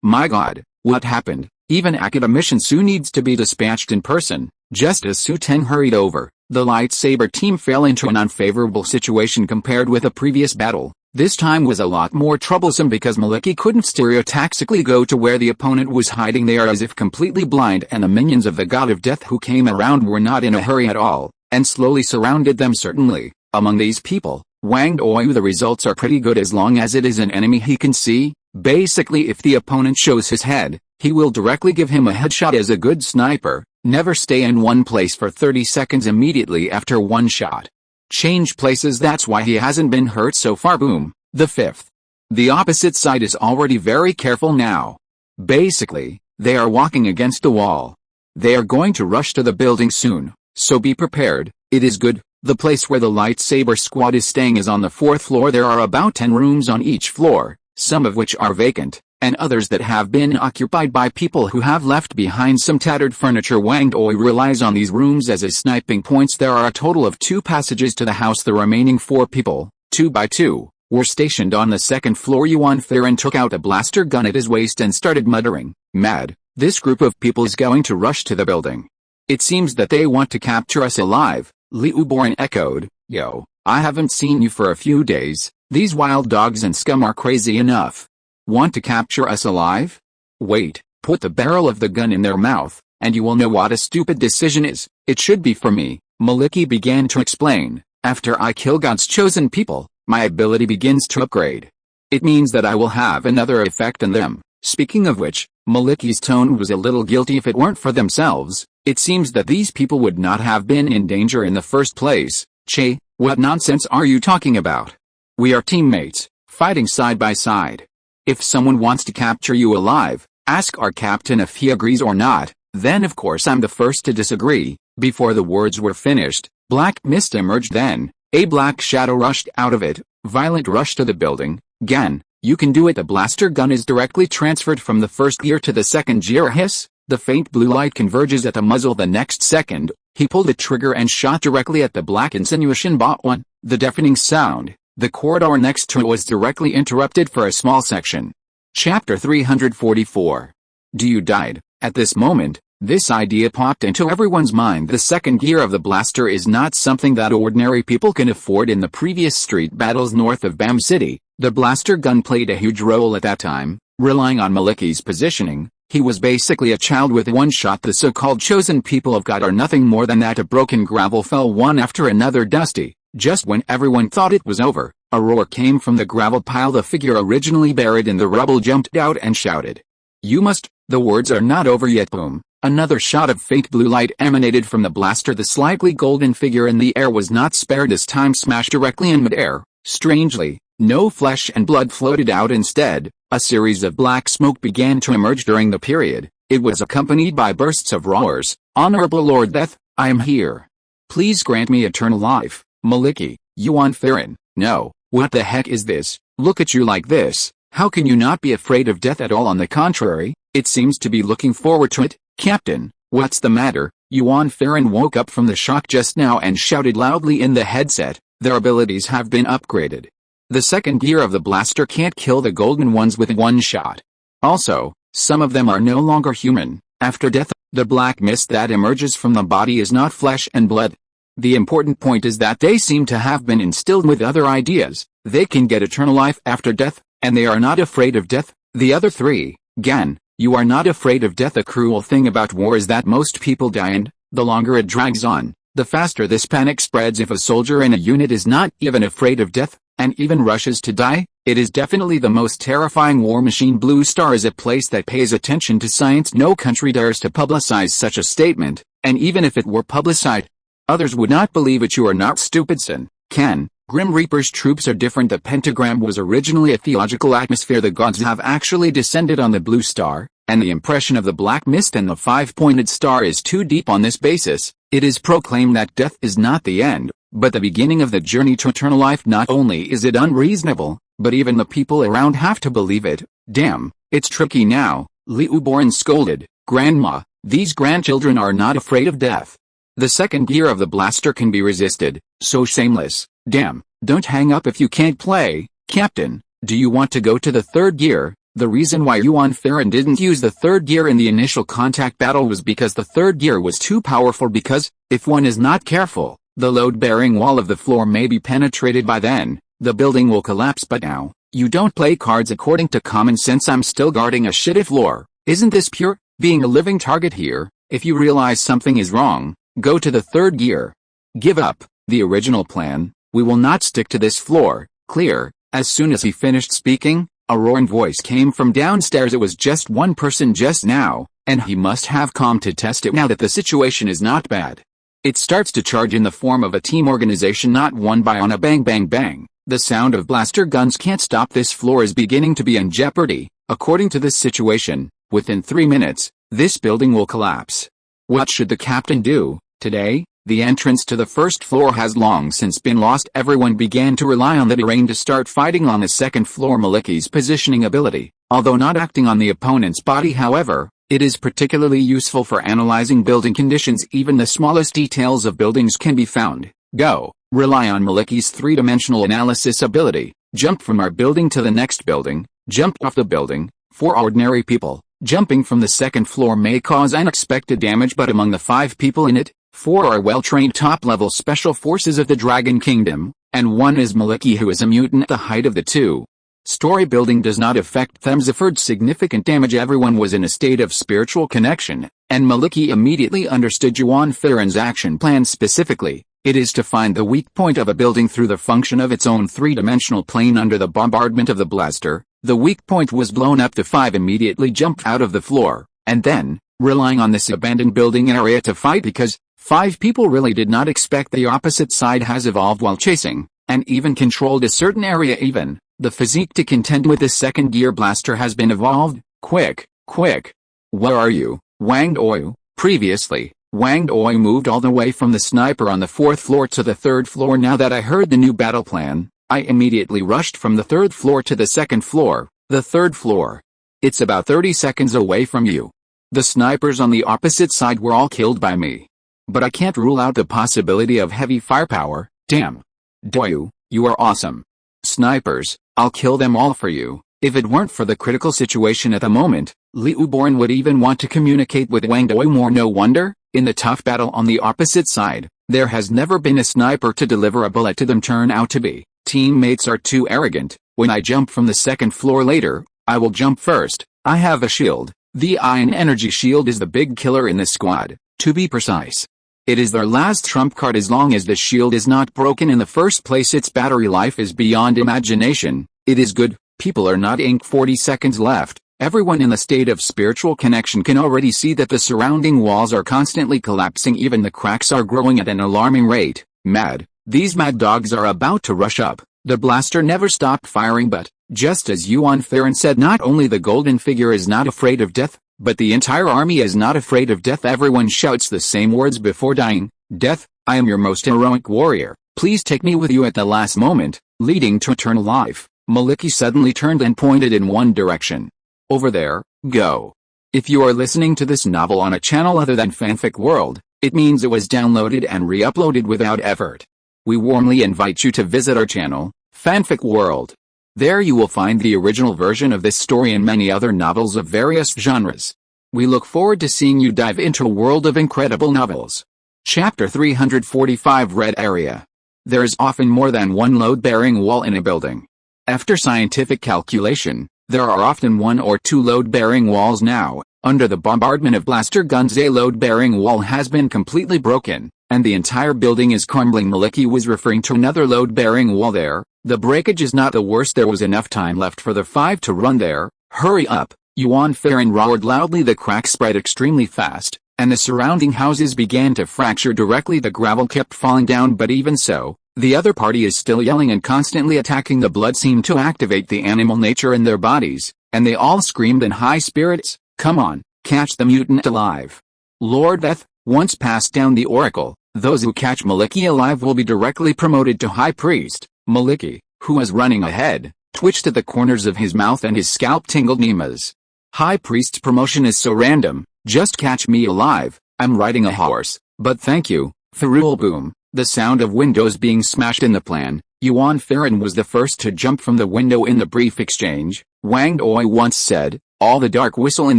My god, what happened? Even Academician Su needs to be dispatched in person. Just as Xu Teng hurried over, the lightsaber team fell into an unfavorable situation compared with a previous battle. This time was a lot more troublesome because Maliki couldn't stereotaxically go to where the opponent was hiding. They are as if completely blind, and the minions of the God of Death who came around were not in a hurry at all, and slowly surrounded them. Certainly, among these people, Wang Doyu, the results are pretty good as long as it is an enemy he can see. Basically, if the opponent shows his head, he will directly give him a headshot. As a good sniper, never stay in one place for 30 seconds immediately after one shot. Change places, that's why he hasn't been hurt so far. Boom. The fifth The opposite side is already very careful now. Basically, they are walking against the wall. They are going to rush to the building soon, so be prepared. It is good. The place where the lightsaber squad is staying is on the 4th floor. There are about 10 rooms on each floor, some of which are vacant, and others that have been occupied by people who have left behind some tattered furniture. Wang Doi relies on these rooms as his sniping points. There are a total of 2 passages to the house. The remaining 4 people, 2 by 2, were stationed on the 2nd floor. Yuan Theron took out a blaster gun at his waist and started muttering, "Mad, this group of people is going to rush to the building. It seems that they want to capture us alive." Liu Boran echoed, "Yo, I haven't seen you for a few days. These wild dogs and scum are crazy enough. Want to capture us alive? Wait, put the barrel of the gun in their mouth, and you will know what a stupid decision is. It should be for me." Maliki began to explain, "After I kill God's chosen people, my ability begins to upgrade. It means that I will have another effect on them." Speaking of which, Maliki's tone was a little guilty. If it weren't for themselves, it seems that these people would not have been in danger in the first place. "Che, what nonsense are you talking about? We are teammates, fighting side by side. If someone wants to capture you alive, ask our captain if he agrees or not, then of course I'm the first to disagree." Before the words were finished, black mist emerged. Then, a black shadow rushed out of it. Violent rush to the building. "Gan, you can do it." The blaster gun is directly transferred from the 1st gear to the 2nd gear. Hiss. The faint blue light converges at the muzzle. The next second, he pulled the trigger and shot directly at the black insinuation bot one. The deafening sound. The corridor next to it was directly interrupted for a small section. Chapter 344. Do you died? At this moment, this idea popped into everyone's mind. The 2nd gear of the blaster is not something that ordinary people can afford. In the previous street battles north of Bam City, the blaster gun played a huge role at that time. Relying on Maliki's positioning, he was basically a child with one shot. The so-called chosen people of God are nothing more than that. A broken gravel fell one after another. Dusty. Just when everyone thought it was over, a roar came from the gravel pile. The figure originally buried in the rubble jumped out and shouted, "You must." The words are not over yet. Boom. Another shot of faint blue light emanated from the blaster. The slightly golden figure in the air was not spared. This time smashed directly in midair. Strangely, no flesh and blood floated out. Instead, a series of black smoke began to emerge during the period. It was accompanied by bursts of roars. "Honorable Lord Death, I am here. Please grant me eternal life." Maliki, Yuan Theron, no, what the heck is this? Look at you like this. How can you not be afraid of death at all? On the contrary, it seems to be looking forward to it. "Captain, what's the matter?" Yuan Theron woke up from the shock just now and shouted loudly in the headset. "Their abilities have been upgraded. The 2nd gear of the blaster can't kill the golden ones with one shot. Also, some of them are no longer human. After death, the black mist that emerges from the body is not flesh and blood. The important point is that they seem to have been instilled with other ideas. They can get eternal life after death, and they are not afraid of death." The other 3, Gan, you are not afraid of death. The cruel thing about war is that most people die, and the longer it drags on, the faster this panic spreads. If a soldier in a unit is not even afraid of death, and even rushes to die, it is definitely the most terrifying war machine. Blue Star is a place that pays attention to science. No country dares to publicize such a statement, and even if it were publicized, others would not believe it. You are not stupid, son. Ken, Grim Reaper's troops are different. The pentagram was originally a theological atmosphere. The gods have actually descended on the Blue Star, and the impression of the black mist and the 5-pointed star is too deep. On this basis, it is proclaimed that death is not the end, but the beginning of the journey to eternal life. Not only is it unreasonable, but even the people around have to believe it. Damn, it's tricky now, Liu Boran scolded. "Grandma, these grandchildren are not afraid of death. The 2nd gear of the blaster can be resisted, so shameless. Damn, don't hang up if you can't play." "Captain, do you want to go to the 3rd gear?" The reason why Yuan Theron didn't use the 3rd gear in the initial contact battle was because the 3rd gear was too powerful. Because, if one is not careful, the load-bearing wall of the floor may be penetrated. By then, the building will collapse. But now, you don't play cards according to common sense. I'm still guarding a shitty floor. Isn't this pure, being a living target here? If you realize something is wrong, go to the 3rd gear. Give up the original plan. We will not stick to this floor. Clear. As soon as he finished speaking, a roaring voice came from downstairs. It was just one person just now, and he must have come to test it now that the situation is not bad. It starts to charge in the form of a team organization, not one by on a bang bang bang. The sound of blaster guns can't stop. This floor is beginning to be in jeopardy. According to this situation, within 3 minutes, this building will collapse. What should the captain do? Today, the entrance to the first floor has long since been lost. Everyone began to rely on the terrain to start fighting on the second floor. Maliki's positioning ability, although not acting on the opponent's body, however, it is particularly useful for analyzing building conditions. Even the smallest details of buildings can be found. Go. Rely on Maliki's three-dimensional analysis ability. Jump from our building to the next building. Jump off the building. For ordinary people, jumping from the second floor may cause unexpected damage, but among the 5 people in it, 4 are well-trained top-level special forces of the Dragon Kingdom, and 1 is Maliki, who is a mutant. The height of the 2 story building does not affect them. Suffered significant damage. Everyone was in a state of spiritual connection, and Maliki immediately understood Yuan Farron's action plan. Specifically, it is to find the weak point of a building through the function of its own three-dimensional plane. Under the bombardment of the blaster, the weak point was blown up to 5. Immediately jumped out of the floor, and then, relying on this abandoned building area to fight, because 5 people really did not expect the opposite side has evolved while chasing, and even controlled a certain area. Even the physique to contend with the second gear blaster has been evolved. Quick, quick. Where are you, Wang Doi? Previously, Wang Doi moved all the way from the sniper on the 4th floor to the 3rd floor. Now that I heard the new battle plan, I immediately rushed from the 3rd floor to the 2nd floor, the 3rd floor. It's about 30 seconds away from you. The snipers on the opposite side were all killed by me. But I can't rule out the possibility of heavy firepower. Damn. Doyu, you are awesome. Snipers, I'll kill them all for you. If it weren't for the critical situation at the moment, Liu Born would even want to communicate with Wang Doi more. No wonder, in the tough battle on the opposite side, there has never been a sniper to deliver a bullet to them. Turn out to be, teammates are too arrogant. When I jump from the 2nd floor later, I will jump first. I have a shield. The ion energy shield is the big killer in this squad, to be precise. It is their last trump card. As long as the shield is not broken in the first place, its battery life is beyond imagination. It is good. People are not ink. 40 seconds left. Everyone in the state of spiritual connection can already see that the surrounding walls are constantly collapsing. Even the cracks are growing at an alarming rate. Mad. These mad dogs are about to rush up. The blaster never stopped firing, but, just as Yuan Farron said, not only the golden figure is not afraid of death, but the entire army is not afraid of death. Everyone shouts the same words before dying. Death, I am your most heroic warrior. Please take me with you at the last moment, leading to eternal life. Maliki suddenly turned and pointed in one direction. Over there, go. If you are listening to this novel on a channel other than Fanfic World, it means it was downloaded and re-uploaded without effort. We warmly invite you to visit our channel, Fanfic World. There you will find the original version of this story and many other novels of various genres. We look forward to seeing you dive into a world of incredible novels. Chapter 345 Red Area. There is often more than one load-bearing wall in a building. After scientific calculation, there are often 1 or 2 load-bearing walls now. Under the bombardment of blaster guns, a load-bearing wall has been completely broken, and the entire building is crumbling. Maliki was referring to another load-bearing wall there. The breakage is not the worst. There was enough time left for the 5 to run there. Hurry up, Yuan Farron roared loudly. The crack spread extremely fast, and the surrounding houses began to fracture directly. The gravel kept falling down, but even so, the other party is still yelling and constantly attacking. The blood seemed to activate the animal nature in their bodies, and they all screamed in high spirits. Come on, catch the mutant alive. Lord Death once passed down the oracle. Those who catch Maliki alive will be directly promoted to High Priest. Maliki, who was running ahead, twitched at the corners of his mouth and his scalp tingled. Nemas. High Priest's promotion is so random. Just catch me alive. I'm riding a horse, but thank you. Ferrule boom. The sound of windows being smashed in the plan. Yuan Farron was the first to jump from the window in the brief exchange. Wang Doi once said, all the dark whistle in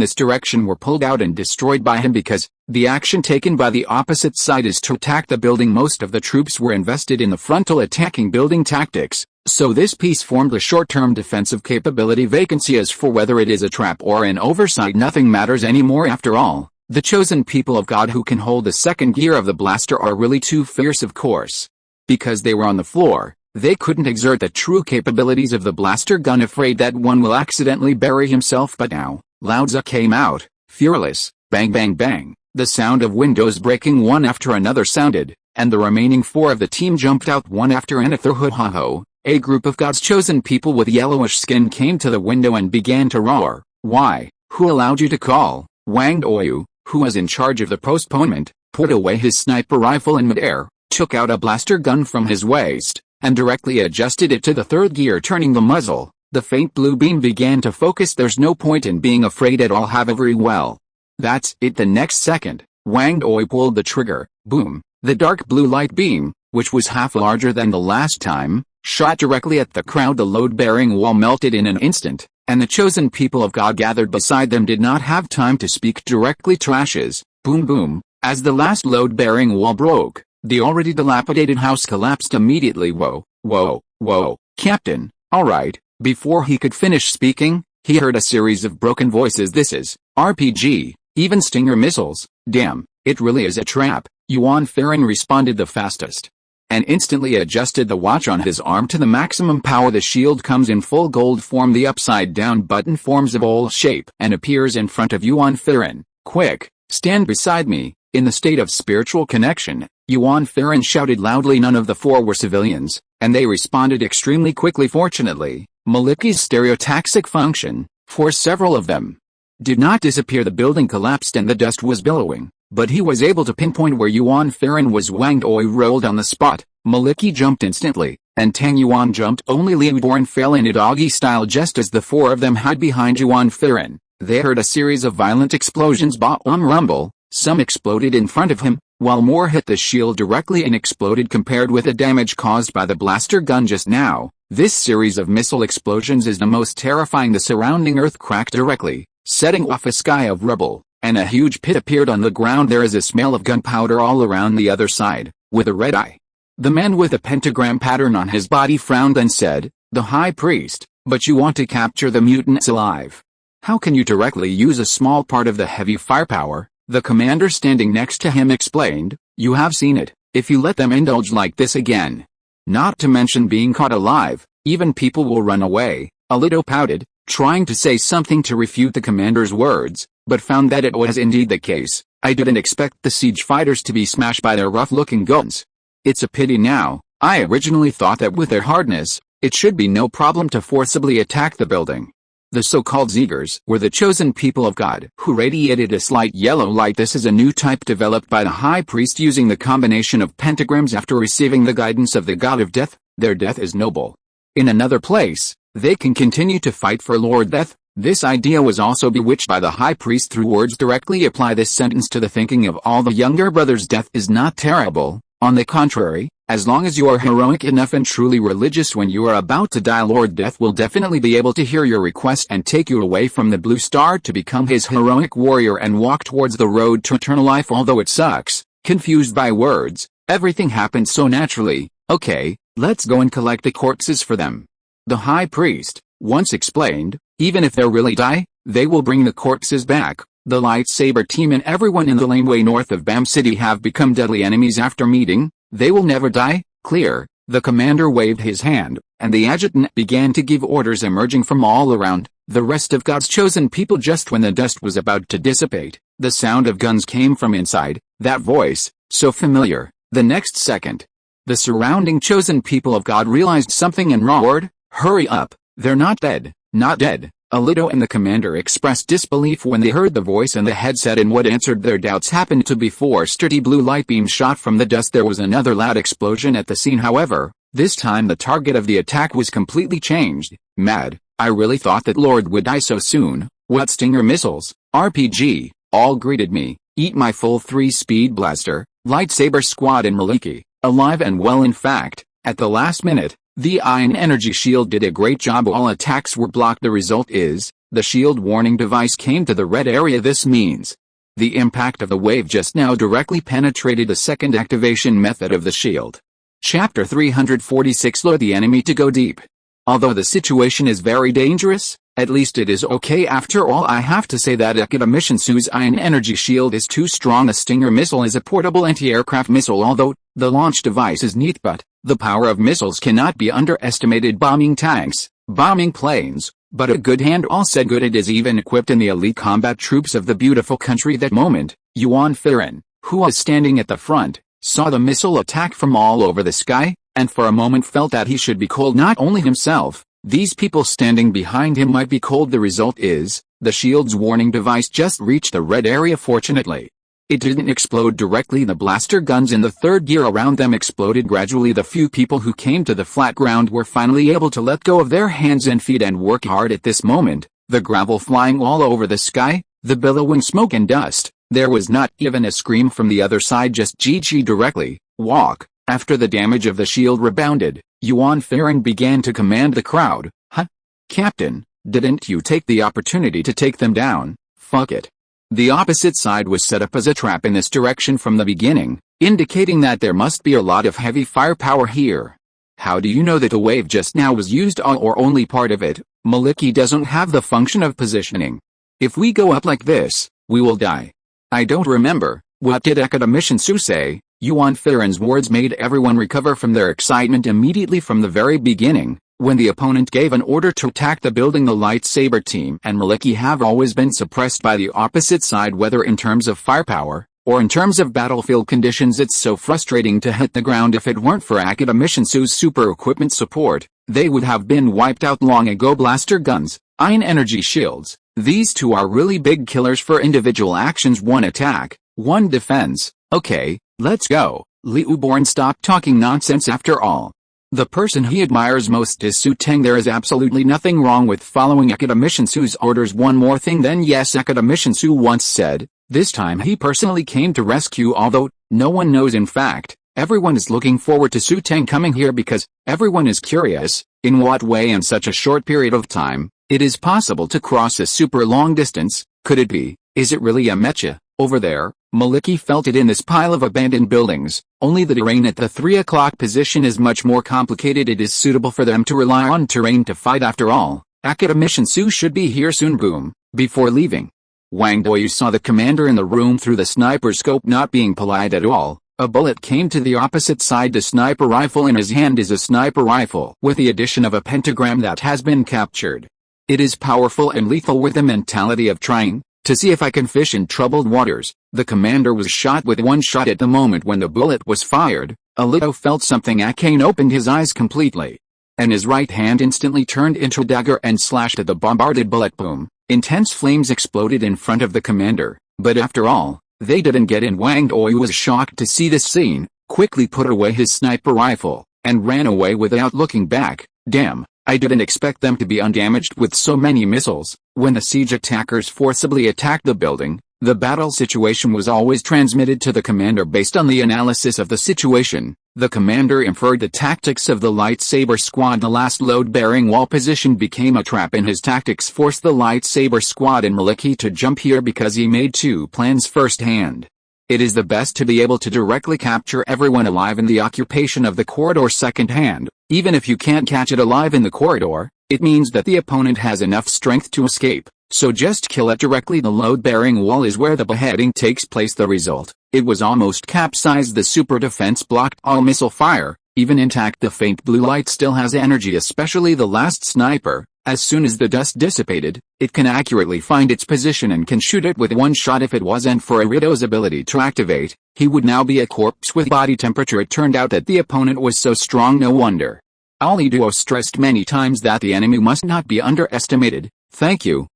this direction were pulled out and destroyed by him because the action taken by the opposite side is to attack the building. Most of the troops were invested in the frontal attacking building tactics, so this piece formed a short-term defensive capability vacancy. As for whether it is a trap or an oversight, nothing matters anymore. After all, the chosen people of God who can hold the second gear of the blaster are really too fierce. Of course, because they were on the floor, they couldn't exert the true capabilities of the blaster gun, afraid that one will accidentally bury himself. But now, Laozi came out, fearless. Bang bang bang. The sound of windows breaking one after another sounded, and the remaining 4 of the team jumped out one after another. Ho ho ho. A group of God's chosen people with yellowish skin came to the window and began to roar. Why? Who allowed you to call? Wang Doyu, who was in charge of the postponement, put away his sniper rifle in midair, took out a blaster gun from his waist, and directly adjusted it to the third gear, turning the muzzle. The faint blue beam began to focus. There's no point in being afraid at all. Have very well. That's it. The next second, Wang Doi pulled the trigger. Boom. The dark blue light beam, which was half larger than the last time, shot directly at the crowd. The load-bearing wall melted in an instant, and the chosen people of God gathered beside them did not have time to speak directly to ashes. Boom boom. As the last load-bearing wall broke, the already dilapidated house collapsed immediately. Whoa, whoa, whoa, Captain, alright. Before he could finish speaking, he heard a series of broken voices. This is RPG, even Stinger missiles. Damn, it really is a trap. Yuan Farron responded the fastest, and instantly adjusted the watch on his arm to the maximum power. The shield comes in full gold form. The upside down button forms a bowl shape and appears in front of Yuan Farron. Quick, stand beside me. In the state of spiritual connection, Yuan Farron shouted loudly. None of the four were civilians, and they responded extremely quickly. Fortunately, Maliki's stereotaxic function, for several of them, did not disappear. The building collapsed and the dust was billowing, but he was able to pinpoint where Yuan Farron was. Wang Doi rolled on the spot. Maliki jumped instantly, and Tang Yuan jumped. Only Liu Born fell in a doggy style just as the four of them hid behind Yuan Farron. They heard a series of violent explosions. Ba-um rumble. Some exploded in front of him, while more hit the shield directly and exploded. Compared with the damage caused by the blaster gun just now, this series of missile explosions is the most terrifying. The surrounding earth cracked directly, setting off a sky of rubble, and a huge pit appeared on the ground. There is a smell of gunpowder all around. The other side, with a red eye, the man with a pentagram pattern on his body frowned and said, "The High Priest, but you want to capture the mutants alive? How can you directly use a small part of the heavy firepower?" The commander standing next to him explained, "You have seen it. If you let them indulge like this again, not to mention being caught alive, even people will run away." Alito pouted, trying to say something to refute the commander's words, but found that it was indeed the case. "I didn't expect the siege fighters to be smashed by their rough-looking guns. It's a pity now. I originally thought that with their hardness, it should be no problem to forcibly attack the building." The so-called Zeegers were the chosen people of God, who radiated a slight yellow light. This is a new type developed by the High Priest using the combination of pentagrams after receiving the guidance of the God of Death. Their death is noble. In another place, they can continue to fight for Lord Death. This idea was also bewitched by the High Priest through words. Directly apply this sentence to the thinking of all the younger brothers. Death is not terrible. On the contrary, as long as you are heroic enough and truly religious, when you are about to die, Lord Death will definitely be able to hear your request and take you away from the blue star to become his heroic warrior and walk towards the road to eternal life. Although it sucks, confused by words, everything happened so naturally. "Okay, let's go and collect the corpses for them." The High Priest once explained, "Even if they really die, they will bring the corpses back." The lightsaber team and everyone in the laneway north of Bam City have become deadly enemies after meeting. They will never die. Clear. The commander waved his hand, and the adjutant began to give orders emerging from all around the rest of God's chosen people. Just when the dust was about to dissipate, the sound of guns came from inside. That voice, so familiar. The next second, the surrounding chosen people of God realized something and roared, "Hurry up, they're not dead, not dead." Alito and the commander expressed disbelief when they heard the voice in the headset, and what answered their doubts happened to be four sturdy blue light beams shot from the dust. There was another loud explosion at the scene. However, this time the target of the attack was completely changed. "Mad, I really thought that Lord would die so soon. What Stinger missiles, RPG, all greeted me. Eat my full 3-speed blaster, lightsaber squad and Maliki, alive and well. In fact, at the last minute, the ion energy shield did a great job. All attacks were blocked. The result is, the shield warning device came to the red area. This means the impact of the wave just now directly penetrated the second activation method of the shield. Chapter 346. Lure the enemy to go deep. Although the situation is very dangerous, at least it is okay. After all, I have to say that Akita Mission Su's ion energy shield is too strong. A Stinger missile is a portable anti-aircraft missile. Although the launch device is neat, but the power of missiles cannot be underestimated. Bombing tanks, bombing planes, but a good hand. All said good. It is even equipped in the elite combat troops of the beautiful country. That moment, Yuan Farron, who was standing at the front, saw the missile attack from all over the sky. and for a moment felt that he should be cold. Not only himself, these people standing behind him might be cold. The result is, the shield's warning device just reached the red area. Fortunately, it didn't explode directly. The blaster guns in the third gear around them exploded gradually. The few people who came to the flat ground were finally able to let go of their hands and feet and work hard. At this moment, the gravel flying all over the sky, the billowing smoke and dust, there was not even a scream from the other side, just GG directly, walk. After the damage of the shield rebounded, Yuan Farron began to command the crowd. Huh? Captain, didn't you take the opportunity to take them down? Fuck it. The opposite side was set up as a trap in this direction from the beginning, indicating that there must be a lot of heavy firepower here. How do you know that the wave just now was used all or only part of it? Maliki doesn't have the function of positioning. If we go up like this, we will die. I don't remember, what did Academician Su say? Yuan Farron's words made everyone recover from their excitement immediately. From the very beginning, when the opponent gave an order to attack the building, the lightsaber team and Maliki have always been suppressed by the opposite side, whether in terms of firepower, or in terms of battlefield conditions. It's so frustrating to hit the ground. If it weren't for Academician Su's super equipment support, they would have been wiped out long ago. Blaster guns, ion energy shields, these two are really big killers for individual actions. One attack, one defense. Okay, let's go. Liu Born stopped talking nonsense. After all, the person he admires most is Xu Teng. There is absolutely nothing wrong with following Academician Su's orders. One more thing then. Yes, Academician Su once said, this time he personally came to rescue, although no one knows. In fact, everyone is looking forward to Xu Teng coming here because everyone is curious, in what way in such a short period of time, it is possible to cross a super long distance. Could it be, is it really a mecha, over there? Maliki felt it in this pile of abandoned buildings, only the terrain at the 3 o'clock position is much more complicated. It is suitable for them to rely on terrain to fight. After all, Academician Su should be here soon. Boom. Before leaving, Wang Doyu saw the commander in the room through the sniper scope. Not being polite at all, a bullet came to the opposite side. The sniper rifle in his hand is a sniper rifle with the addition of a pentagram that has been captured. It is powerful and lethal, with the mentality of trying to see if I can fish in troubled waters. The commander was shot with one shot. At the moment when the bullet was fired, Alito felt something arcane, opened his eyes completely, and his right hand instantly turned into a dagger and slashed at the bombarded bullet. Boom. Intense flames exploded in front of the commander, but after all, they didn't get in. Wang Doyu was shocked to see this scene, quickly put away his sniper rifle, and ran away without looking back. Damn, I didn't expect them to be undamaged with so many missiles. When the siege attackers forcibly attacked the building, the battle situation was always transmitted to the commander based on the analysis of the situation. The commander inferred the tactics of the lightsaber squad. The last load-bearing wall position became a trap, and his tactics forced the lightsaber squad and Maliki to jump here because he made two plans firsthand. It is the best to be able to directly capture everyone alive in the occupation of the corridor secondhand. Even if you can't catch it alive in the corridor, it means that the opponent has enough strength to escape, so just kill it directly. The load-bearing wall is where the beheading takes place. The result, it was almost capsized. The super defense blocked all missile fire, even intact. The faint blue light still has energy, especially the last sniper. As soon as the dust dissipated, it can accurately find its position and can shoot it with one shot. If it wasn't for Arito's ability to activate, he would now be a corpse with body temperature. It turned out that the opponent was so strong, no wonder. Aliduo stressed many times that the enemy must not be underestimated. Thank you,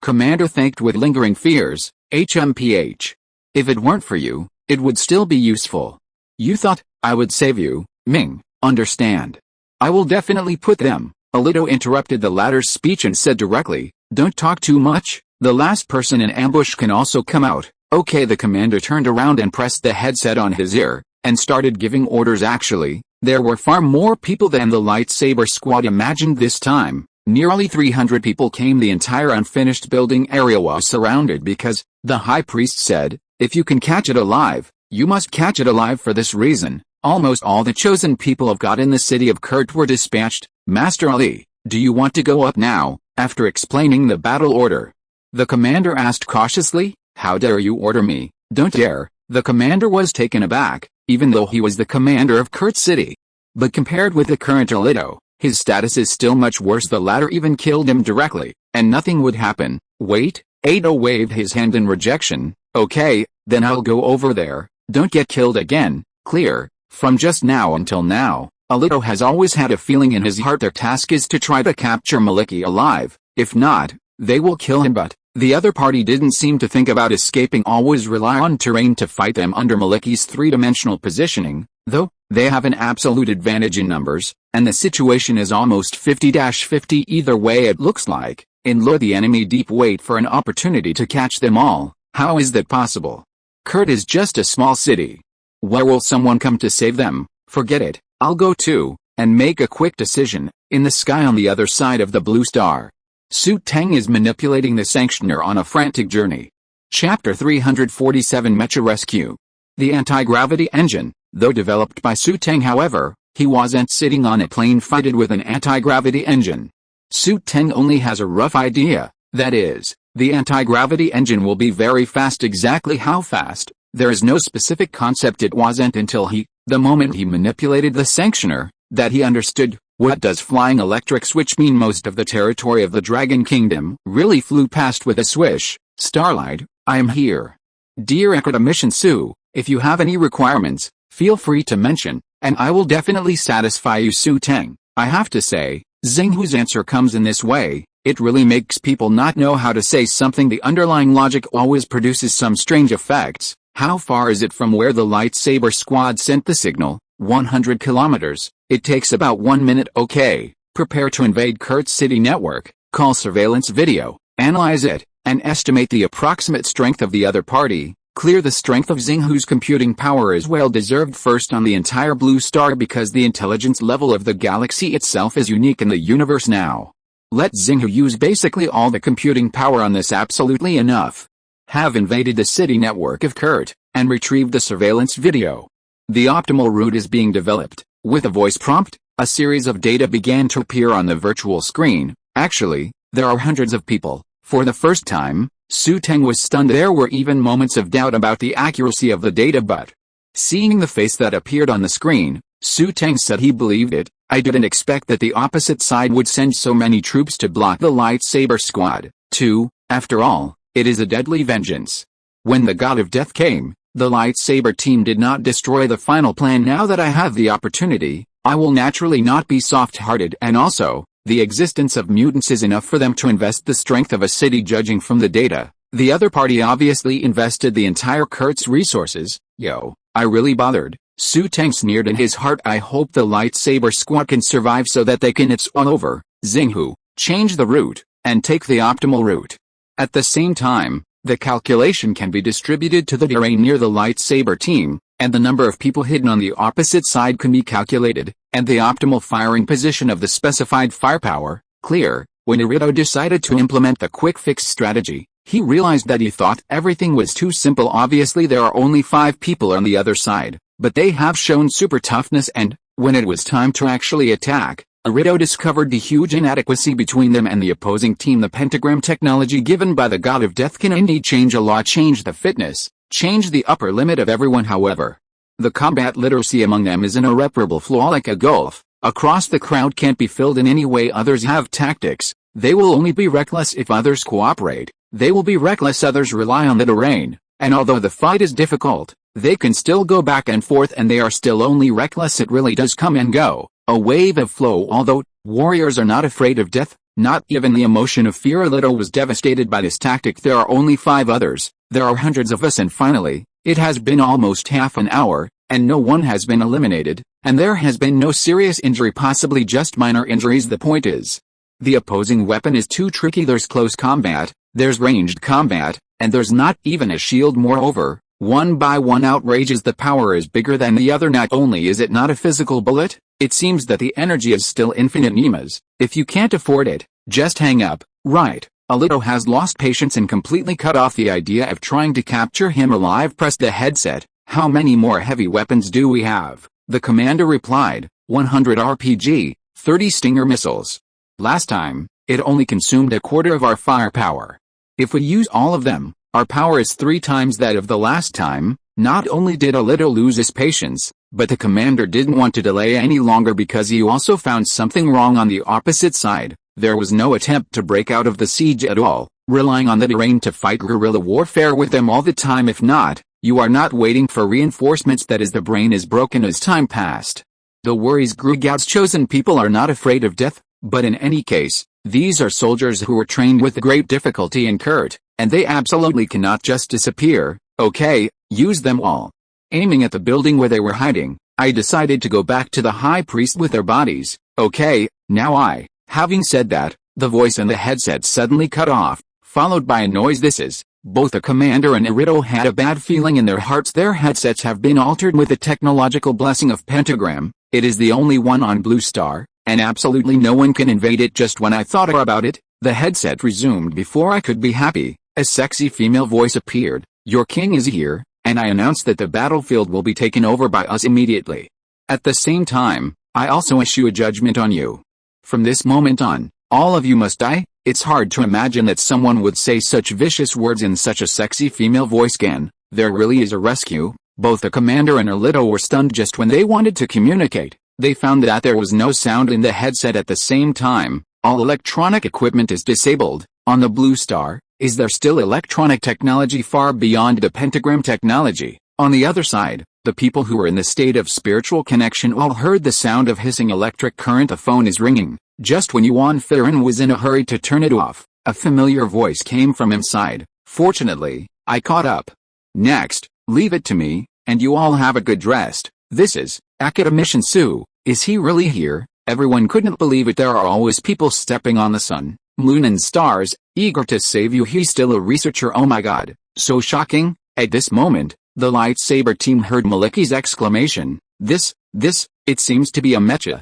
Commander thanked with lingering fears. HMPH. If it weren't for you, it would still be useful. You thought I would save you, Ming, understand? I will definitely put them. Alito interrupted the latter's speech and said directly, don't talk too much, the last person in ambush can also come out. Okay. The commander turned around and pressed the headset on his ear, and started giving orders. Actually, there were far more people than the lightsaber squad imagined this time. Nearly 300 people came. The entire unfinished building area was surrounded because, the high priest said, if you can catch it alive, you must catch it alive. For this reason, almost all the chosen people of God in the city of Kurt were dispatched. Master Ali, do you want to go up now? After explaining the battle order, the commander asked cautiously. How dare you order me? Don't dare. The commander was taken aback, even though he was the commander of Kurt City. But compared with the current Alito, his status is still much worse. The latter even killed him directly, and nothing would happen. Wait, Ado waved his hand in rejection. Okay, then I'll go over there. Don't get killed again. Clear. From just now until now, Alito has always had a feeling in his heart their task is to try to capture Maliki alive. If not, they will kill him, but the other party didn't seem to think about escaping, always rely on terrain to fight them under Maliki's three-dimensional positioning, though they have an absolute advantage in numbers, and the situation is almost 50-50 either way it looks like. In lure the enemy deep, wait for an opportunity to catch them all. How is that possible? Kurt is just a small city. Where will someone come to save them? Forget it, I'll go too, and make a quick decision. In the sky on the other side of the blue star, Xu Teng is manipulating the Sanctioner on a frantic journey. Chapter 347 Mecha Rescue. The anti-gravity engine, though developed by Xu Teng, however, he wasn't sitting on a plane fitted with an anti-gravity engine. Xu Teng only has a rough idea, that is, the anti-gravity engine will be very fast. Exactly how fast, there is no specific concept. It wasn't until the moment he manipulated the Sanctioner, that he understood. What does flying electric switch mean? Most of the territory of the Dragon Kingdom really flew past with a swish. Starlight, I am here. Dear Academician Xu, if you have any requirements, feel free to mention, and I will definitely satisfy you. Xu Teng, I have to say, Xinghu's answer comes in this way, it really makes people not know how to say something. The underlying logic always produces some strange effects. How far is it from where the lightsaber squad sent the signal? 100 kilometers. It takes about 1 minute. Okay, prepare to invade Kurt's city network, call surveillance video, analyze it, and estimate the approximate strength of the other party. Clear the strength of Xinghu's computing power is well deserved first on the entire blue star because the intelligence level of the galaxy itself is unique in the universe now. Let Xinghu use basically all the computing power on this. Absolutely enough. Have invaded the city network of Kurt, and retrieved the surveillance video. The optimal route is being developed. With a voice prompt, a series of data began to appear on the virtual screen. Actually, there are hundreds of people. For the first time, Xu Teng was stunned. There were even moments of doubt about the accuracy of the data, but seeing the face that appeared on the screen, Xu Teng said he believed it. I didn't expect that the opposite side would send so many troops to block the lightsaber squad, too. After all, it is a deadly vengeance. When the God of Death came, the lightsaber team did not destroy the final plan. Now that I have the opportunity, I will naturally not be soft-hearted, and also, the existence of mutants is enough for them to invest the strength of a city. Judging from the data, the other party obviously invested the entire Kurt's resources. Yo, I really bothered. Xu Teng sneered in his heart. I hope the lightsaber squad can survive so that they can. It's all over. Xinghu, change the route, and take the optimal route. At the same time, the calculation can be distributed to the terrain near the lightsaber team, and the number of people hidden on the opposite side can be calculated, and the optimal firing position of the specified firepower. Clear. When Naruto decided to implement the quick fix strategy, he realized that he thought everything was too simple. Obviously there are only 5 people on the other side, but they have shown super toughness, and when it was time to actually attack, Naruto discovered the huge inadequacy between them and the opposing team. The pentagram technology given by the God of Death can indeed change a lot, change the fitness, change the upper limit of everyone. However, the combat literacy among them is an irreparable flaw. Like a gulf across the crowd can't be filled in any way. Others have tactics. They will only be reckless if others cooperate. They will be reckless. Others rely on the terrain, and although the fight is difficult, they can still go back and forth, and they are still only reckless. It really does come and go. A wave of flow. Although warriors are not afraid of death, not even the emotion of fear. Alito was devastated by this tactic. There are only 5 others. There are hundreds of us, and finally, it has been almost half an hour, and no one has been eliminated, and there has been no serious injury, possibly just minor injuries. The point is, the opposing weapon is too tricky. There's close combat, there's ranged combat, and there's not even a shield. Moreover, one by one outrages the power is bigger than the other. Not only is it not a physical bullet, it seems that the energy is still infinite. Nemas, if you can't afford it, just hang up. Right. Alito has lost patience and completely cut off the idea of trying to capture him alive. Press the headset. How many more heavy weapons do we have? The commander replied, 100 RPG, 30 Stinger missiles. Last time, it only consumed a quarter of our firepower. If we use all of them, our power is 3 times that of the last time. Not only did Alito lose his patience, but the commander didn't want to delay any longer because he also found something wrong on the opposite side. There was no attempt to break out of the siege at all, relying on the terrain to fight guerrilla warfare with them all the time. If not, You are not waiting for reinforcements, that is, the brain is broken as time passed. The worries grew. God's chosen people are not afraid of death, but in any case, these are soldiers who were trained with great difficulty and courage, and they absolutely cannot just disappear. Okay, use them all. Aiming at the building where they were hiding, I decided to go back to the high priest with their bodies. Okay, now having said that, the voice in the headset suddenly cut off, followed by a noise. This is, both a commander and Irito had a bad feeling in their hearts. Their headsets have been altered with the technological blessing of Pentagram. It is the only one on Blue Star, and absolutely no one can invade it. Just when I thought about it, the headset resumed. Before I could be happy, a sexy female voice appeared. Your king is here, and I announced that the battlefield will be taken over by us immediately. At the same time, I also issue a judgment on you. From this moment on, all of you must die. It's hard to imagine that someone would say such vicious words in such a sexy female voice. Again, there really is a rescue. Both the commander and Erlito were stunned. Just when they wanted to communicate, they found that there was no sound in the headset at the same time. All electronic equipment is disabled. On the Blue Star, is there still electronic technology far beyond the pentagram technology? On the other side, the people who were in the state of spiritual connection all heard the sound of hissing electric current. A phone is ringing. Just when Yuan Farron was in a hurry to turn it off, a familiar voice came from inside. Fortunately, I caught up. Next, leave it to me, and you all have a good rest. This is Academician Xu. Is he really here? Everyone couldn't believe it. There are always people stepping on the sun, moon and stars, eager to save you. He's still a researcher. Oh my god, so shocking. At this moment, the lightsaber team heard Maliki's exclamation. This, it seems to be a mecha.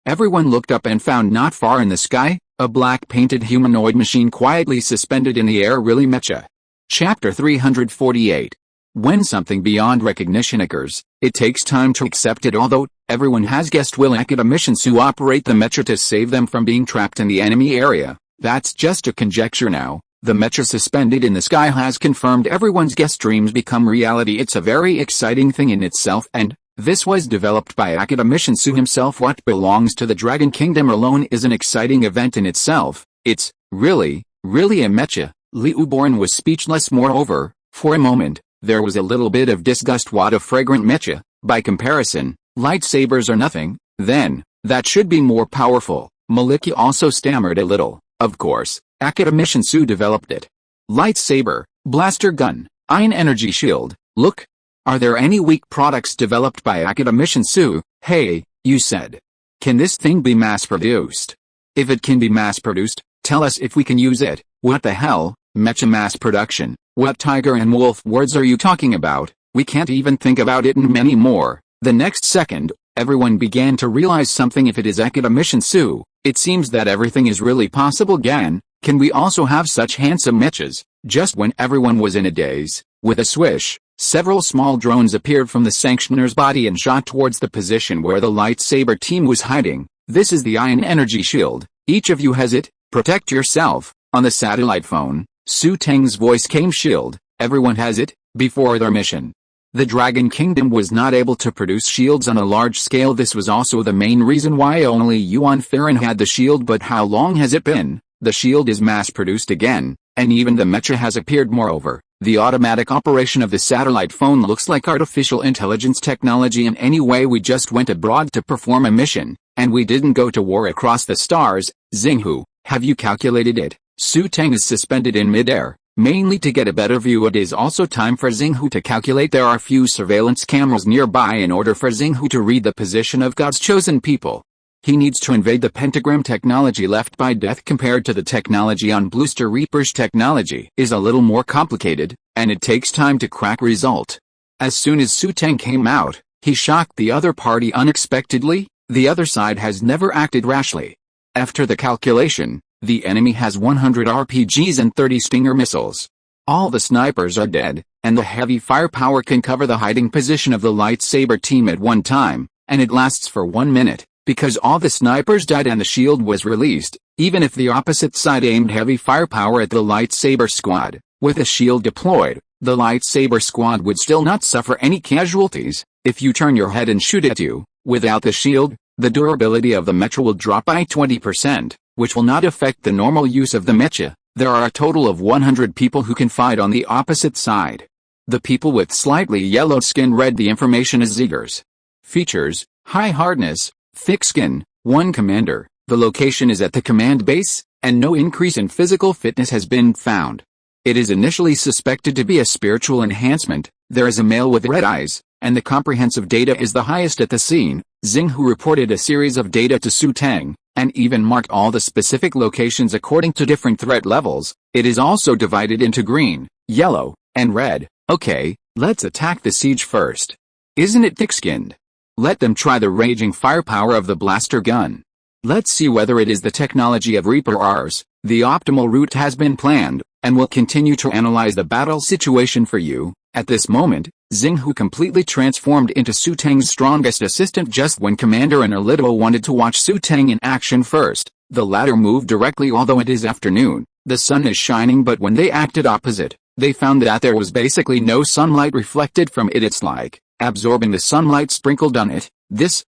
Everyone looked up and found not far in the sky, a black-painted humanoid machine quietly suspended in the air. Really mecha. Chapter 348. When something beyond recognition occurs, it takes time to accept it. Although everyone has guessed, will Academician Xu operate the mecha to save them from being trapped in the enemy area? That's just a conjecture now. The mecha suspended in the sky has confirmed everyone's guess. Dreams become reality. It's a very exciting thing in itself, and this was developed by Academician Xu himself. What belongs to the Dragon Kingdom alone is an exciting event in itself. It's really a mecha. Liu Born was speechless. Moreover, for a moment, there was a little bit of disgust. What a fragrant mecha. By comparison, lightsabers are nothing. Then, that should be more powerful. Maliki also stammered a little. Of course, Academician Xu developed it. Lightsaber, blaster gun, ion energy shield. Look. Are there any weak products developed by Academician Xu? Hey, you said. Can this thing be mass-produced? If it can be mass-produced, tell us if we can use it. What the hell? Mecha mass production? What tiger and wolf words are you talking about? We can't even think about it and many more. The next second, everyone began to realize something. If it is Academician Xu, it seems that everything is really possible. Gan, can we also have such handsome mechas? Just when everyone was in a daze, with a swish, several small drones appeared from the sanctioner's body and shot towards the position where the lightsaber team was hiding. This is the ion energy shield. Each of you has it. Protect yourself. On the satellite phone, Xu Teng's voice came. Shield. Everyone has it. Before their mission, the Dragon Kingdom was not able to produce shields on a large scale. This was also the main reason why only Yuan Farron had the shield. But how long has it been? The shield is mass-produced again, and even the mecha has appeared. Moreover, the automatic operation of the satellite phone looks like artificial intelligence technology. In any way, we just went abroad to perform a mission, and we didn't go to war across the stars. Xinghu, have you calculated it? Xu Teng is suspended in midair, mainly to get a better view. It is also time for Xinghu to calculate. There are few surveillance cameras nearby in order for Xinghu to read the position of God's chosen people. He needs to invade the pentagram technology left by death. Compared to the technology on Blue Star, Reaper's technology is a little more complicated, and it takes time to crack. Result. As soon as Xu Teng came out, he shocked the other party unexpectedly. The other side has never acted rashly. After the calculation, the enemy has 100 RPGs and 30 Stinger missiles. All the snipers are dead, and the heavy firepower can cover the hiding position of the lightsaber team at one time, and it lasts for 1 minute. Because all the snipers died and the shield was released, even if the opposite side aimed heavy firepower at the lightsaber squad, with a shield deployed, the lightsaber squad would still not suffer any casualties. If you turn your head and shoot at you, without the shield, the durability of the mecha will drop by 20%, which will not affect the normal use of the mecha. There are a total of 100 people who can fight on the opposite side. The people with slightly yellow skin read the information as Zeigers. Features: high hardness, thick skin, 1 commander. The location is at the command base, and no increase in physical fitness has been found. It is initially suspected to be a spiritual enhancement. There is a male with red eyes, and the comprehensive data is the highest at the scene. Xinghu reported a series of data to Xu Teng, and even marked all the specific locations according to different threat levels. It is also divided into green, yellow, and red. Okay, let's attack the siege first. Isn't it thick-skinned? Let them try the raging firepower of the blaster gun. Let's see whether it is the technology of Reaper Rs. The optimal route has been planned, and will continue to analyze the battle situation for you. At this moment, Xinghu completely transformed into Xu Teng's strongest assistant just when Commander and Alito wanted to watch Xu Teng in action first. The latter moved directly although it is afternoon. The sun is shining, but when they acted opposite, they found that there was basically no sunlight reflected from it. It's like absorbing the sunlight sprinkled on it.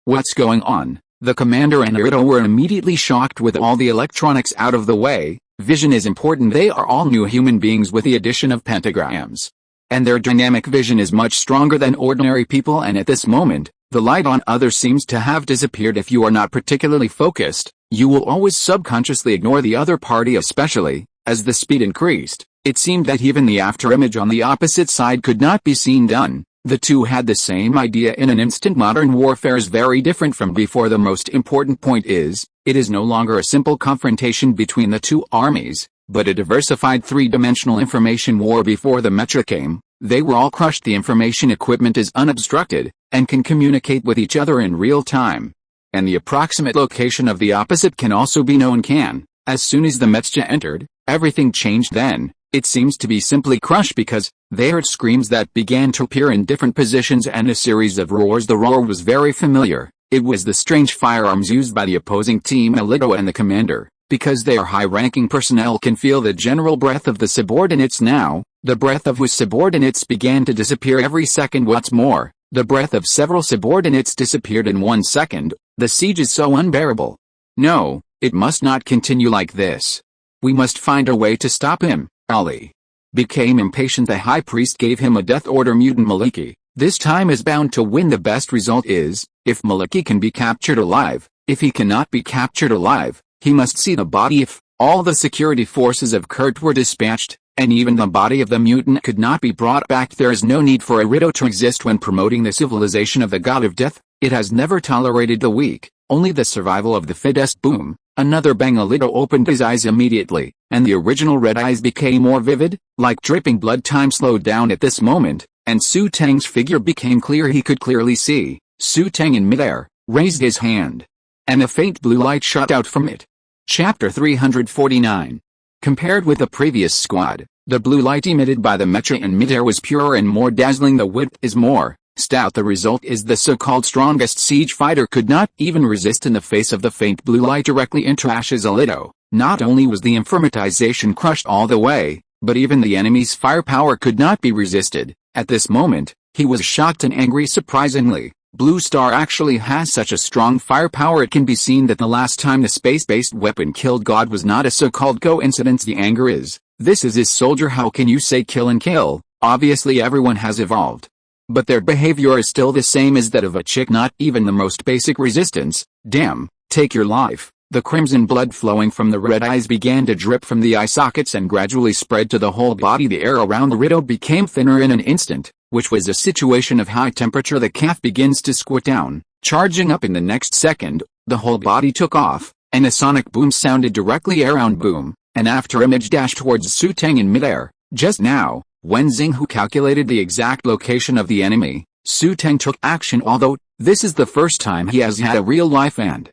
What's going on? The Commander and Alito were immediately shocked with all the electronics out of the way. Vision is important. They are all new human beings with the addition of pentagrams. And their dynamic vision is much stronger than ordinary people, and at this moment, the light on others seems to have disappeared. If you are not particularly focused, you will always subconsciously ignore the other party, especially as the speed increased. It seemed that even the afterimage on the opposite side could not be seen done. The two had the same idea in an instant. Modern warfare is very different from before. The most important point is, it is no longer a simple confrontation between the two armies, but a diversified three-dimensional information war. Before the mecha came, they were all crushed. The information equipment is unobstructed, and can communicate with each other in real time. And the approximate location of the opposite can also be known. As soon as the mecha entered, everything changed. Then, it seems to be simply crushed because they heard screams that began to appear in different positions and a series of roars. The roar was very familiar. It was the strange firearms used by the opposing team. Alito and the Commander, because they are high-ranking personnel, can feel the general breath of the subordinates now. The breath of whose subordinates began to disappear every second. What's more, the breath of several subordinates disappeared in 1 second. The siege is so unbearable. No, it must not continue like this. We must find a way to stop him. Ali became impatient. The High Priest gave him a death order. Mutant Maliki, this time, is bound to win. The best result is, if Maliki can be captured alive. If he cannot be captured alive, he must see the body. If all the security forces of Kurt were dispatched, and even the body of the mutant could not be brought back, there is no need for Arito to exist. When promoting the civilization of the god of death, it has never tolerated the weak, only the survival of the fittest. Boom! Another bang. Alito opened his eyes immediately, and the original red eyes became more vivid, like dripping blood. Time slowed down at this moment, and Xu Teng's figure became clear. He could clearly see Xu Teng in midair, raised his hand, and a faint blue light shot out from it. Chapter 349. Compared with the previous squad, the blue light emitted by the mecha in midair was purer and more dazzling. The width is more stout. The result is the so-called strongest siege fighter could not even resist in the face of the faint blue light directly into ashes. Alito, not only was the informatization crushed all the way, but even the enemy's firepower could not be resisted. At this moment, he was shocked and angry. Surprisingly, Blue Star actually has such a strong firepower. It can be seen that the last time the space-based weapon killed God was not a so-called coincidence. The anger is, this is his soldier. How can you say kill and kill? Obviously everyone has evolved, but their behavior is still the same as that of a chick. Not even the most basic resistance. Damn, take your life. The crimson blood flowing from the red eyes began to drip from the eye sockets and gradually spread to the whole body. The air around Alito became thinner in an instant, which was a situation of high temperature. The calf begins to squat down, charging up. In the next second, the whole body took off, and a sonic boom sounded directly around. Boom, and afterimage dashed towards Xu Teng in midair. Just now, when Xinghu calculated the exact location of the enemy, Xu Teng took action. Although, this is the first time he has had a real-life and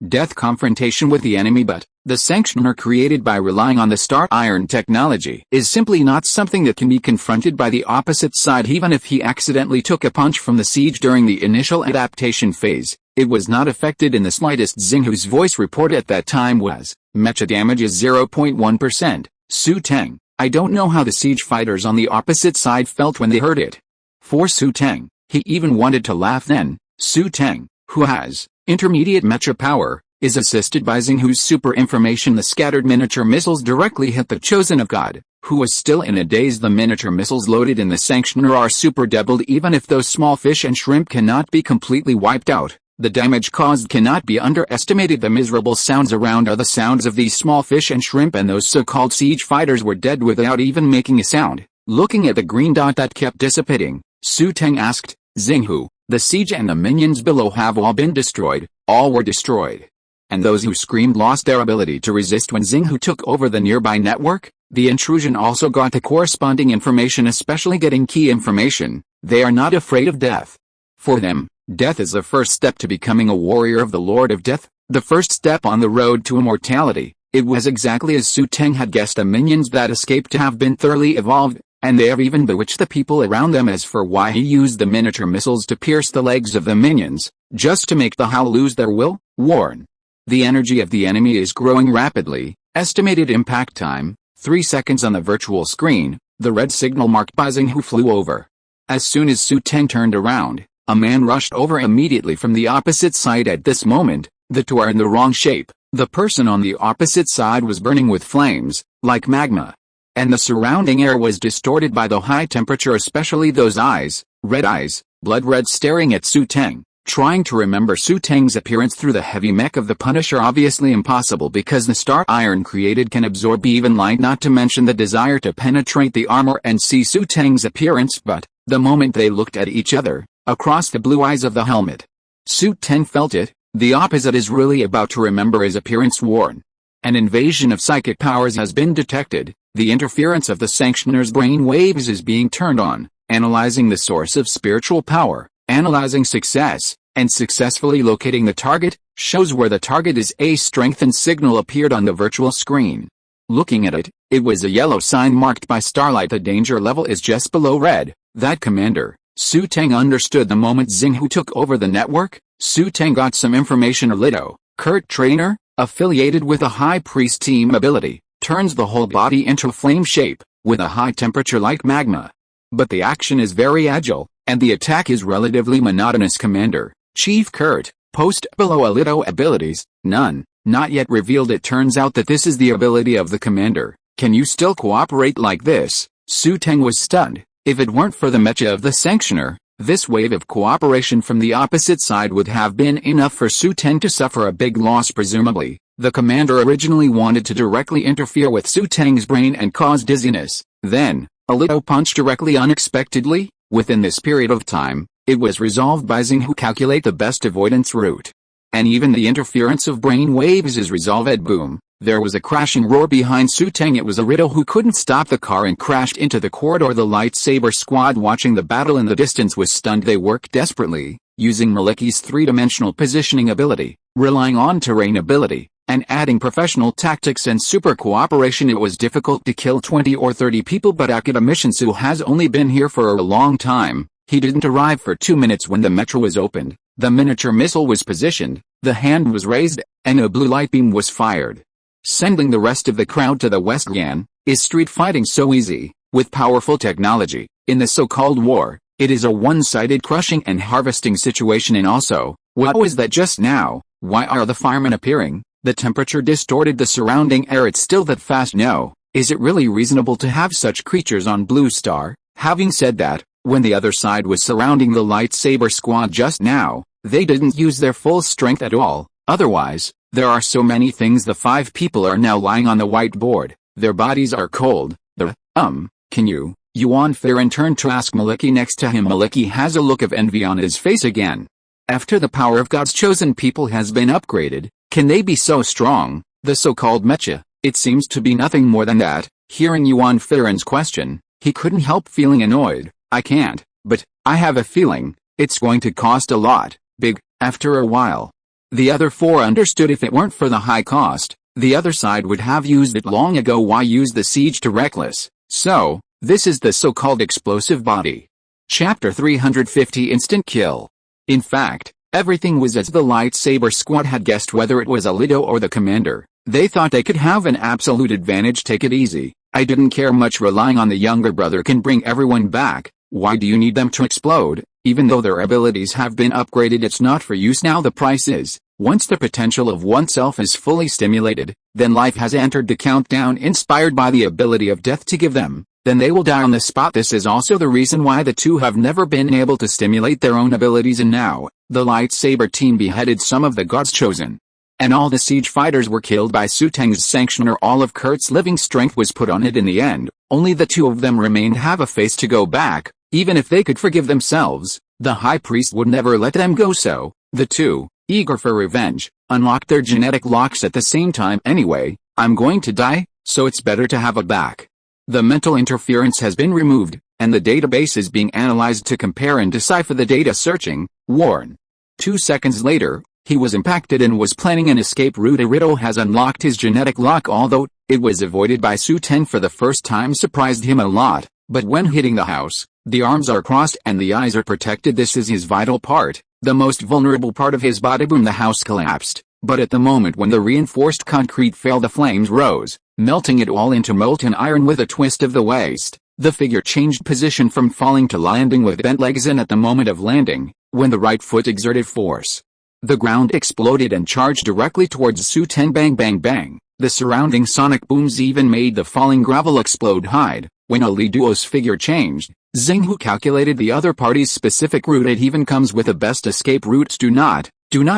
death confrontation with the enemy, but the sanctioner created by relying on the star iron technology is simply not something that can be confronted by the opposite side. Even if he accidentally took a punch from the siege during the initial adaptation phase, it was not affected in the slightest. Xinghu's voice report at that time was, mecha damage is 0.1%. Xu Teng, I don't know how the siege fighters on the opposite side felt when they heard it. For Xu Teng, he even wanted to laugh then. Xu Teng, who has intermediate mecha power, is assisted by Xinghu's super information. The scattered miniature missiles directly hit the chosen of God, who was still in a daze. The miniature missiles loaded in the sanctioner are super doubled. Even if those small fish and shrimp cannot be completely wiped out, the damage caused cannot be underestimated. The miserable sounds around are the sounds of these small fish and shrimp, and those so-called siege fighters were dead without even making a sound. Looking at the green dot that kept dissipating, Xu Teng asked, "Xinghu, the siege and the minions below have all been destroyed?" "All were destroyed. And those who screamed lost their ability to resist when Xinghu took over the nearby network. The intrusion also got the corresponding information, especially getting key information. They are not afraid of death. For them, death is the first step to becoming a warrior of the Lord of Death, the first step on the road to immortality." It was exactly as Xu Teng had guessed. The minions that escaped to have been thoroughly evolved, and they have even bewitched the people around them. As for why he used the miniature missiles to pierce the legs of the minions, just to make the Hao lose their will, warn. The energy of the enemy is growing rapidly. Estimated impact time, 3 seconds on the virtual screen. The red signal marked by Xinghu flew over. As soon as Xu Teng turned around, a man rushed over immediately from the opposite side. At this moment, the two are in the wrong shape. The person on the opposite side was burning with flames, like magma. And the surrounding air was distorted by the high temperature, especially those eyes, red eyes, blood red, staring at Xu Teng. Trying to remember Xu Teng's appearance through the heavy mech of the Punisher, obviously impossible because the star iron created can absorb even light, not to mention the desire to penetrate the armor and see Xu Teng's appearance. But, the moment they looked at each other, across the blue eyes of the helmet, Xu Teng felt it. The opposite is really about to remember his appearance. Warn. An invasion of psychic powers has been detected. The interference of the sanctioner's brain waves is being turned on, analyzing the source of spiritual power, analyzing success, and successfully locating the target, shows where the target is. A strengthened signal appeared on the virtual screen. Looking at it, it was a yellow sign marked by starlight. The danger level is just below red. That commander, Xu Teng understood the moment Xinghu took over the network. Xu Teng got some information. A Lido, Kurt trainer, affiliated with a high priest team ability, turns the whole body into a flame shape, with a high temperature like magma. But the action is very agile, and the attack is relatively monotonous. Commander, Chief Kurt, post below. A Lido abilities, none, not yet revealed. It turns out that this is the ability of the commander. Can you still cooperate like this? Xu Teng was stunned. If it weren't for the mecha of the sanctioner, this wave of cooperation from the opposite side would have been enough for Xu Teng to suffer a big loss. Presumably, the commander originally wanted to directly interfere with Xu Teng's brain and cause dizziness. Then, a Lido punch directly unexpectedly. Within this period of time, it was resolved by Xinghu calculate the best avoidance route. And even the interference of brain waves is resolved. Boom. There was a crashing roar behind Xu Teng. It was a Riddle who couldn't stop the car and crashed into the corridor. The lightsaber squad watching the battle in the distance was stunned. They worked desperately, using Maliki's three-dimensional positioning ability, relying on terrain ability, and adding professional tactics and super cooperation. It was difficult to kill 20 or 30 people, but Akadamishinsu has only been here for a long time. He didn't arrive for 2 minutes when the metro was opened. The miniature missile was positioned, the hand was raised, and a blue light beam was fired, sending the rest of the crowd to the west. Gan, is street fighting so easy? With powerful technology, in the so-called war, it is a one-sided crushing and harvesting situation. And also, what was that just now? Why are the firemen appearing? The temperature distorted the surrounding air. It's still that fast. No, is it really reasonable to have such creatures on Blue Star? Having said that, when the other side was surrounding the lightsaber squad just now, they didn't use their full strength at all. Otherwise, there are so many things. The 5 people are now lying on the whiteboard. Their bodies are cold. Can you? Yuan Farron turned to ask Maliki next to him. Maliki has a look of envy on his face again. After the power of God's chosen people has been upgraded, can they be so strong? The so-called mecha, it seems to be nothing more than that. Hearing Yuan Farron's question, he couldn't help feeling annoyed. I can't, but I have a feeling it's going to cost a lot. Big, after a while. The other 4 understood. If it weren't for the high cost, the other side would have used it long ago. Why use the siege to reckless? So, this is the so-called explosive body. Chapter 350 Instant Kill. In fact, everything was as the lightsaber squad had guessed. Whether it was a Lido or the commander, they thought they could have an absolute advantage. Take it easy. I didn't care much. Relying on the younger brother can bring everyone back. Why do you need them to explode? Even though their abilities have been upgraded, it's not for use now. The price is Once the potential of oneself is fully stimulated, then life has entered the countdown inspired by the ability of death to give them, then they will die on the spot. This is also the reason why the two have never been able to stimulate their own abilities, and now, the lightsaber team beheaded some of the gods chosen. And all the siege fighters were killed by Xu Teng's sanctioner. All of Kurt's living strength was put on it in the end. Only the two of them remained have a face to go back. Even if they could forgive themselves, the high priest would never let them go, so the two, eager for revenge, unlocked their genetic locks at the same time. Anyway, I'm going to die, so it's better to have it back. The mental interference has been removed, and the database is being analyzed to compare and decipher the data. Searching, warn. 2 seconds later, he was impacted and was planning an escape route. Irito has unlocked his genetic lock, although it was avoided by Xu Teng for the first time surprised him a lot, but when hitting the house, the arms are crossed and the eyes are protected. This is his vital part, the most vulnerable part of his body. Boom, the house collapsed, but at the moment when the reinforced concrete fell, the flames rose, melting it all into molten iron. With a twist of the waist, the figure changed position from falling to landing with bent legs, and at the moment of landing, when the right foot exerted force, the ground exploded and charged directly towards Xu Teng. Bang bang bang, the surrounding sonic booms even made the falling gravel explode. Hide. When Ali Duo's figure changed, Xinghu calculated the other party's specific route. It even comes with the best escape routes. Do not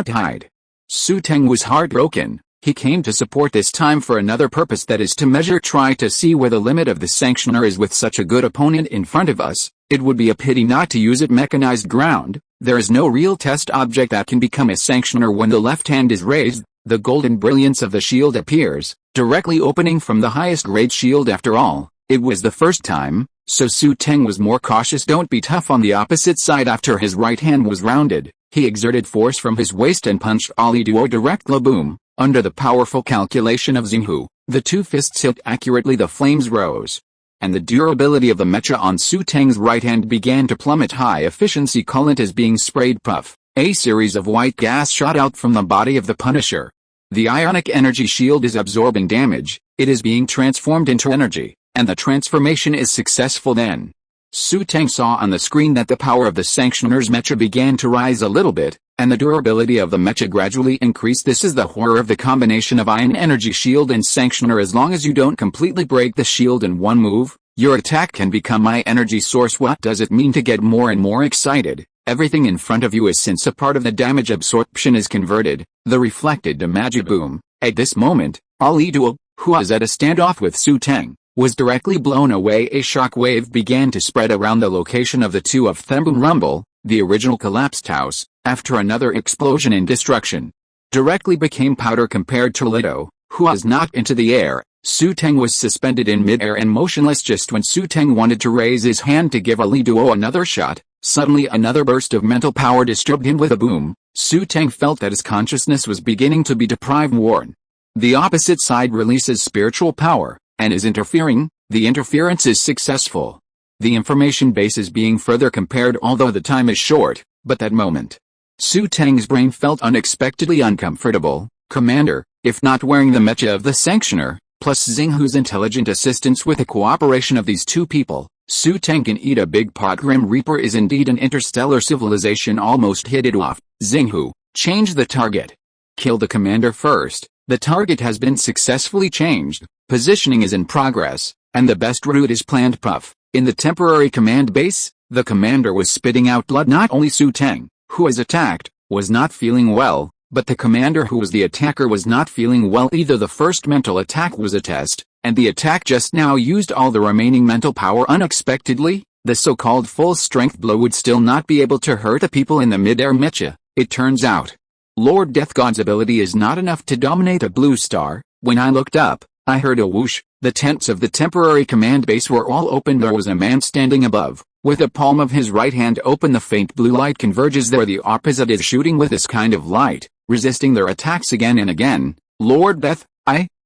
hide. Xu Teng was heartbroken. He came to support this time for another purpose, that is to measure, try to see where the limit of the sanctioner is. With such a good opponent in front of us, it would be a pity not to use it. Mechanized ground. There is no real test object that can become a sanctioner. When the left hand is raised, the golden brilliance of the shield appears, directly opening from the highest grade shield. After all, it was the first time, so Xu Teng was more cautious. Don't be tough. On the opposite side, after his right hand was rounded, he exerted force from his waist and punched Ali Duo directly. Boom. Under the powerful calculation of Xinghu, the two fists hit accurately. The flames rose, and the durability of the mecha on Xu Teng's right hand began to plummet. High efficiency coolant is being sprayed. Puff. A series of white gas shot out from the body of the Punisher. The ionic energy shield is absorbing damage. It is being transformed into energy, and the transformation is successful. Then, Xu Teng saw on the screen that the power of the sanctioner's mecha began to rise a little bit, and the durability of the mecha gradually increased. This is the horror of the combination of ion energy shield and sanctioner. As long as you don't completely break the shield in one move, your attack can become my energy source. What does it mean to get more and more excited? Everything in front of you is, since a part of the damage absorption is converted, the reflected damage. Boom. At this moment, Ali Duo, who was at a standoff with Xu Teng, was directly blown away. A shock wave began to spread around the location of the two of them. Boom rumble, the original collapsed house, after another explosion and destruction, directly became powder compared to Lito, who was knocked into the air. Xu Teng was suspended in mid-air and motionless. Just when Xu Teng wanted to raise his hand to give Ali Duo another shot, suddenly another burst of mental power disturbed him. With a boom, Xu Teng felt that his consciousness was beginning to be deprived. Warn. The opposite side releases spiritual power, and is interfering. The interference is successful. The information base is being further compared, although the time is short, but that moment, Xu Teng's brain felt unexpectedly uncomfortable. Commander, if not wearing the mecha of the sanctioner, plus Xinghu's intelligent assistance, with the cooperation of these two people, Xu Teng can eat a big pot. Grim Reaper is indeed an interstellar civilization. Almost hit it off. Xinghu, change the target. Kill the commander first. The target has been successfully changed. Positioning is in progress, and the best route is planned. Puff. In the temporary command base, the commander was spitting out blood. Not only Xu Teng, who was attacked, was not feeling well, but the commander who was the attacker was not feeling well either. The first mental attack was a test, and the attack just now used all the remaining mental power unexpectedly. The so-called full-strength blow would still not be able to hurt the people in the mid-air mecha. It turns out, Lord Death God's ability is not enough to dominate a blue star. When I looked up, I heard a whoosh. The tents of the temporary command base were all open. There was a man standing above, with the palm of his right hand open. The faint blue light converges there. The opposite is shooting with this kind of light, resisting their attacks again and again. Lord Death,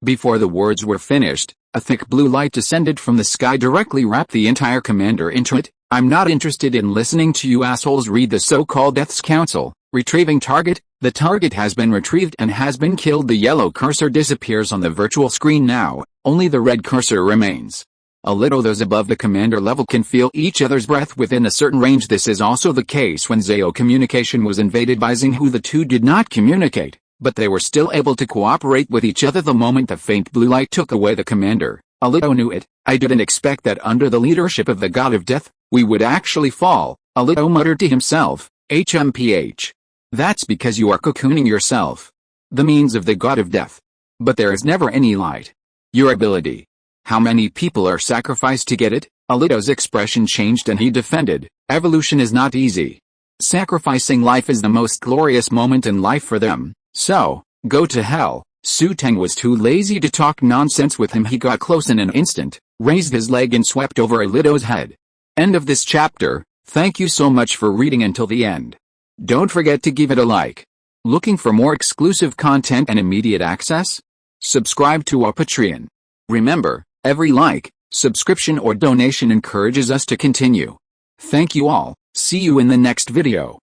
Before the words were finished, a thick blue light descended from the sky, directly wrapped the entire commander into it. I'm not interested in listening to you assholes. Read the so-called Death's Council. Retrieving target. The target has been retrieved and has been killed. The yellow cursor disappears on the virtual screen now. Only the red cursor remains. A little those above the commander level can feel each other's breath within a certain range. This is also the case when Zao communication was invaded by Xinghu. The two did not communicate. But they were still able to cooperate with each other the moment the faint blue light took away the commander. Alito knew it. I didn't expect that under the leadership of the god of death, we would actually fall, Alito muttered to himself. HMPH. That's because you are cocooning yourself. The means of the god of death. But there is never any light. Your ability. How many people are sacrificed to get it? Alito's expression changed and he defended. Evolution is not easy. Sacrificing life is the most glorious moment in life for them. So, go to hell. Xu Teng was too lazy to talk nonsense with him. He got close in an instant, raised his leg and swept over Alito's head. End of this chapter. Thank you so much for reading until the end. Don't forget to give it a like. Looking for more exclusive content and immediate access? Subscribe to our Patreon. Remember, every like, subscription or donation encourages us to continue. Thank you all. See you in the next video.